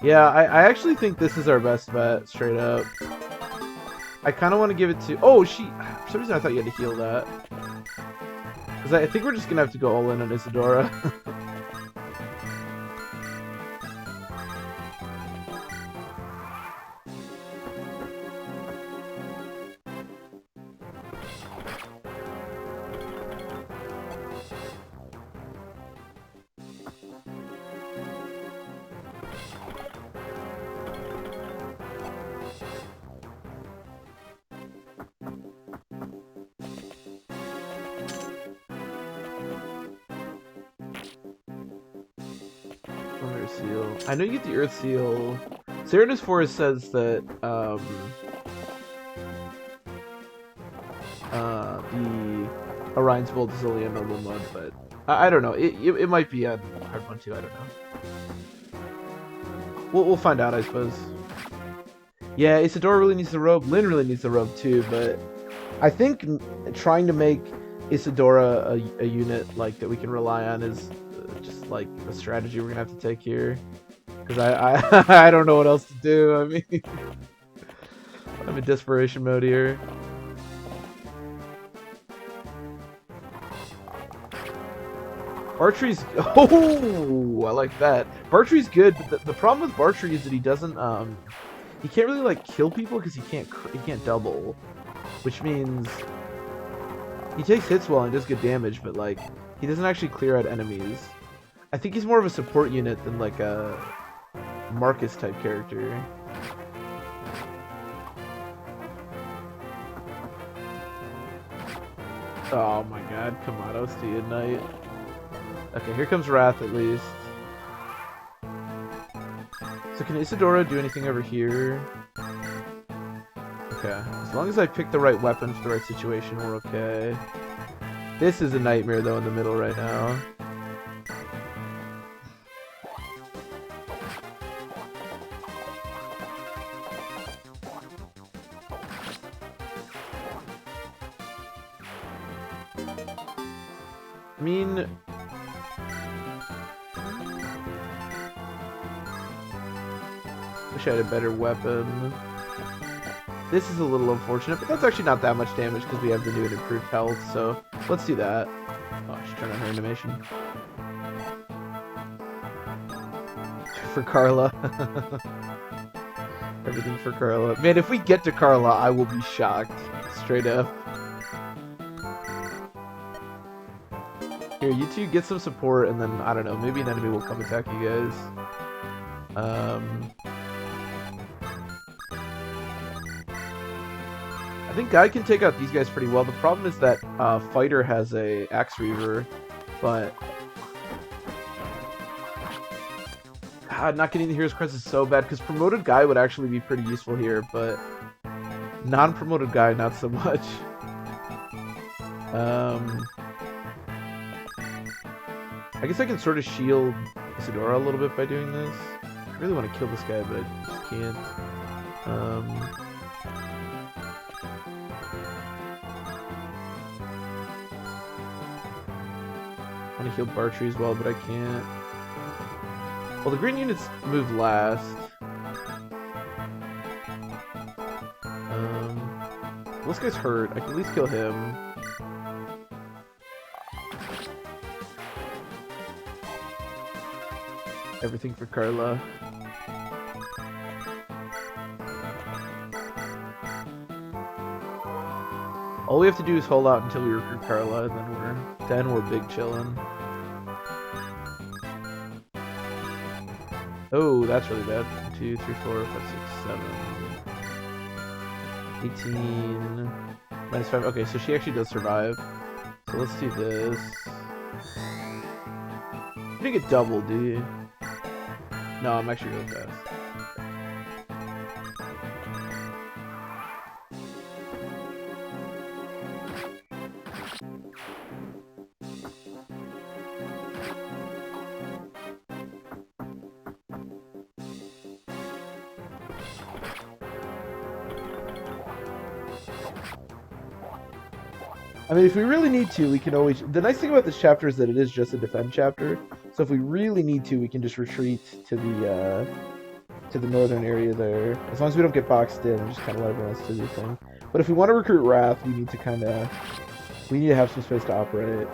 Yeah, I actually think this is our best bet, straight up. I kind of want to give it to... Oh, for some reason I thought you had to heal that. Because I think we're just going to have to go all in on Isidora. Seal. I know you get the Earth Seal. Serenus Forest says that the Orion's Bolt is only a normal mode, but I don't know. It might be a hard one too. I don't know. We'll find out, I suppose. Yeah, Isidora really needs the robe. Lynn really needs the robe too, but I think trying to make Isidora a unit like that we can rely on is just like a strategy we're gonna have to take here, because I don't know what else to do. I mean, I'm in desperation mode here. Bartry's... Oh, I like that. Bartry's good, but the problem with Bartry is that he doesn't he can't really like kill people because he can't double, which means he takes hits well and does good damage, but like he doesn't actually clear out enemies. I think he's more of a support unit than like a Marcus type character. Oh my god, come on, I'll see you at night. Okay, here comes Wrath at least. So can Isadora do anything over here? Okay, as long as I pick the right weapon for the right situation, we're okay. This is a nightmare though in the middle right now. I mean, wish I had a better weapon. This is a little unfortunate, but that's actually not that much damage because we have the new and improved health, so let's do that. Oh, she's turning on her animation. For Carla. Everything for Carla. Man, if we get to Carla, I will be shocked. Straight up. Here, you two get some support, and then, I don't know, maybe an enemy will come attack you guys. I think Guy can take out these guys pretty well. The problem is that Fighter has a Axe Reaver, but... God, not getting the Hero's Crest is so bad, because Promoted Guy would actually be pretty useful here, but... Non-promoted Guy, not so much. I guess I can sort of shield Isadora a little bit by doing this. I really want to kill this guy, but I just can't. I want to heal Bartrey as well, but I can't. Well, the green units move last. Well, this guy's hurt. I can at least kill him. Everything for Carla. All we have to do is hold out until we recruit Carla, and then we're big chillin'. Oh, that's really bad. 1, 2, 3, 4, 5, 6, 7. 18. -5. Okay, so she actually does survive. So let's do this. You didn't get double, do you? No, I'm actually really fast. I mean, if we really need to, we can always... The nice thing about this chapter is that it is just a defend chapter. So if we really need to, we can just retreat to the northern area there. As long as we don't get boxed in and just kind of let everyone else do their thing. But if we want to recruit Wrath, we need to kind of... We need to have some space to operate.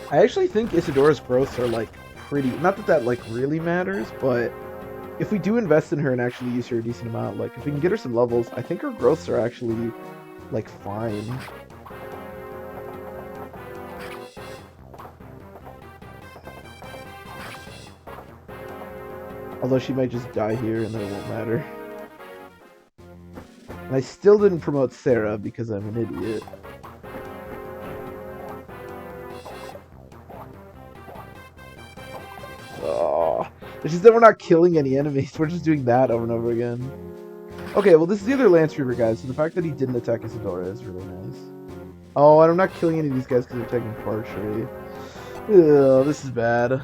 I actually think Isadora's growths are, like, pretty... Not that that, like, really matters, but if we do invest in her and actually use her a decent amount, like, if we can get her some levels, I think her growths are actually, like, fine. Although she might just die here and then it won't matter. And I still didn't promote Sarah because I'm an idiot. Oh, it's just that we're not killing any enemies. We're just doing that over and over again. Okay, well, this is the other Lance Reaver guy, so the fact that he didn't attack Isadora is really nice. Oh, and I'm not killing any of these guys because they're taking Bartrey. Ugh, this is bad.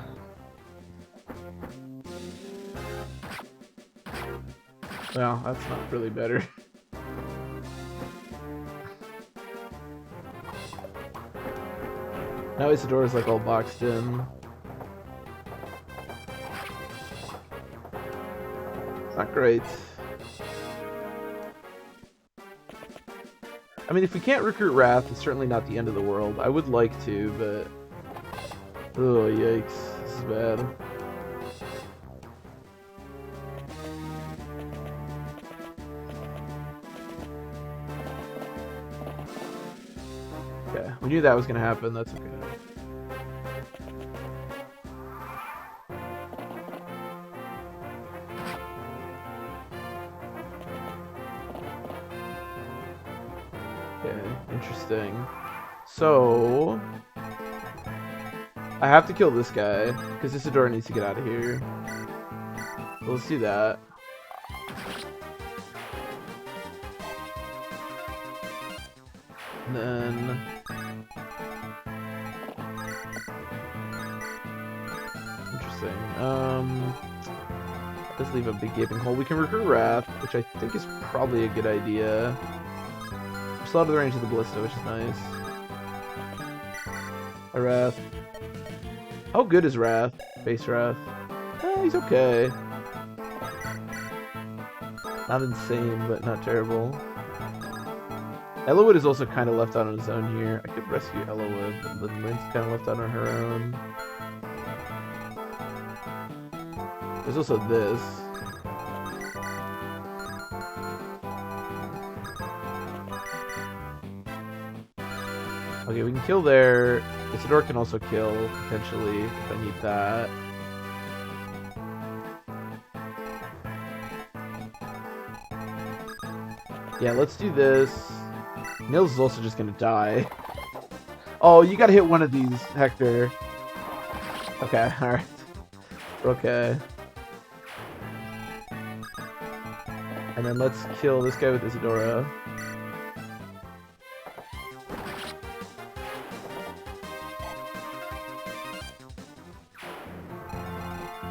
Well, that's not really better. Now Isadora's like all boxed in. It's not great. I mean, if we can't recruit Wrath, it's certainly not the end of the world. I would like to, but... Oh, yikes. This is bad. Okay, we knew that was going to happen. That's okay. Okay, interesting. So I have to kill this guy because Isadora needs to get out of here. So let's do that. And then interesting. Let's leave a big gaping hole. We can recruit Wrath, which I think is probably a good idea. We're still out of the range of the Ballista, which is nice. Hi, Wrath. How good is Wrath? Base Wrath. He's okay. Not insane, but not terrible. Elowood is also kind of left out on his own here. I could rescue Elowood, but Lynn's kind of left out on her own. There's also this. Okay, we can kill there. Isidore can also kill, potentially, if I need that. Yeah, let's do this. Nils is also just gonna die. Oh, you gotta hit one of these, Hector. Okay, alright. Okay. And then let's kill this guy with Isadora.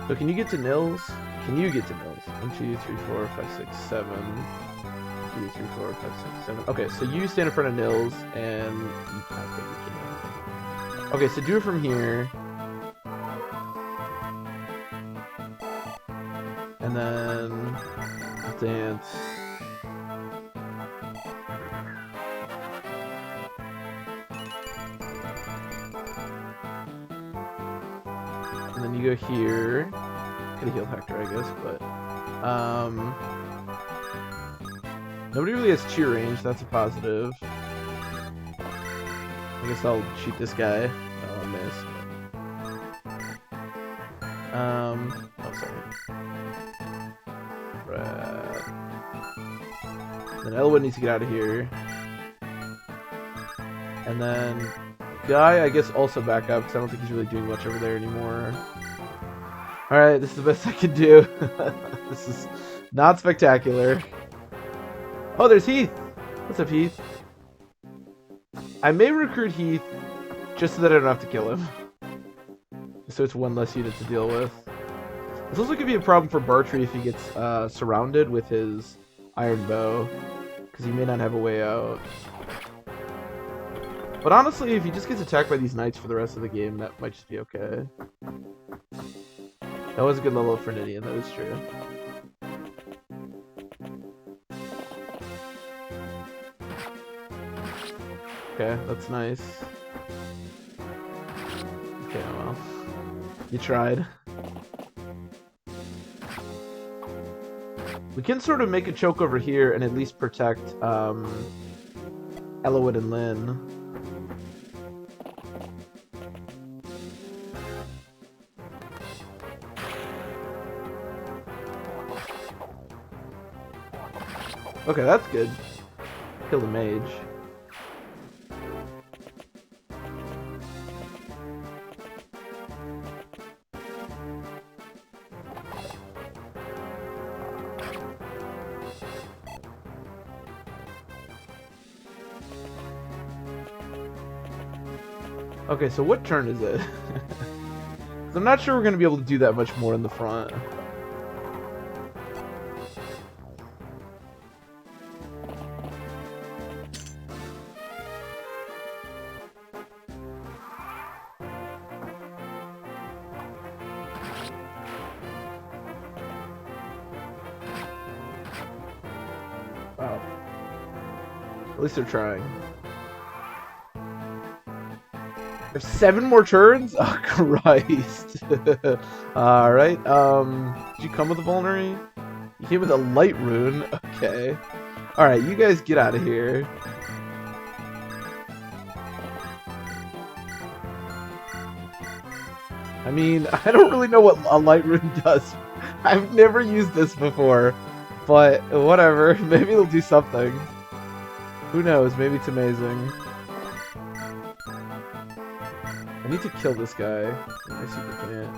So can you get to Nils? Can you get to Nils? 1, 2, 3, 4, 5, 6, 7. 2, 3, 4, 5, 6, 7. Okay, so you stand in front of Nils, and okay, you can. Okay, so do it from here. And then dance. And then you go here. Could have healed Hector, I guess, but nobody really has cheer range. That's a positive. I guess I'll shoot this guy. Oh, I'll miss. Oh, sorry. Right. Then Elwood needs to get out of here. And then Guy, I guess, also back up, because I don't think he's really doing much over there anymore. Alright, this is the best I can do. This is not spectacular. Oh, there's Heath! What's up, Heath? I may recruit Heath just so that I don't have to kill him. So it's one less unit to deal with. This also could be a problem for Bartrey if he gets surrounded with his iron bow, because he may not have a way out. But honestly, if he just gets attacked by these knights for the rest of the game, that might just be okay. That was a good level of Fernidian, that is true. Okay, that's nice. Okay, well. You tried. We can sort of make a choke over here and at least protect Elowood and Lynn. Okay, that's good. Kill the mage. Okay, so what turn is it? I'm not sure we're going to be able to do that much more in the front. Wow. At least they're trying. There's 7 more turns? Oh, Christ. Alright, did you come with a vulnerary? You came with a light rune? Okay. Alright, you guys get out of here. I mean, I don't really know what a light rune does. I've never used this before. But, whatever. Maybe it'll do something. Who knows? Maybe it's amazing. I need to kill this guy. I super can't.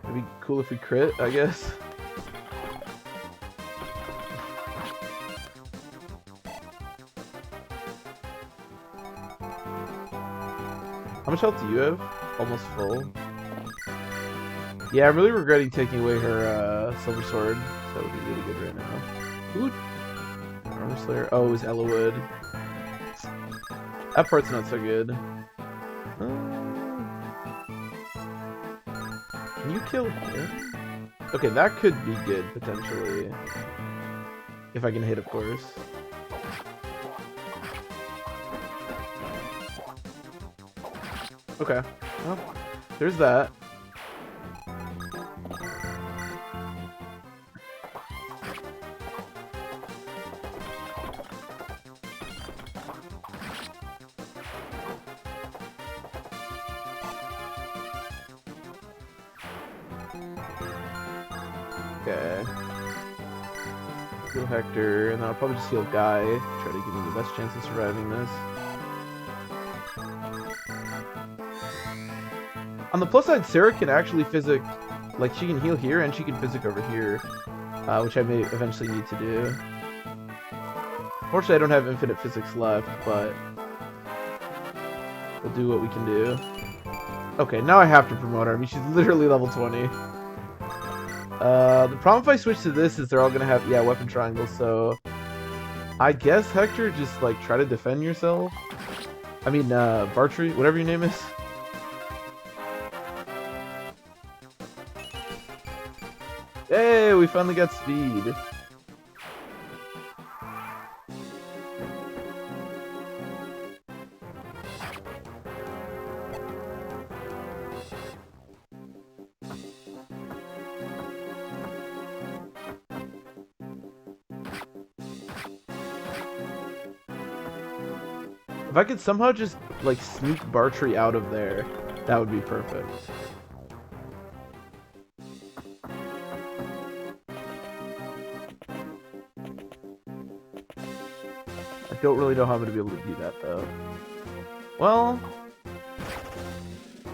It'd be cool if we crit, I guess. How much health do you have? Almost full. Yeah, I'm really regretting taking away her silver sword. That would be really good right now. Ooh. Armor Slayer. Oh, it was Ellawood. That part's not so good. Can you kill him? Okay, that could be good, potentially. If I can hit, of course. Okay. Well, there's that. Okay. Heal Hector, and then I'll probably just heal Guy. Try to give me the best chance of surviving this. On the plus side, Sarah can actually physic, like she can heal here and she can physic over here, which I may eventually need to do. Fortunately, I don't have infinite physics left, but we'll do what we can do. Okay, now I have to promote her. I mean, she's literally level 20. The problem if I switch to this is they're all gonna have, yeah, weapon triangles, so I guess, Hector, just, like, try to defend yourself. I mean, Bartrey, whatever your name is. Hey, we finally got speed. If I could somehow just, like, sneak Bartrey out of there, that would be perfect. I don't really know how I'm going to be able to do that, though. Well,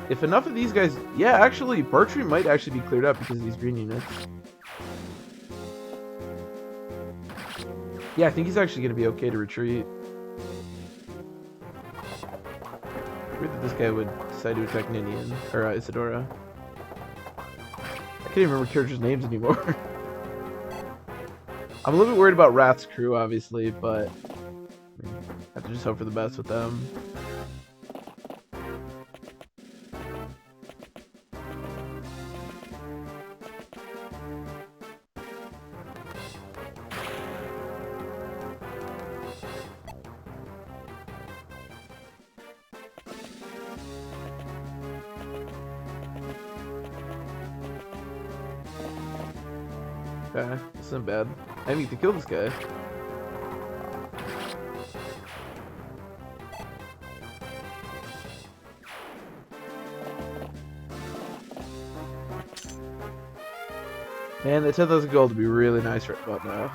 if enough of these guys... Yeah, actually, Bartrey might actually be cleared up because of these green units. Yeah, I think he's actually going to be okay to retreat. Weird that this guy would decide to attack Ninian, or Isadora. I can't even remember characters' names anymore. I'm a little bit worried about Wrath's crew, obviously, but I have to just hope for the best with them. Okay, this isn't bad. I need to kill this guy. Man, the 10,000 gold would be really nice right about now.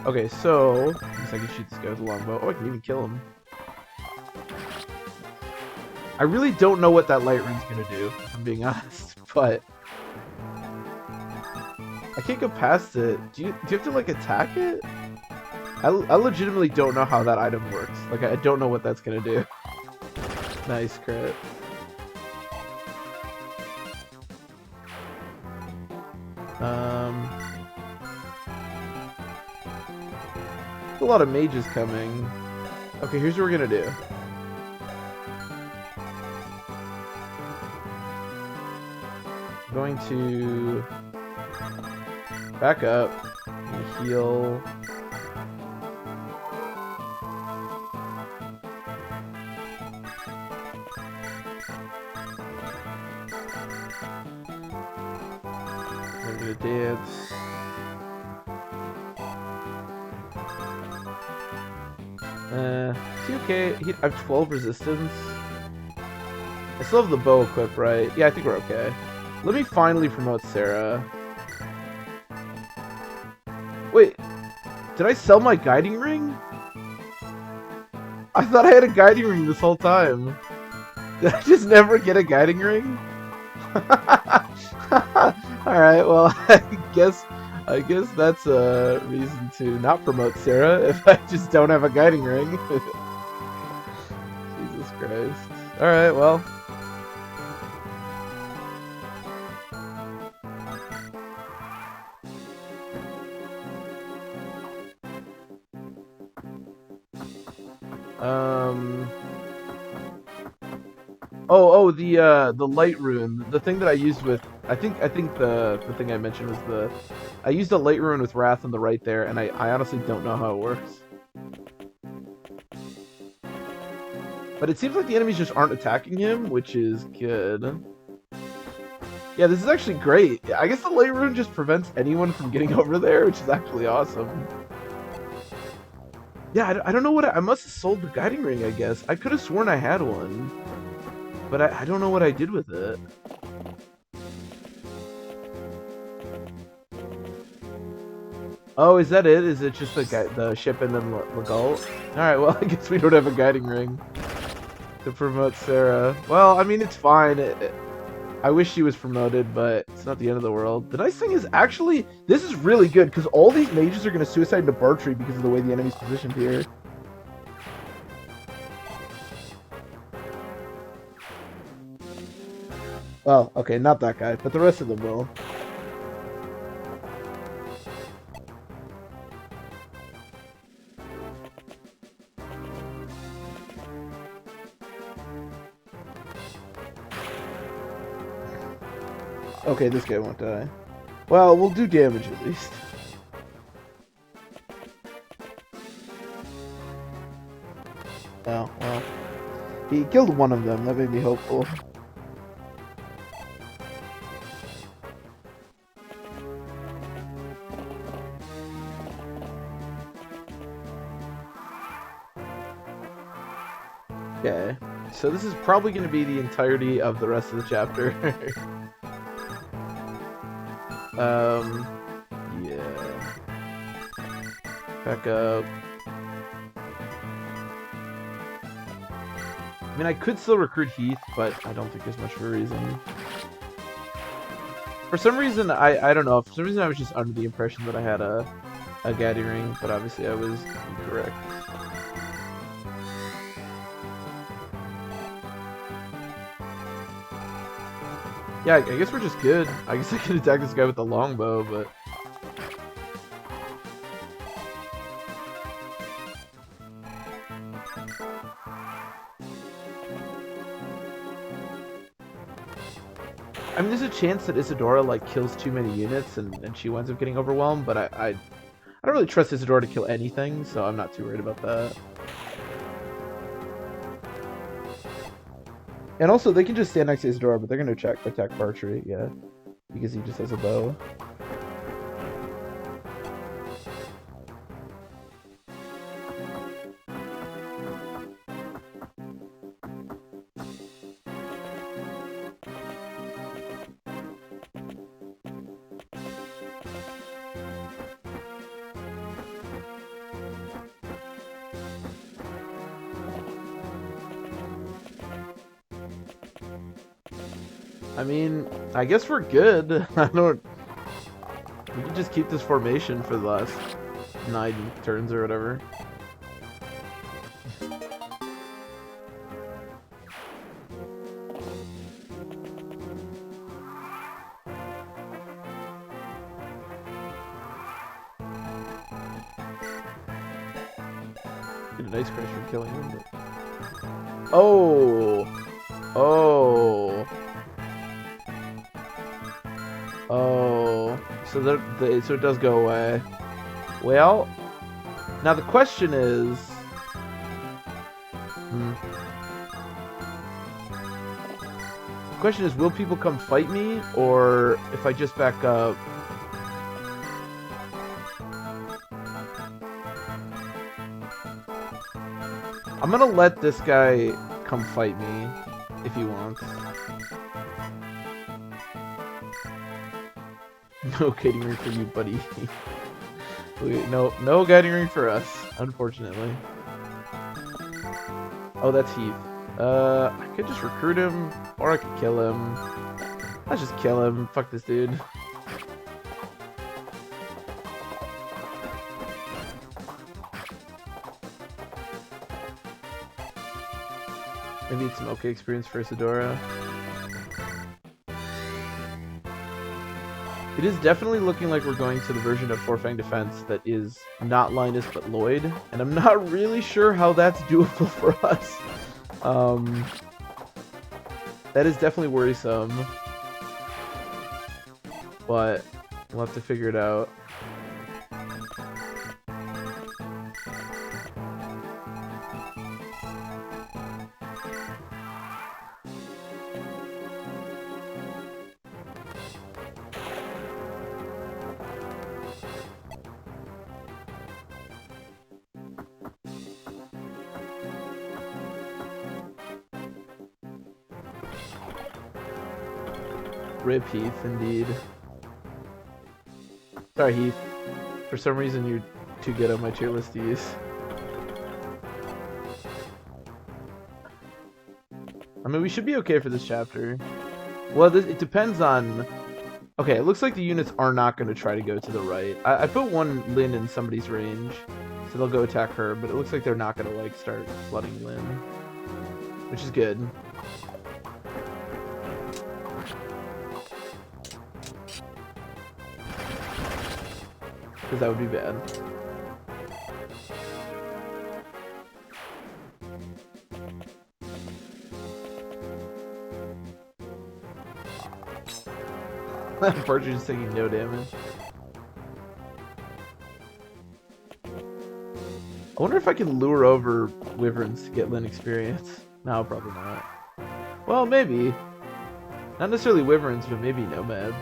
Okay, so I guess I can shoot this guy with a longbow. Oh, I can even kill him. I really don't know what that light run's gonna do, if I'm being honest, but I can't go past it. Do you have to, like, attack it? I legitimately don't know how that item works. Like, I don't know what that's gonna do. Nice crit. A lot of mages coming. Okay, here's what we're gonna do. I'm going to back up and heal. I'm gonna dance. Is he okay? I have 12 resistance. I still have the bow equipped, right? Yeah, I think we're okay. Let me finally promote Sarah. Wait, did I sell my guiding ring? I thought I had a guiding ring this whole time. Did I just never get a guiding ring? Alright, well, I guess that's a reason to not promote Sarah if I just don't have a guiding ring. Jesus Christ. Alright, well. The light rune. The thing that I used with I think the thing I mentioned was I used a light rune with Wrath on the right there, and I honestly don't know how it works. But it seems like the enemies just aren't attacking him, which is good. Yeah, this is actually great. I guess the light rune just prevents anyone from getting over there, which is actually awesome. Yeah, I don't know what I must have sold the guiding ring, I guess. I could have sworn I had one. But I don't know what I did with it. Oh, is that it? Is it just the ship and then Legault? Alright, well, I guess we don't have a guiding ring to promote Sarah. Well, I mean, it's fine. I wish she was promoted, but it's not the end of the world. The nice thing is, actually, this is really good, because all these mages are going to suicide into Bartrey because of the way the enemy's positioned here. Well, okay, not that guy, but the rest of them will. Okay, this guy won't die. Well, we'll do damage at least. Oh, well. He killed one of them, that made me hopeful. Okay, so this is probably going to be the entirety of the rest of the chapter. Yeah. Back up. I mean, I could still recruit Heath, but I don't think there's much of a reason. For some reason, I don't know. For some reason, I was just under the impression that I had a guiding ring, but obviously I was incorrect. Yeah, I guess we're just good. I guess I can attack this guy with the longbow, but... I mean, there's a chance that Isadora, like, kills too many units and she winds up getting overwhelmed, but I don't really trust Isadora to kill anything, so I'm not too worried about that. And also, they can just stand next to Isadora, but they're going to attack Bartrey, yeah. Because he just has a bow. I mean, I guess we're good. I don't... We can just keep this formation for the last 9 turns or whatever. Get a nice crash from killing him, but... Oh! Oh! Oh, so so it does go away. Well, now the question is, the question is, will people come fight me, or if I just back up? I'm gonna let this guy come fight me if he wants. No guiding ring for you, buddy. No guiding ring for us, unfortunately. Oh, that's Heath. I could just recruit him, or I could kill him. Let's just kill him. Fuck this dude. Maybe it's some okay experience for Isadora. It is definitely looking like we're going to the version of Four-Fang Defense that is not Linus but Lloyd, and I'm not really sure how that's doable for us. That is definitely worrisome, but we'll have to figure it out. Rip Heath, indeed. Sorry, Heath. For some reason, you're too good on my tier list to use. I mean, we should be okay for this chapter. Well, it depends on... Okay, it looks like the units are not going to try to go to the right. I put one Lynn in somebody's range, so they'll go attack her, but it looks like they're not going to, like, start flooding Lynn. Which is good. Because that would be bad. Partridge is taking no damage. I wonder if I can lure over Wyverns to get Lynn experience. No, probably not. Well, maybe. Not necessarily Wyverns, but maybe Nomads.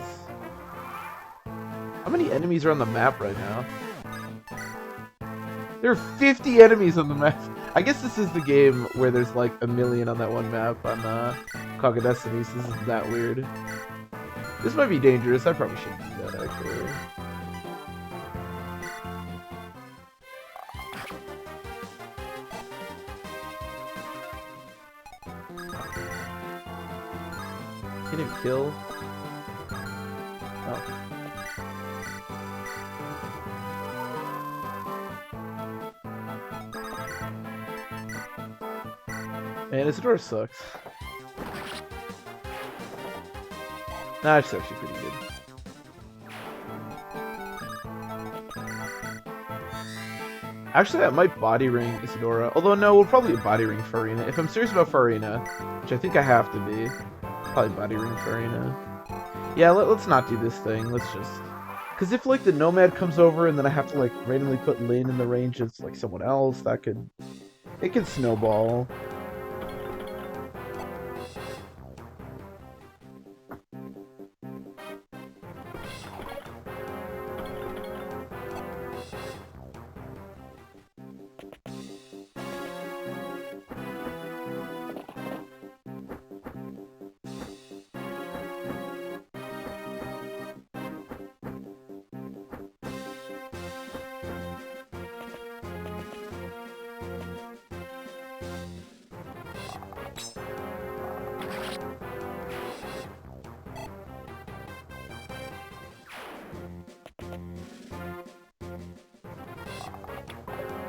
How many enemies are on the map right now? There are 50 enemies on the map. I guess this is the game where there's like a million on that one map on Cog of Destiny, so this is that weird. This might be dangerous. I probably shouldn't do that, actually. Can it kill? Oh. Man, Isadora sucks. Nah, it's actually pretty good. Actually, I might body ring Isadora. Although, no, we'll probably body ring Farina. If I'm serious about Farina, which I think I have to be, probably body ring Farina. Yeah, let's not do this thing. Let's just... Because if, like, the Nomad comes over and then I have to, like, randomly put Lynn in the range of, like, someone else, that could... It could snowball.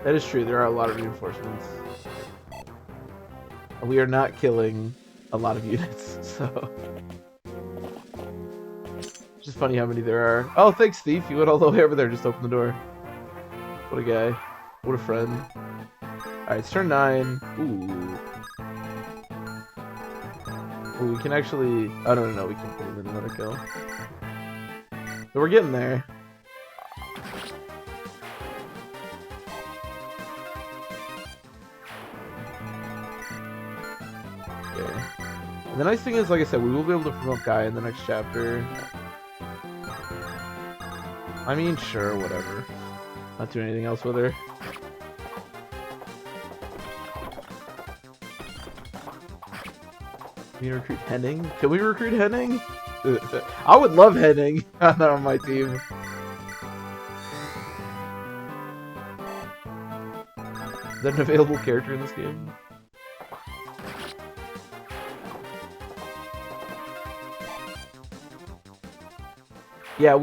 That is true, there are a lot of reinforcements. We are not killing a lot of units, so... It's just funny how many there are. Oh, thanks, Thief. You went all the way over there, just open the door. What a guy. What a friend. Alright, it's turn 9. Ooh. Ooh, we can actually... Oh, no, we can put him in another kill. So we're getting there. And the nice thing is, like I said, we will be able to promote Guy in the next chapter. I mean, sure, whatever. Not doing anything else with her. We recruit Henning? Can we recruit Henning? I would love Henning on my team. Is that an available character in this game? Yeah,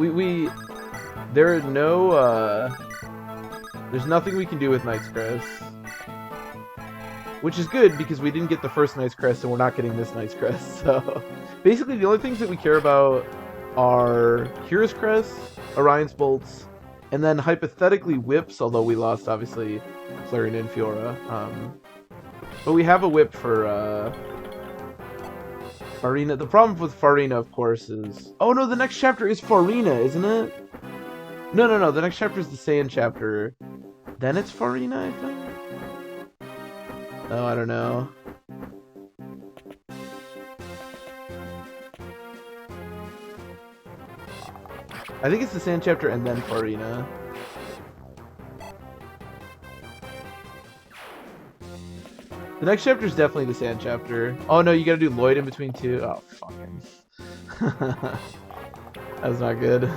there are no, there's nothing we can do with Knight's Crest. Which is good, because we didn't get the first Knight's Crest, and we're not getting this Knight's Crest, so... Basically, the only things that we care about are Kira's Crest, Orion's Bolts, and then hypothetically Whips, although we lost, obviously, Flareon and Fiora. But we have a Whip for, Farina. The problem with Farina, of course, is... Oh, no, the next chapter is Farina, isn't it? No, the next chapter is the Sand chapter. Then it's Farina, I think? Oh, I don't know. I think it's the Sand chapter and then Farina. The next chapter is definitely the Sand chapter. Oh no, you gotta do Lloyd in between two. Oh, fucking. That was not good.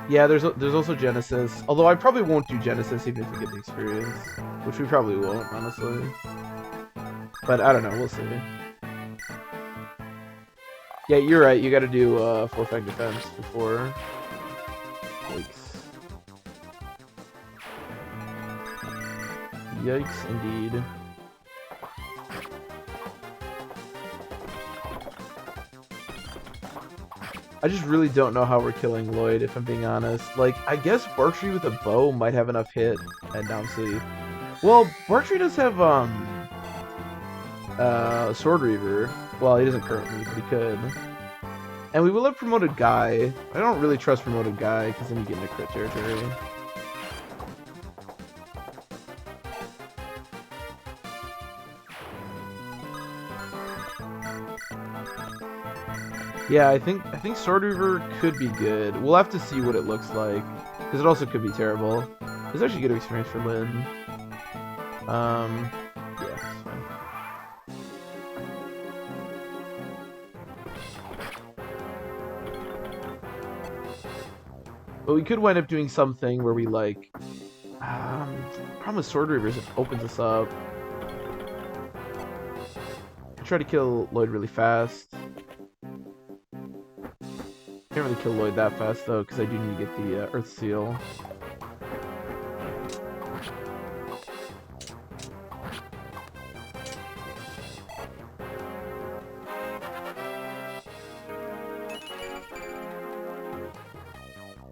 Yeah, there's also Genesis. Although I probably won't do Genesis even if we get the experience. Which we probably won't, honestly. But I don't know, we'll see. Yeah, you're right, you gotta do 4-fang defense before... Yikes. Yikes, indeed. I just really don't know how we're killing Lloyd, if I'm being honest. Like, I guess Bartree with a bow might have enough hit at Down City. Well, Bartree does have, Sword Reaver. Well, he doesn't currently, but he could. And we will have promoted Guy. I don't really trust promoted Guy, because then you get into crit territory. Yeah, I think Sword Reaver could be good. We'll have to see what it looks like, because it also could be terrible. It's actually good experience for Lynn. Yeah, it's fine. But we could wind up doing something where we like. Problem with Sword Reaver is it opens us up. I try to kill Lloyd really fast. Can't really kill Lloyd that fast though, because I do need to get the Earth Seal.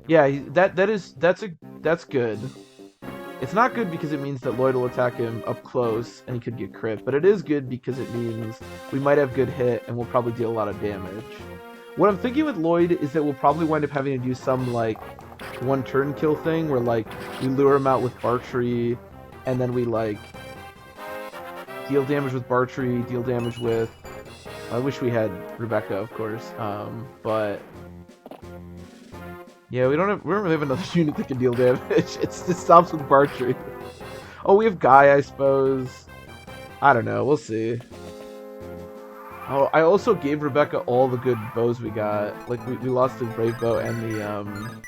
Yeah, that's good. It's not good because it means that Lloyd will attack him up close and he could get crit, but it is good because it means we might have good hit and we'll probably deal a lot of damage. What I'm thinking with Lloyd is that we'll probably wind up having to do some, like, one-turn kill thing where, like, we lure him out with Bartree, and then we, like, deal damage with Bartree, deal damage with... I wish we had Rebecca, of course, but... Yeah, we don't really have another unit that can deal damage. It stops with Bartree. Oh, we have Guy, I suppose. I don't know, we'll see. Oh, I also gave Rebecca all the good bows we got. Like, we lost the Brave Bow and the,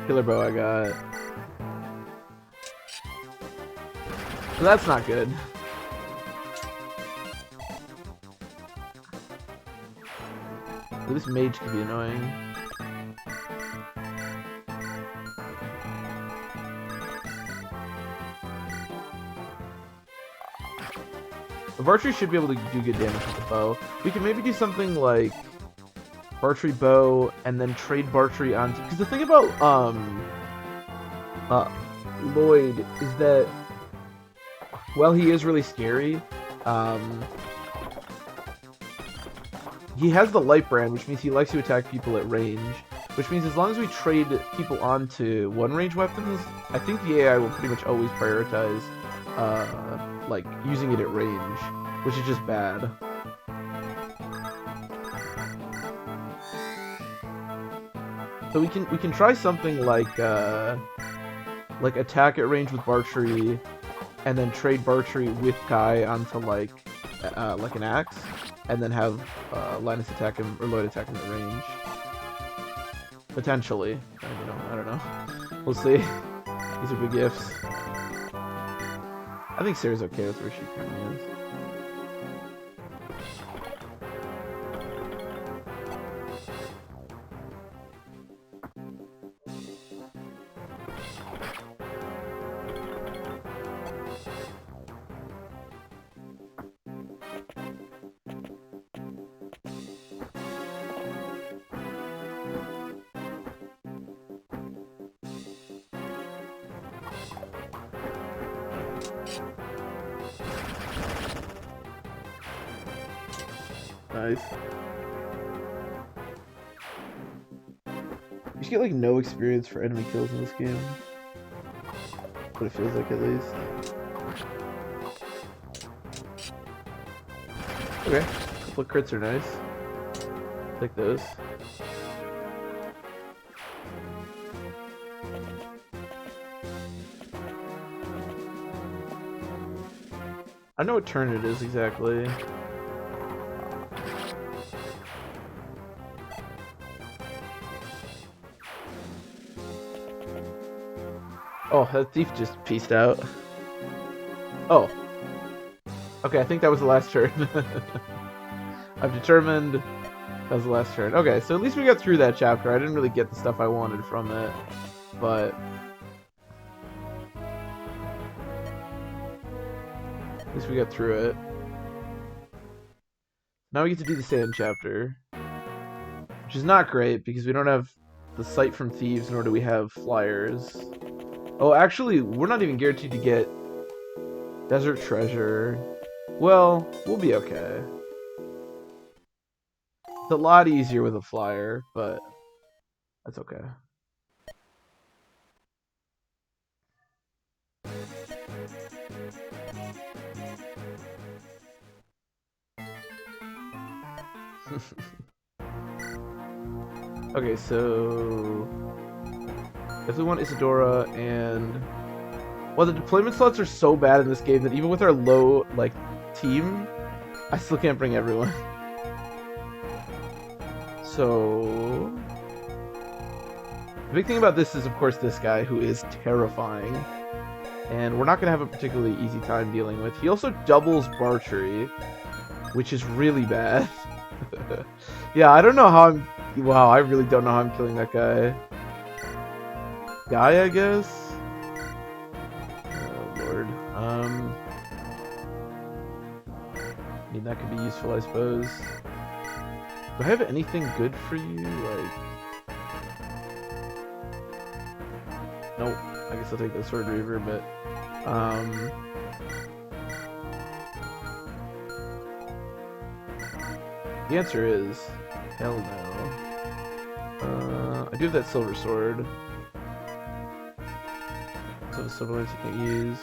Killer Bow I got. So that's not good. This mage could be annoying. Bartree should be able to do good damage with the bow. We can maybe do something like Bartree bow and then trade Bartree onto... Because the thing about Lloyd is that while he is really scary, he has the Light Brand, which means he likes to attack people at range. Which means as long as we trade people onto one-range weapons, I think the AI will pretty much always prioritize like, using it at range, which is just bad. So we can try something like attack at range with Barchery, and then trade Barchery with Kai onto like an axe, and then have Linus attack him or Lloyd attack him at range. Potentially, I don't know. We'll see. These are big ifs. I think Sarah's okay with where she currently is. Nice. You just get like no experience for enemy kills in this game. What it feels like at least. Okay, a couple of crits are nice. Take those. I know what turn it is exactly. Oh, that thief just pieced out. Oh. Okay, I think that was the last turn. I've determined that was the last turn. Okay, so at least we got through that chapter. I didn't really get the stuff I wanted from it, but at least we got through it. Now we get to do the sand chapter, which is not great because we don't have the sight from thieves, nor do we have flyers. Oh, actually, we're not even guaranteed to get desert treasure. Well, we'll be okay. It's a lot easier with a flyer, but that's okay. Okay, so if we want Isadora and... Well, the deployment slots are so bad in this game that even with our low, like, team, I still can't bring everyone. So... The big thing about this is, of course, this guy, who is terrifying. And we're not going to have a particularly easy time dealing with. He also doubles Barchery, which is really bad. Yeah, I don't know how I'm... Wow, I really don't know how I'm killing that guy. Guy, I guess? Oh, Lord. I mean, that could be useful, I suppose. Do I have anything good for you? Like... Nope. I guess I'll take the Sword Reaver, but... The answer is... Hell no. I do have that silver sword. So the silver ones I can use.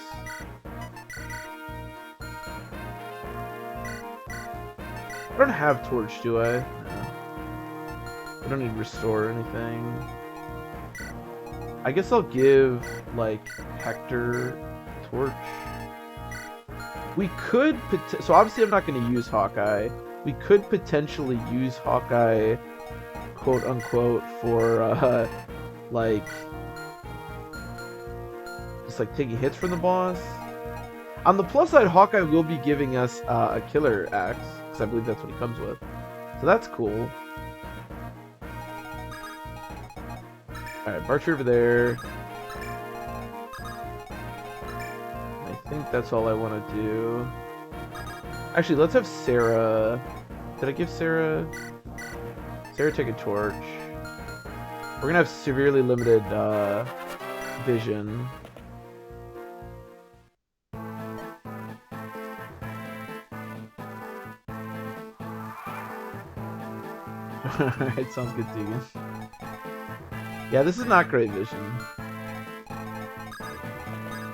I don't have torch, do I? No. I don't need restore or anything. I guess I'll give, like, Hector torch. We could... So obviously I'm not going to use Hawkeye. We could potentially use Hawkeye, quote-unquote, for, like... just, like, taking hits from the boss. On the plus side, Hawkeye will be giving us a killer axe, because I believe that's what he comes with. So that's cool. Alright, Barcher over there. I think that's all I want to do. Actually, let's have Sarah... Did I give Sarah... Sarah take a torch. We're gonna have severely limited vision. Alright, sounds good, Tegan. Yeah, this is not great vision.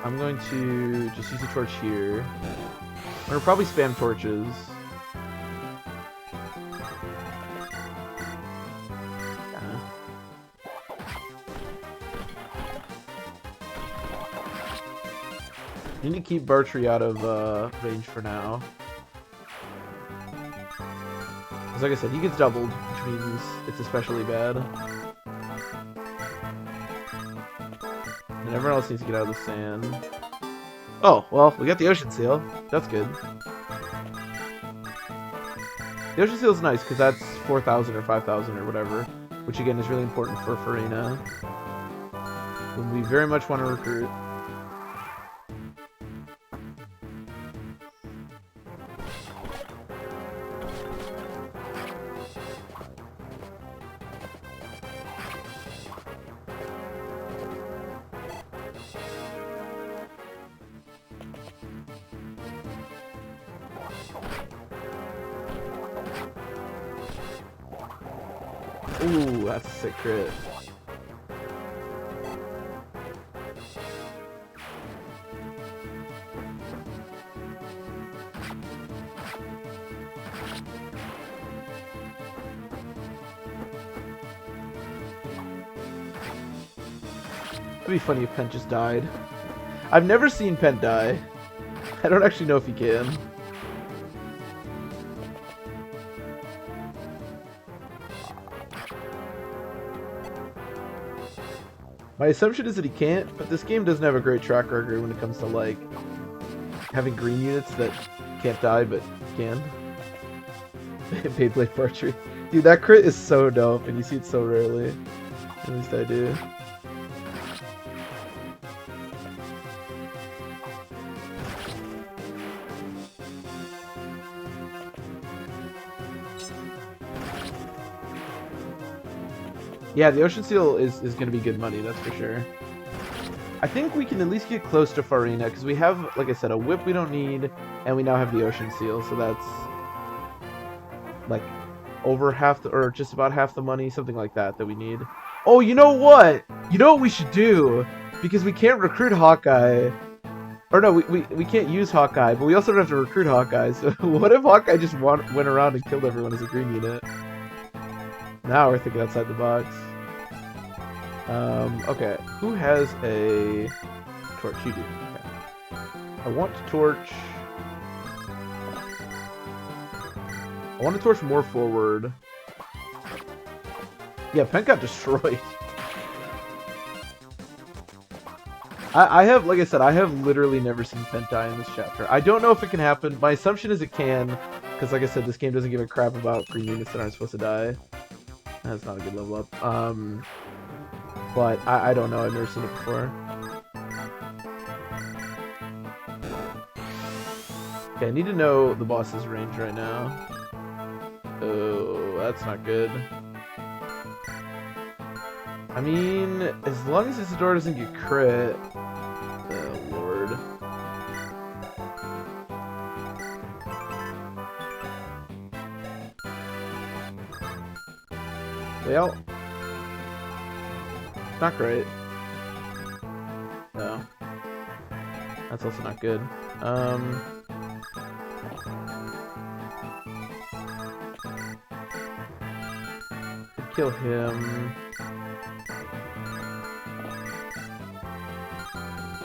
I'm going to just use a torch here. I'm gonna probably spam torches. You need to keep Bartrey out of range for now. Because like I said, he gets doubled, which means it's especially bad. And everyone else needs to get out of the sand. Oh, well, we got the ocean seal. That's good. The ocean seal is nice because that's 4,000 or 5,000 or whatever, which again is really important for Farina, when we very much want to recruit. Ooh, that's a sick crit. It'd be funny if Pent just died. I've never seen Pent die. I don't actually know if he can. My assumption is that he can't, but this game doesn't have a great track record when it comes to, like, having green units that can't die but can. Beyblade Bartrey. Dude, that crit is so dope, and you see it so rarely. At least I do. Yeah, the Ocean Seal is going to be good money, that's for sure. I think we can at least get close to Farina, because we have, like I said, a whip we don't need, and we now have the Ocean Seal, so that's like over half the, or just about half the money, something like that we need. Oh, you know what? You know what we should do? Because we can't recruit Hawkeye. Or no, we can't use Hawkeye, but we also don't have to recruit Hawkeye, so what if Hawkeye just went around and killed everyone as a green unit? Now we're thinking outside the box. Okay. Who has a torch? You do. Okay. I want to torch... I want to torch more forward. Yeah, Pent got destroyed. I have, like I said, I have literally never seen Pent die in this chapter. I don't know if it can happen. My assumption is it can, because like I said, this game doesn't give a crap about green units that aren't supposed to die. That's not a good level up. But I don't know. I've never seen it before. Okay, I need to know the boss's range right now. Oh, that's not good. I mean, as long as Isidore doesn't get crit... Oh, Lord. Well... Not great. No. That's also not good. Kill him.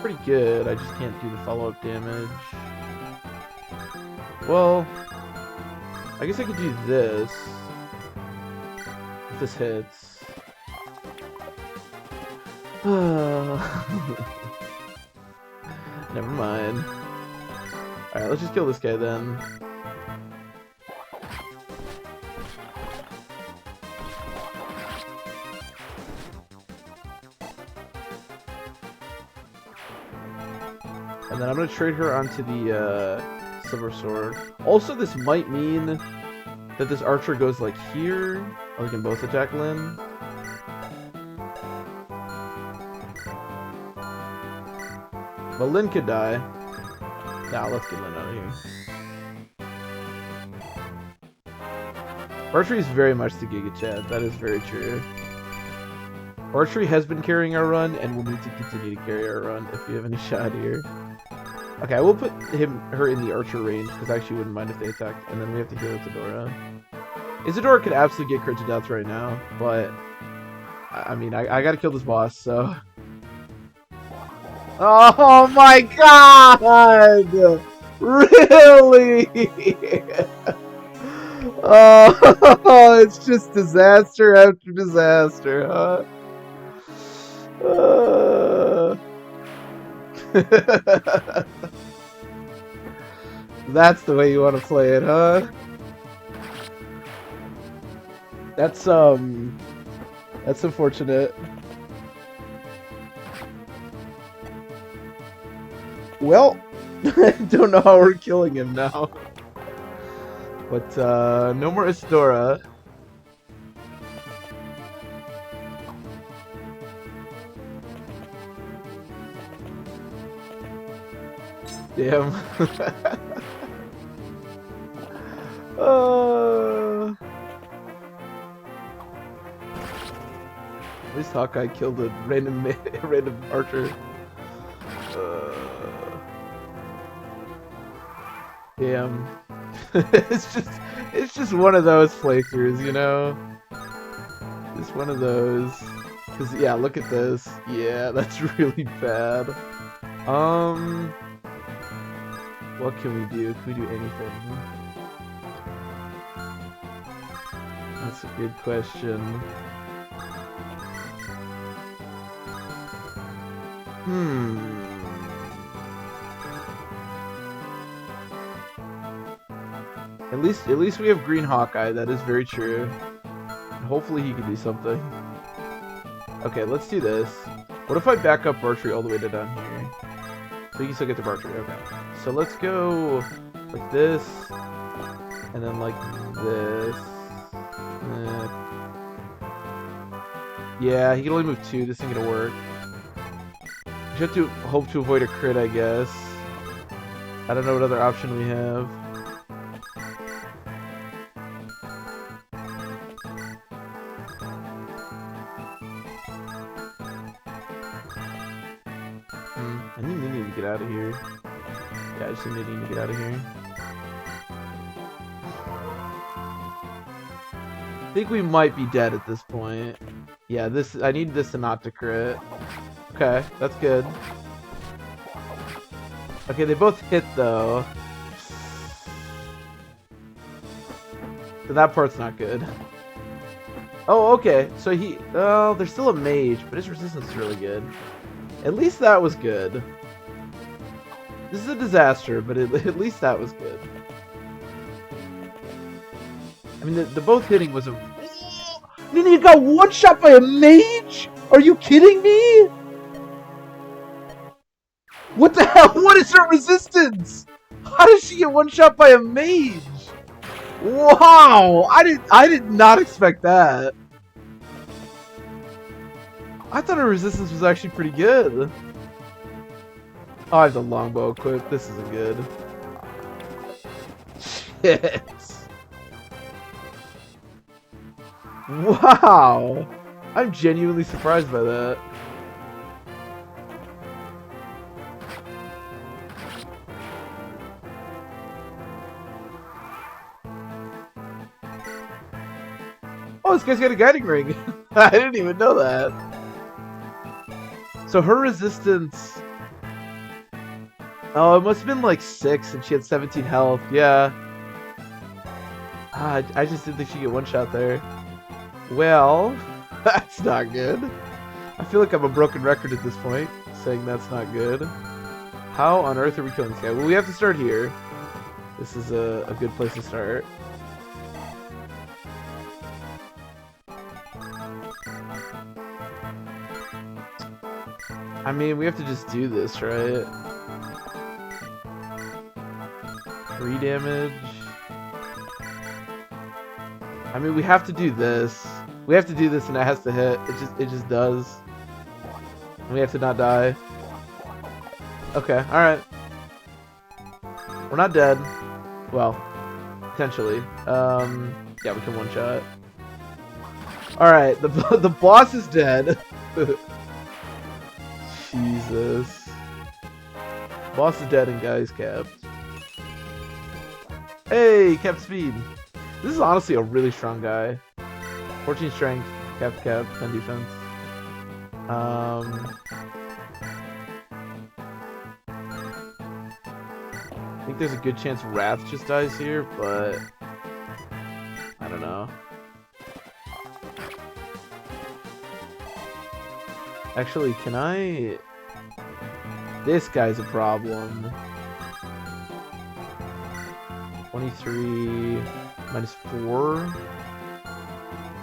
Pretty good, I just can't do the follow-up damage. Well, I guess I could do this. If this hits. Never mind. Alright, let's just kill this guy then. And then I'm gonna trade her onto the Silver Sword. Also, this might mean that this archer goes like here, or we can both attack Lyn. But Lyn could die. Now let's get Lyn out of here. Archery is very much the Giga Chad. That is very true. Archery has been carrying our run and will need to continue to carry our run if we have any shot here. Okay, I will put her in the archer range because I actually wouldn't mind if they attacked. And then we have to heal Isadora. Isadora could absolutely get crit to death right now, but I mean, I gotta kill this boss, so. Oh my god! Really? Oh, it's just disaster after disaster, huh? That's the way you want to play it, huh? That's unfortunate. Well, I don't know how we're killing him now. But no more Isdora. Damn. At least Hawkeye killed a random random archer. Damn. it's just one of those playthroughs, you know? Just one of those. Cause yeah, look at this. Yeah, that's really bad. What can we do? Can we do anything? That's a good question. At least we have Green Hawkeye. That is very true. And hopefully he can do something. Okay, let's do this. What if I back up archery all the way to down here? So you can still get to archery. Okay. So let's go like this, and then like this. Yeah, he can only move 2. This ain't gonna work. You have to hope to avoid a crit, I guess. I don't know what other option we have. I think we need to get out of here. Yeah, I just need to get out of here. I think we might be dead at this point. Yeah, I need this to not to crit. Okay, that's good. Okay, they both hit though. So that part's not good. Oh, okay. So there's still a mage, but his resistance is really good. At least that was good. This is a disaster, but at least that was good. I mean, the both hitting was a... Nina, you got one shot by a mage? Are you kidding me? What the hell? What is her resistance? How does she get one shot by a mage? Wow! I did not expect that. I thought her resistance was actually pretty good. Oh, I have the longbow equipped. This isn't good. Shit. Wow! I'm genuinely surprised by that. Oh, this guy's got a guiding ring. I didn't even know that. So her resistance... Oh, it must have been like 6 and she had 17 health. Yeah. I just didn't think she'd get one shot there. Well, that's not good. I feel like I'm a broken record at this point, saying that's not good. How on earth are we killing this guy? Well, we have to start here. This is a good place to start. I mean, we have to just do this, right? 3 damage. I mean, we have to do this. We have to do this and it has to hit. It just does. And we have to not die. Okay, alright. We're not dead. Well, potentially. Yeah, we can one shot. Alright, the boss is dead. Jesus. Boss is dead and guy's capped. Hey, kept speed. This is honestly a really strong guy. 14 strength, cap, 10 defense. think there's a good chance Wrath just dies here, but I don't know. Actually, can I... This guy's a problem. 23 minus 4.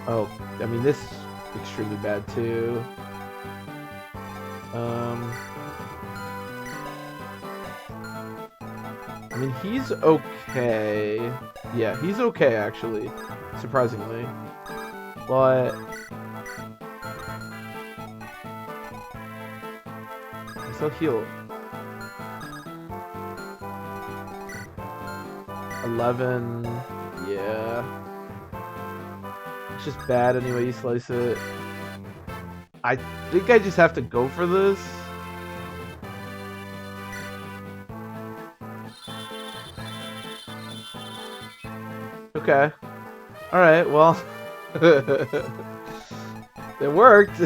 Oh, I mean, this is extremely bad, too. I mean, he's okay. Yeah, he's okay, actually. Surprisingly. But... I'll heal. 11. Yeah. It's just bad anyway you slice it. I think I just have to go for this. Okay. Alright, well. It worked.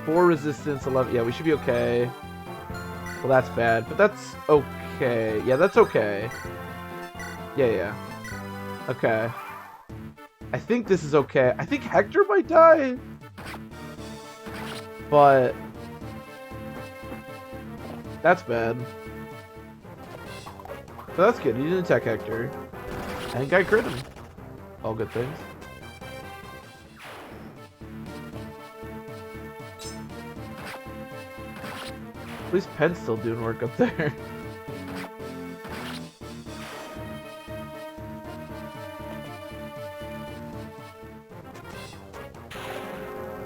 4 resistance, 11. Yeah, we should be okay. Well, that's bad, but that's okay. Yeah, that's okay. Yeah. Okay. I think this is okay. I think Hector might die. But... that's bad. But that's good. He didn't attack Hector. I think I crit him. All good things. At least Pen's still doing work up there.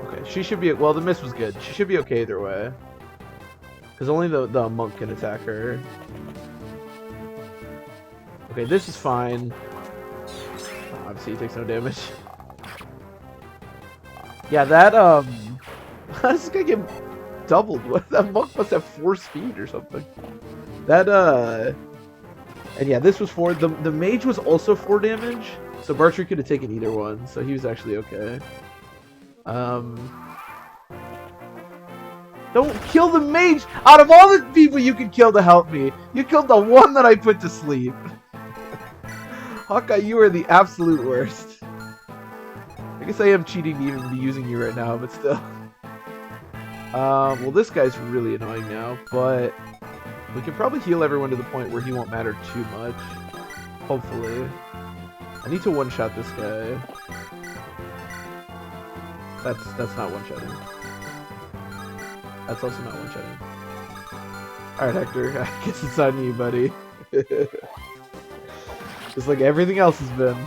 Okay, she should be... well, the miss was good. She should be okay either way. Because only the monk can attack her. Okay, this is fine. Obviously, he takes no damage. Yeah, that, how does this guy get doubled? What? That monk must have 4 speed or something. That, and yeah, this was 4. The mage was also 4 damage, so Bartry could have taken either one, so he was actually okay. Don't kill the mage! Out of all the people you could kill to help me, you killed the one that I put to sleep. Hawkeye, you are the absolute worst. I guess I am cheating to even be using you right now, but still. Well, this guy's really annoying now, but we can probably heal everyone to the point where he won't matter too much. Hopefully. I need to one-shot this guy. That's not one-shotting. That's also not one-shotting. Alright, Hector. I guess it's on you, buddy. Just like everything else has been.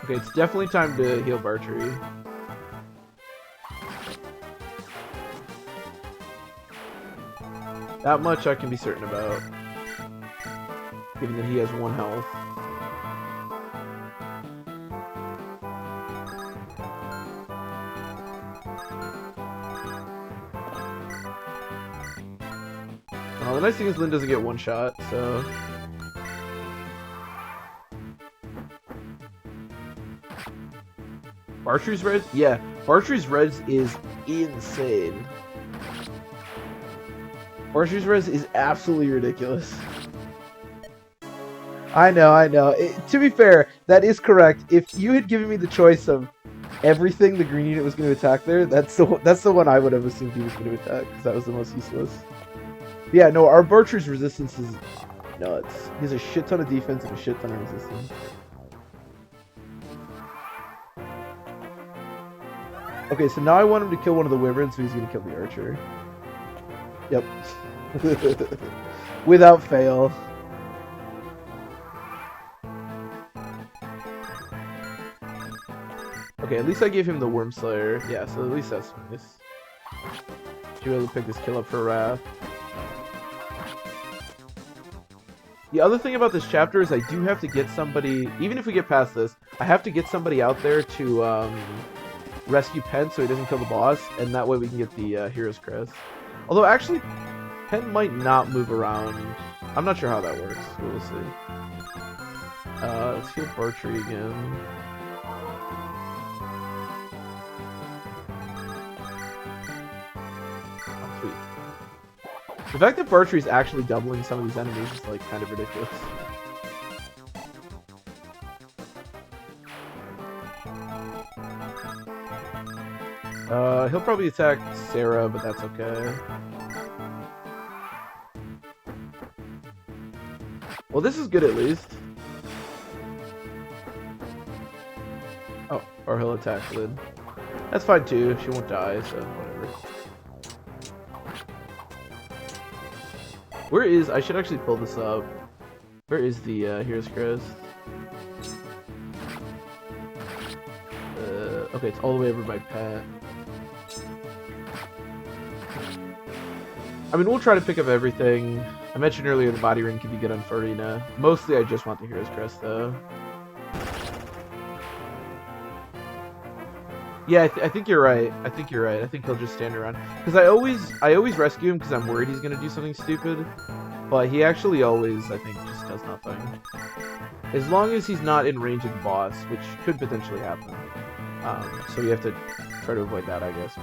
Okay, it's definitely time to heal Bartry. That much I can be certain about. Given that he has 1 health. Well, the nice thing is Lynn doesn't get 1 shot, so... Bartry's res? Yeah, Bartry's res is insane. Bartry's res is absolutely ridiculous. I know. To be fair, that is correct. If you had given me the choice of everything the green unit was going to attack there, that's the one I would have assumed he was going to attack, because that was the most useless. Yeah, no, our Bartry's resistance is nuts. He has a shit ton of defense and a shit ton of resistance. Okay, so now I want him to kill one of the wyverns, so he's going to kill the archer. Yep. Without fail. Okay, at least I gave him the Worm Slayer. Yeah, so at least that's nice. Should be able to pick this kill up for Wrath. The other thing about this chapter is I do have to get somebody, even if we get past this, I have to get somebody out there to rescue Pen so he doesn't kill the boss, and that way we can get the Hero's Crest. Although, actually, Pen might not move around. I'm not sure how that works. We'll see. Let's heal Bartry again. The fact that Bartry's actually doubling some of these enemies is like kind of ridiculous. He'll probably attack Sarah, but that's okay. Well, this is good at least. Oh, or he'll attack Lynn. That's fine too. She won't die, so whatever. Where is... I should actually pull this up. Where is the Hero's Crest? Okay, it's all the way over by Pat. I mean, we'll try to pick up everything. I mentioned earlier the body ring can be good on Farina. Mostly I just want the Hero's Crest, though. Yeah, I think you're right. I think you're right. I think he'll just stand around. Because I always rescue him because I'm worried he's going to do something stupid. But he actually always, I think, just does nothing. As long as he's not in range of the boss, which could potentially happen. So we have to try to avoid that, I guess.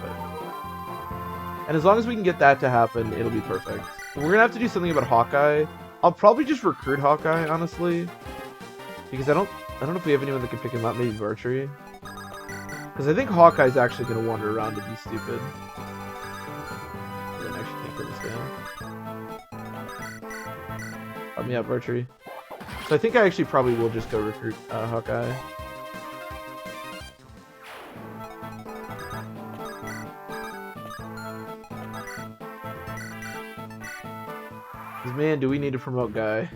And as long as we can get that to happen, it'll be perfect. We're going to have to do something about Hawkeye. I'll probably just recruit Hawkeye, honestly. Because I don't know if we have anyone that can pick him up. Maybe Bartry. Because I think Hawkeye's actually going to wander around and be stupid. Then actually can't kill this guy. Help me out, Bartry. So I think I actually probably will just go recruit Hawkeye. Because man, do we need to promote Guy.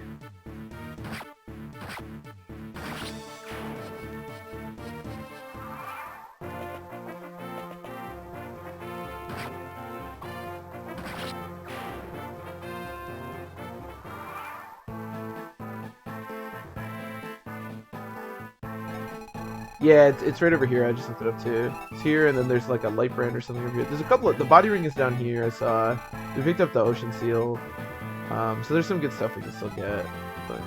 Yeah, it's right over here. I just looked it up too. It's here, and then there's like a light brand or something over here. There's a couple of... The body ring is down here, I saw. We picked up the ocean seal. So there's some good stuff we can still get. But...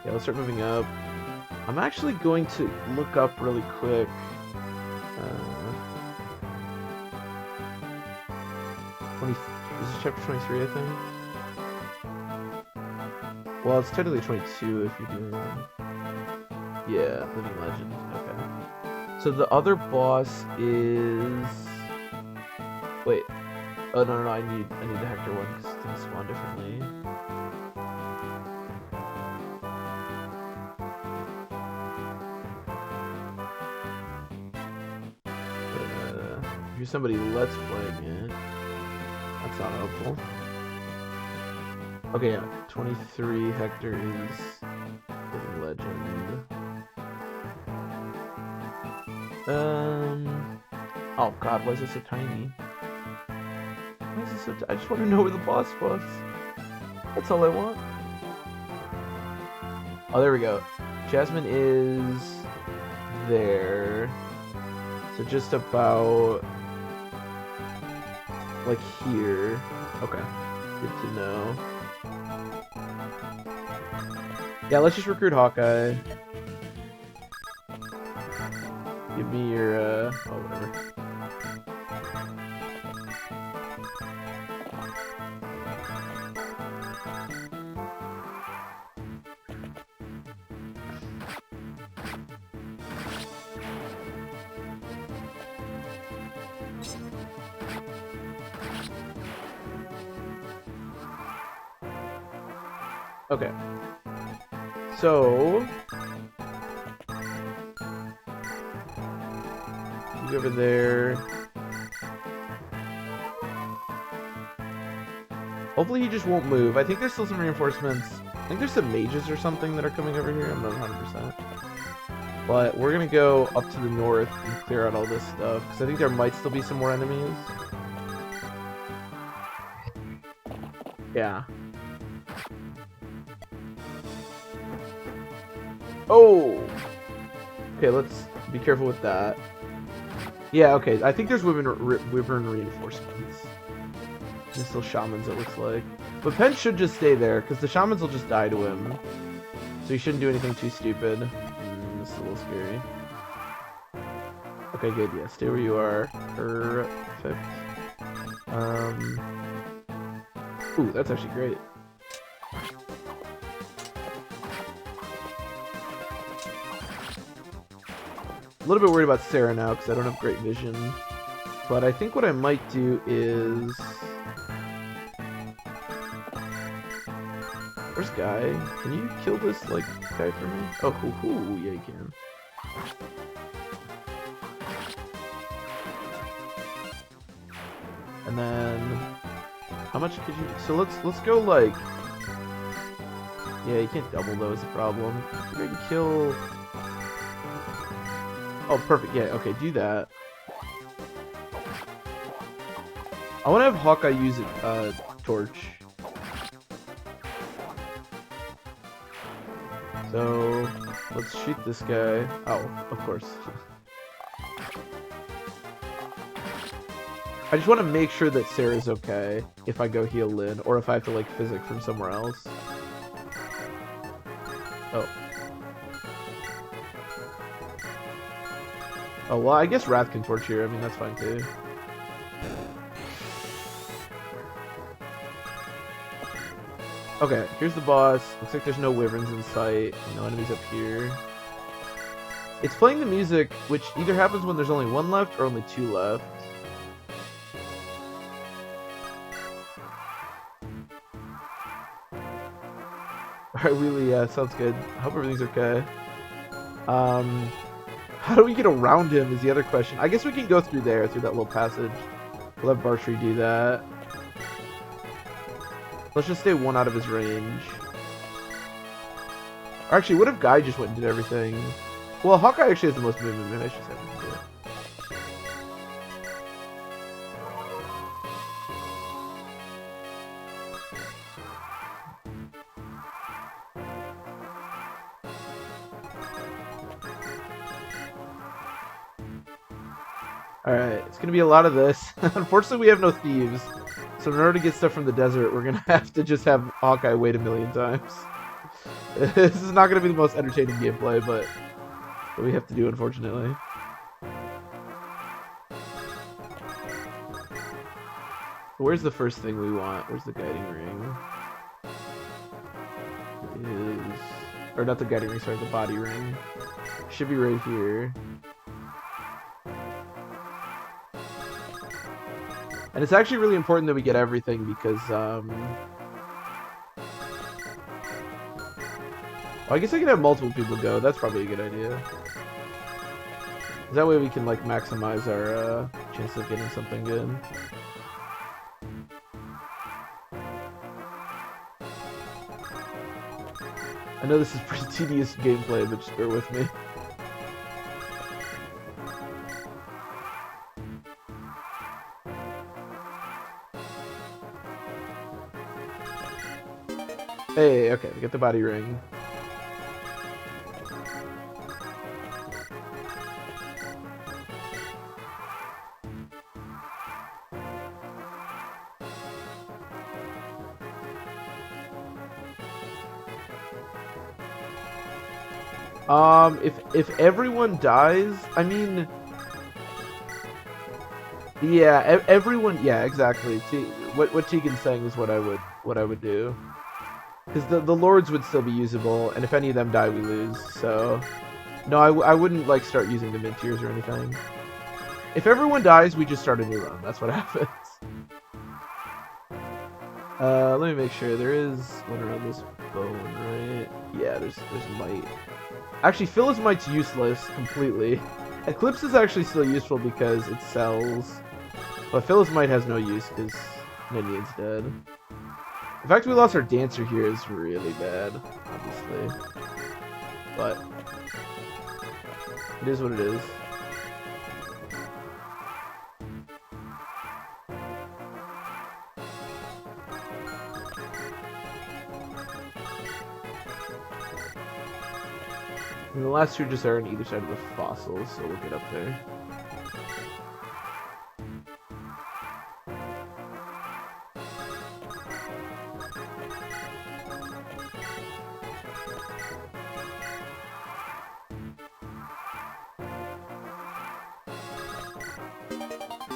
yeah, let's start moving up. I'm actually going to look up really quick. This is chapter 23, I think. Well, it's technically 22 if you're doing that. Yeah, Living Legend. Okay. So the other boss is... Wait. Oh, no, I need the Hector one because things spawn differently. If you're somebody let's playing it, that's not helpful. Okay, yeah. 23 Hector is Living Legend. Oh god, why is it so tiny? Why is it so I just want to know where the boss was. That's all I want. Oh, there we go. Jasmine is there. So just about like here. Okay. Good to know. Yeah, let's just recruit Hawkeye. Give me your, oh, whatever. Okay. So... over there. Hopefully he just won't move. I think there's still some reinforcements. I think there's some mages or something that are coming over here. I'm not 100%. But we're going to go up to the north and clear out all this stuff. Because I think there might still be some more enemies. Yeah. Oh! Okay, let's be careful with that. Yeah, okay. I think there's wyvern reinforcements. There's still shamans, it looks like. But Pen should just stay there, because the shamans will just die to him. So he shouldn't do anything too stupid. This is a little scary. Okay, good. Yeah, stay where you are. Perfect. Ooh, that's actually great. A little bit worried about Sarah now because I don't have great vision. But I think what I might do is... Where's Guy? Can you kill this, like, guy for me? Oh, cool. Yeah, you can. And then... How much could you... So let's go, like... Yeah, you can't double, though, is the problem. I think I can kill... Oh, perfect. Yeah, okay, do that. I want to have Hawkeye use a torch. So, let's shoot this guy. Oh, of course. I just want to make sure that Sarah's okay if I go heal Lynn, or if I have to, like, physic from somewhere else. Oh. Oh, well, I guess Wrath can torch here. I mean, that's fine, too. Okay, here's the boss. Looks like there's no wyverns in sight. No enemies up here. It's playing the music, which either happens when there's only one left or only two left. Alright, Wheelie, yeah, sounds good. I hope everything's okay. How do we get around him is the other question. I guess we can go through there, through that little passage. We'll have Bartree do that. Let's just stay one out of his range. Or actually, what if Guy just went and did everything? Well, Hawkeye actually has the most movement. Maybe I should have him do it. Alright, it's gonna be a lot of this. Unfortunately, we have no thieves. So in order to get stuff from the desert, we're gonna have to just have Hawkeye wait a million times. This is not gonna be the most entertaining gameplay, but we have to do, unfortunately. Where's the first thing we want? Where's the guiding ring? It is... Or not the guiding ring, sorry, the body ring. Should be right here. And it's actually really important that we get everything because, well, I guess I can have multiple people go. That's probably a good idea. That way we can, like, maximize our chance of getting something good. I know this is pretty tedious gameplay, but just bear with me. Hey, okay, we get the body ring. If everyone dies, I mean, yeah, everyone, yeah, exactly. What Tegan's saying is what I would do. Because the lords would still be usable, and if any of them die, we lose. So, no, I wouldn't like start using the mid tiers or anything. If everyone dies, we just start a new run. That's what happens. Let me make sure there is one around this bone, right? Yeah, there's might. Actually, Phyllis Might's useless completely. Eclipse is actually still useful because it sells, but Phyllis Might has no use because Ninian's dead. The fact we lost our dancer here is really bad, obviously. But it is what it is. And the last two just are on either side of the fossils, so we'll get up there.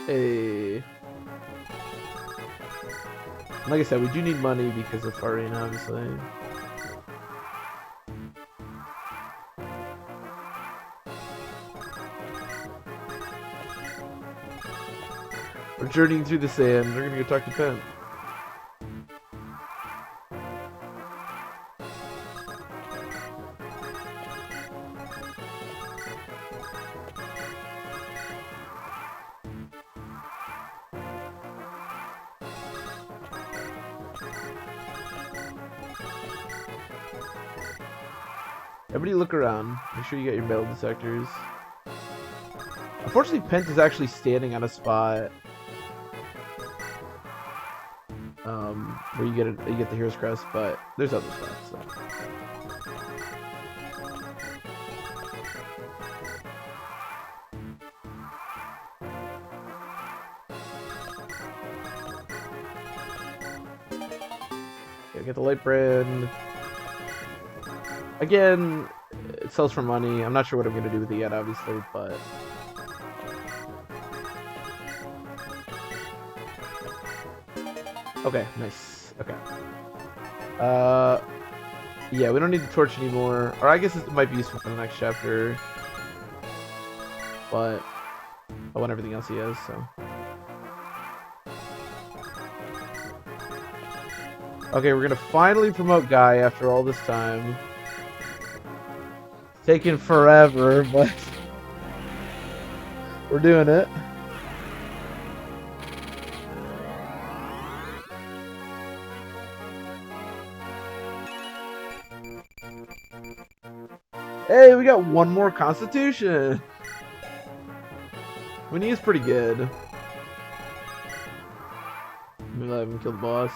Hey. Like I said, we do need money because of Farina, obviously. We're journeying through the sand. We're gonna go talk to Pen. Everybody look around. Make sure you get your metal detectors. Unfortunately, Pent is actually standing on a spot where you get the Hero's Crest, but there's other spots. So. Okay, get the light brand. Again, it sells for money. I'm not sure what I'm gonna do with it yet, obviously, but. Okay, nice. Okay. Yeah, we don't need the torch anymore. Or I guess it might be useful for the next chapter. But I want everything else he has, so. Okay, we're gonna finally promote Guy after all this time. It's taken forever, but we're doing it. Hey, we got one more Constitution. Winnie is pretty good. Let me let him kill the boss.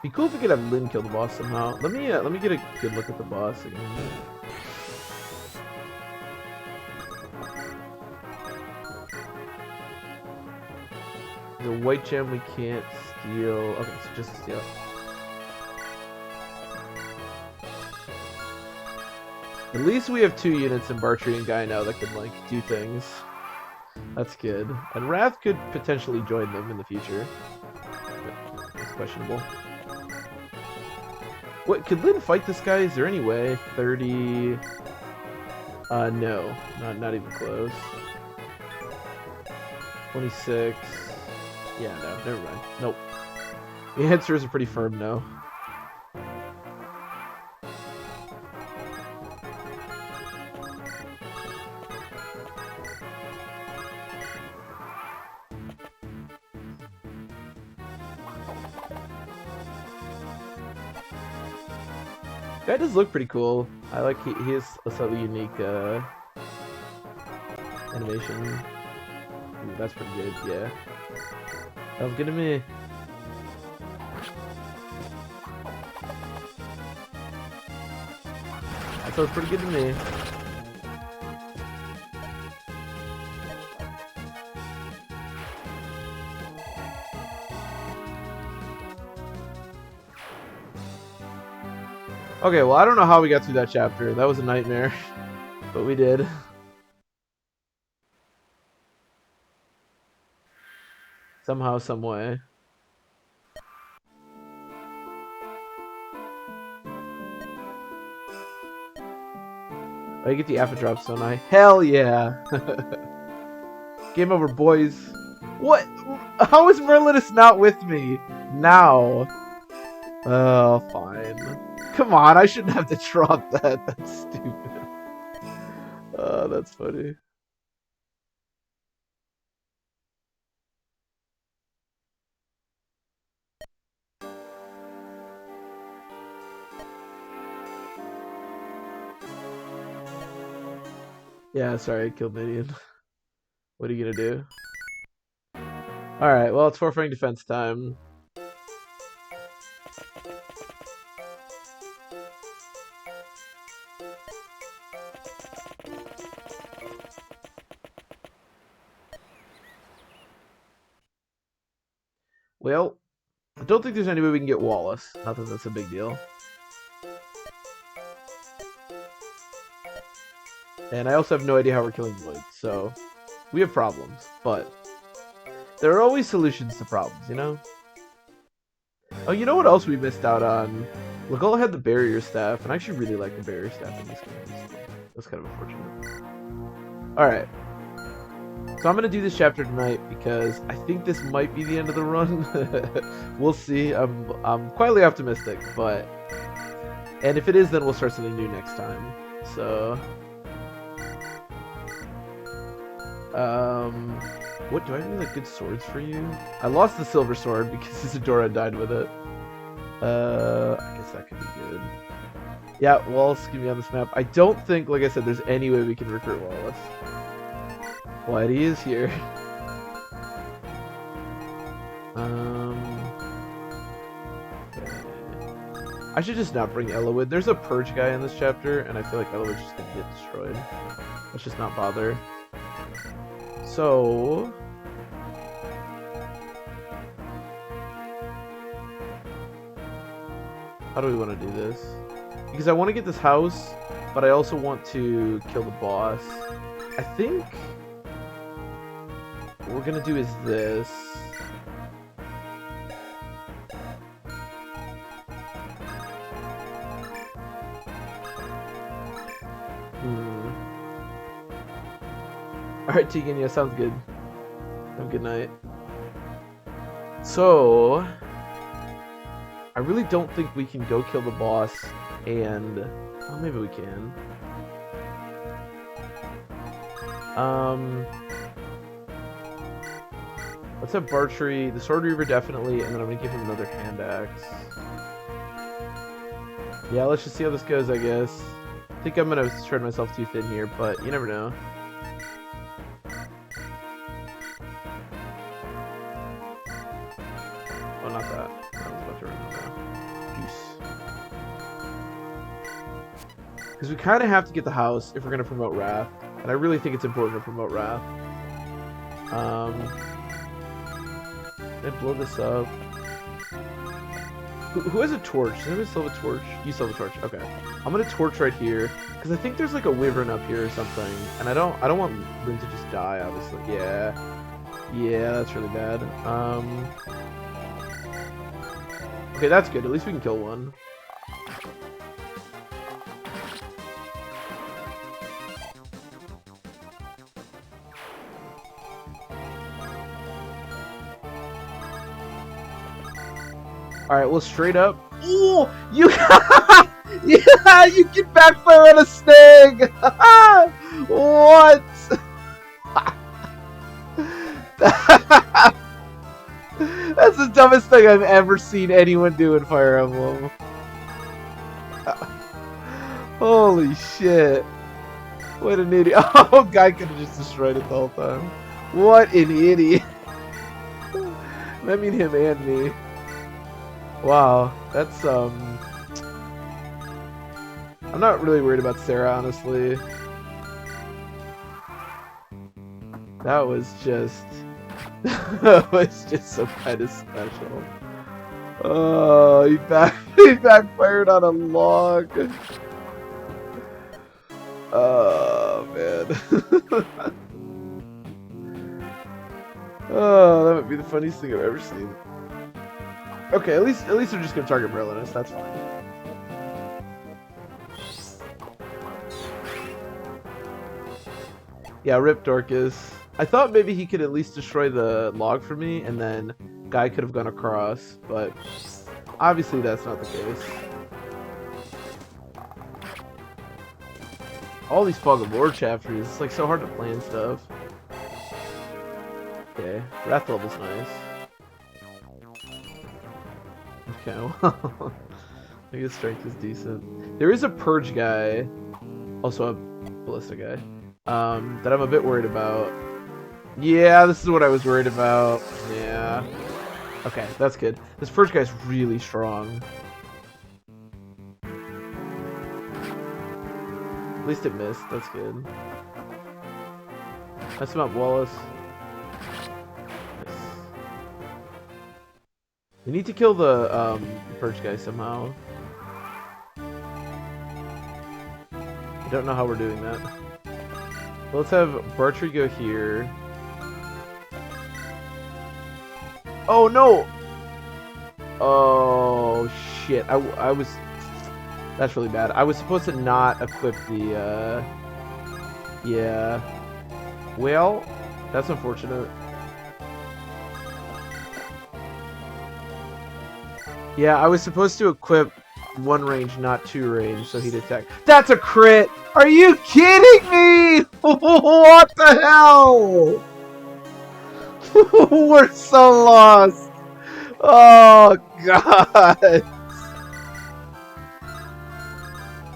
Be cool if we could have Lynn kill the boss somehow. Let me get a good look at the boss again. The white gem we can't steal. Okay, so just steal. At least we have 2 units in Bartry and Guy now that can like do things. That's good. And Wrath could potentially join them in the future. It's questionable. What, could Lynn fight this guy? Is there any way? 30... no. Not even close. 26... Yeah, no, never mind. Nope. The answer is a pretty firm no. Guy does look pretty cool. I like he has a slightly unique animation. Ooh, that's pretty good, yeah. Sounds good to me. That sounds pretty good to me. Okay, well, I don't know how we got through that chapter. That was a nightmare. But we did. Somehow, some way. I get the Apodrops, don't I? Hell yeah! Game over, boys. What? How is Merlinus not with me? Now. Oh, fine. Come on, I shouldn't have to drop that. That's stupid. Oh, that's funny. Yeah, sorry, I killed Midian. What are you gonna do? Alright, well, it's forfeiting defense time. Well, I don't think there's any way we can get Wallace. Not that that's a big deal. And I also have no idea how we're killing Lloyd, so we have problems. But there are always solutions to problems, you know? Oh, you know what else we missed out on? Legault had the barrier staff, and I actually really like the barrier staff in these games. That's kind of unfortunate. Alright. So I'm going to do this chapter tonight because I think this might be the end of the run. We'll see. I'm quietly optimistic, but... And if it is, then we'll start something new next time. So... What, do I have any like good swords for you? I lost the silver sword because Isadora died with it. I guess that could be good. Yeah, Wallace can be on this map. I don't think, like I said, there's any way we can recruit Wallace. Whitey is here. Okay. I should just not bring Eloyd. There's a purge guy in this chapter, and I feel like Eloyd's just gonna get destroyed. Let's just not bother. So... how do we want to do this? Because I want to get this house, but I also want to kill the boss. I think what we're gonna do is this. Alright, Tegan, yeah, sounds good. Have a good night. So... I really don't think we can go kill the boss and... well, maybe we can. Let's have Bartry, the Sword Reaver definitely, and then I'm gonna give him another hand axe. Yeah, let's just see how this goes, I guess. I think I'm gonna spread myself too thin here, but you never know. Oh, not that. I was about to run out of juice. Because we kind of have to get the house if we're gonna promote Wrath, and I really think it's important to promote Wrath. And blow this up. Who has a torch? Does anybody still have a torch? You still have a torch. Okay. I'm gonna torch right here because I think there's like a wyvern up here or something, and I don't want Lynn to just die. Obviously, yeah, that's really bad. Okay, that's good. At least we can kill one. Alright, well, straight up. Ooh! You yeah, you can backfire on a snag! What? That's the dumbest thing I've ever seen anyone do in Fire Emblem. Holy shit. What an idiot. Oh, guy could have just destroyed it the whole time. What an idiot. I mean him and me. Wow, that's, I'm not really worried about Sarah, honestly. That was just... that was just some kind of special. Oh, he backfired on a log. Oh, man. Oh, that might be the funniest thing I've ever seen. Okay, at least they're just gonna target Merlinus, that's fine. Yeah, rip Dorcas. I thought maybe he could at least destroy the log for me, and then Guy could have gone across, but obviously that's not the case. All these Fog of War chapters, it's like so hard to plan stuff. Okay, Wrath level's nice. Okay, well, I guess strength is decent. There is a purge guy, also a ballista guy, that I'm a bit worried about. Yeah, this is what I was worried about. Yeah. Okay, that's good. This purge guy's really strong. At least it missed. That's good. Mess him up, Wallace. We need to kill the purge guy somehow. I don't know how we're doing that. Well, let's have Bartry go here. Oh no! Oh shit! I was. That's really bad. I was supposed to not equip the. Yeah. Well, that's unfortunate. Yeah, I was supposed to equip one range, not two range, so he'd attack. That's a crit! Are you kidding me? What the hell? We're so lost. Oh god.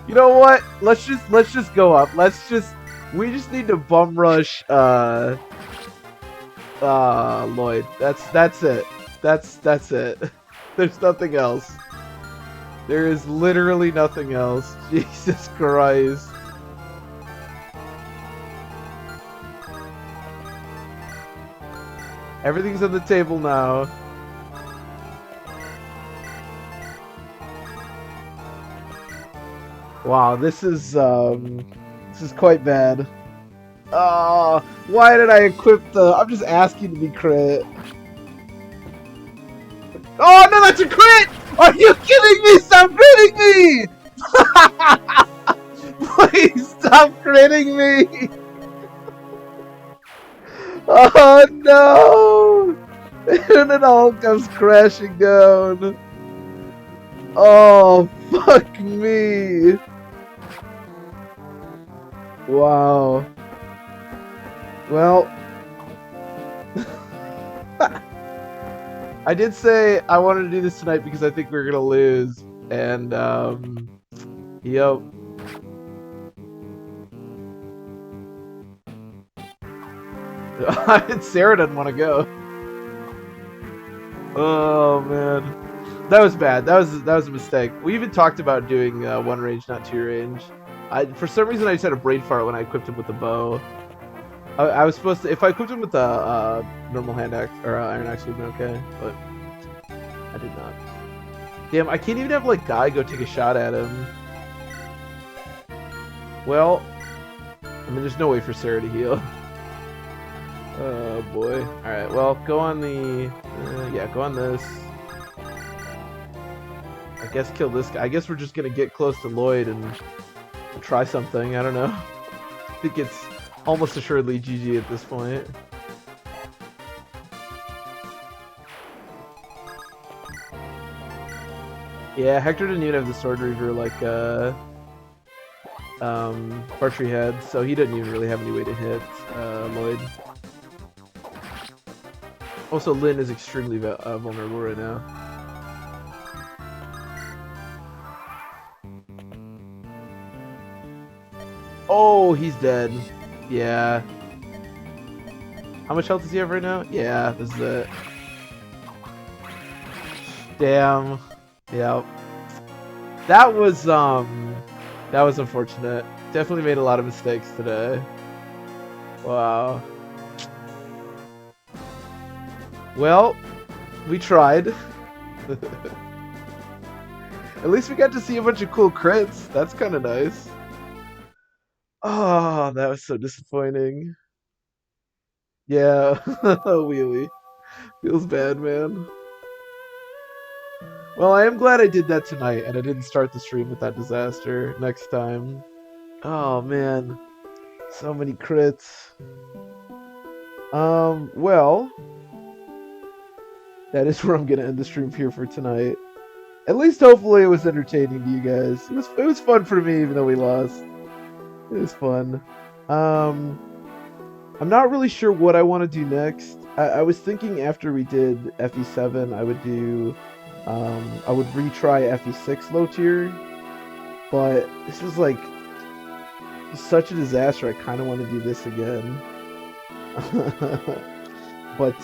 You know what? Let's just go up. We just need to bum rush Lloyd. That's it. That's it. There's nothing else. There is literally nothing else. Jesus Christ. Everything's on the table now. Wow, this is quite bad. Why did I equip the... I'm just asking to be crit. Oh, no, that's a crit! Are you kidding me? Stop critting me! Please stop critting me! Oh, no! And it all comes crashing down. Oh, fuck me. Wow. Well... I did say I wanted to do this tonight because I think we were gonna lose, and yep. Sarah doesn't want to go. Oh man, that was bad. That was a mistake. We even talked about doing one range, not two range. For some reason I just had a brain fart when I equipped him with the bow. I was supposed to, if I equipped him with the normal hand axe or iron axe, would have been okay, but I did not. Damn, I can't even have like Guy go take a shot at him. Well, I mean, there's no way for Sarah to heal. Oh boy. All right, well, go on the, yeah, go on this. I guess kill this guy. I guess we're just gonna get close to Lloyd and try something. I don't know. I think it's almost assuredly GG at this point. Yeah, Hector didn't even have the Sword Reaver like Partry had, so he didn't even really have any way to hit Lloyd. Also, Lyn is extremely vulnerable right now. Oh, he's dead. Yeah. How much health does he have right now? Yeah, this is it. Damn. Yep. That was unfortunate. Definitely made a lot of mistakes today. Wow. Well, we tried. At least we got to see a bunch of cool crits. That's kind of nice. Oh, that was so disappointing. Yeah, wheelie. Feels bad, man. Well, I am glad I did that tonight, and I didn't start the stream with that disaster next time. Oh, man. So many crits. Well... That is where I'm gonna end the stream here for tonight. At least hopefully it was entertaining to you guys. It was fun for me even though we lost. It was fun. I'm not really sure what I want to do next. I was thinking after we did FE7 I would do I would retry FE6 low tier. But this was like such a disaster, I kinda want to do this again. But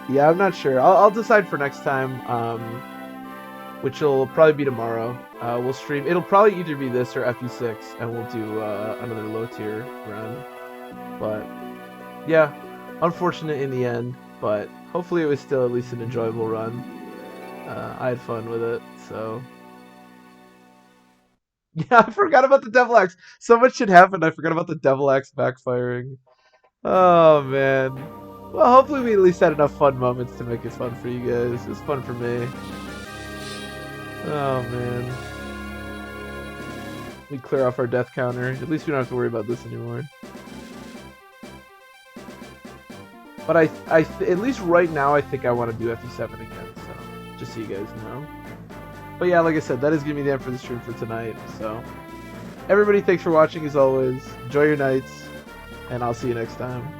yeah, I'm not sure. I'll decide for next time, which will probably be tomorrow. We'll stream. It'll probably either be this or FE6, and we'll do another low tier run. But yeah, unfortunate in the end, but hopefully it was still at least an enjoyable run. I had fun with it, so. Yeah, I forgot about the Devil Axe. So much shit happened. I forgot about the Devil Axe backfiring. Oh man. Well, hopefully we at least had enough fun moments to make it fun for you guys. It was fun for me. Oh, man. We clear off our death counter. At least we don't have to worry about this anymore. But at least right now, I think I want to do FE7 again. So, just so you guys know. But yeah, like I said, that is going to be the end for the stream for tonight. So, everybody, thanks for watching as always. Enjoy your nights. And I'll see you next time.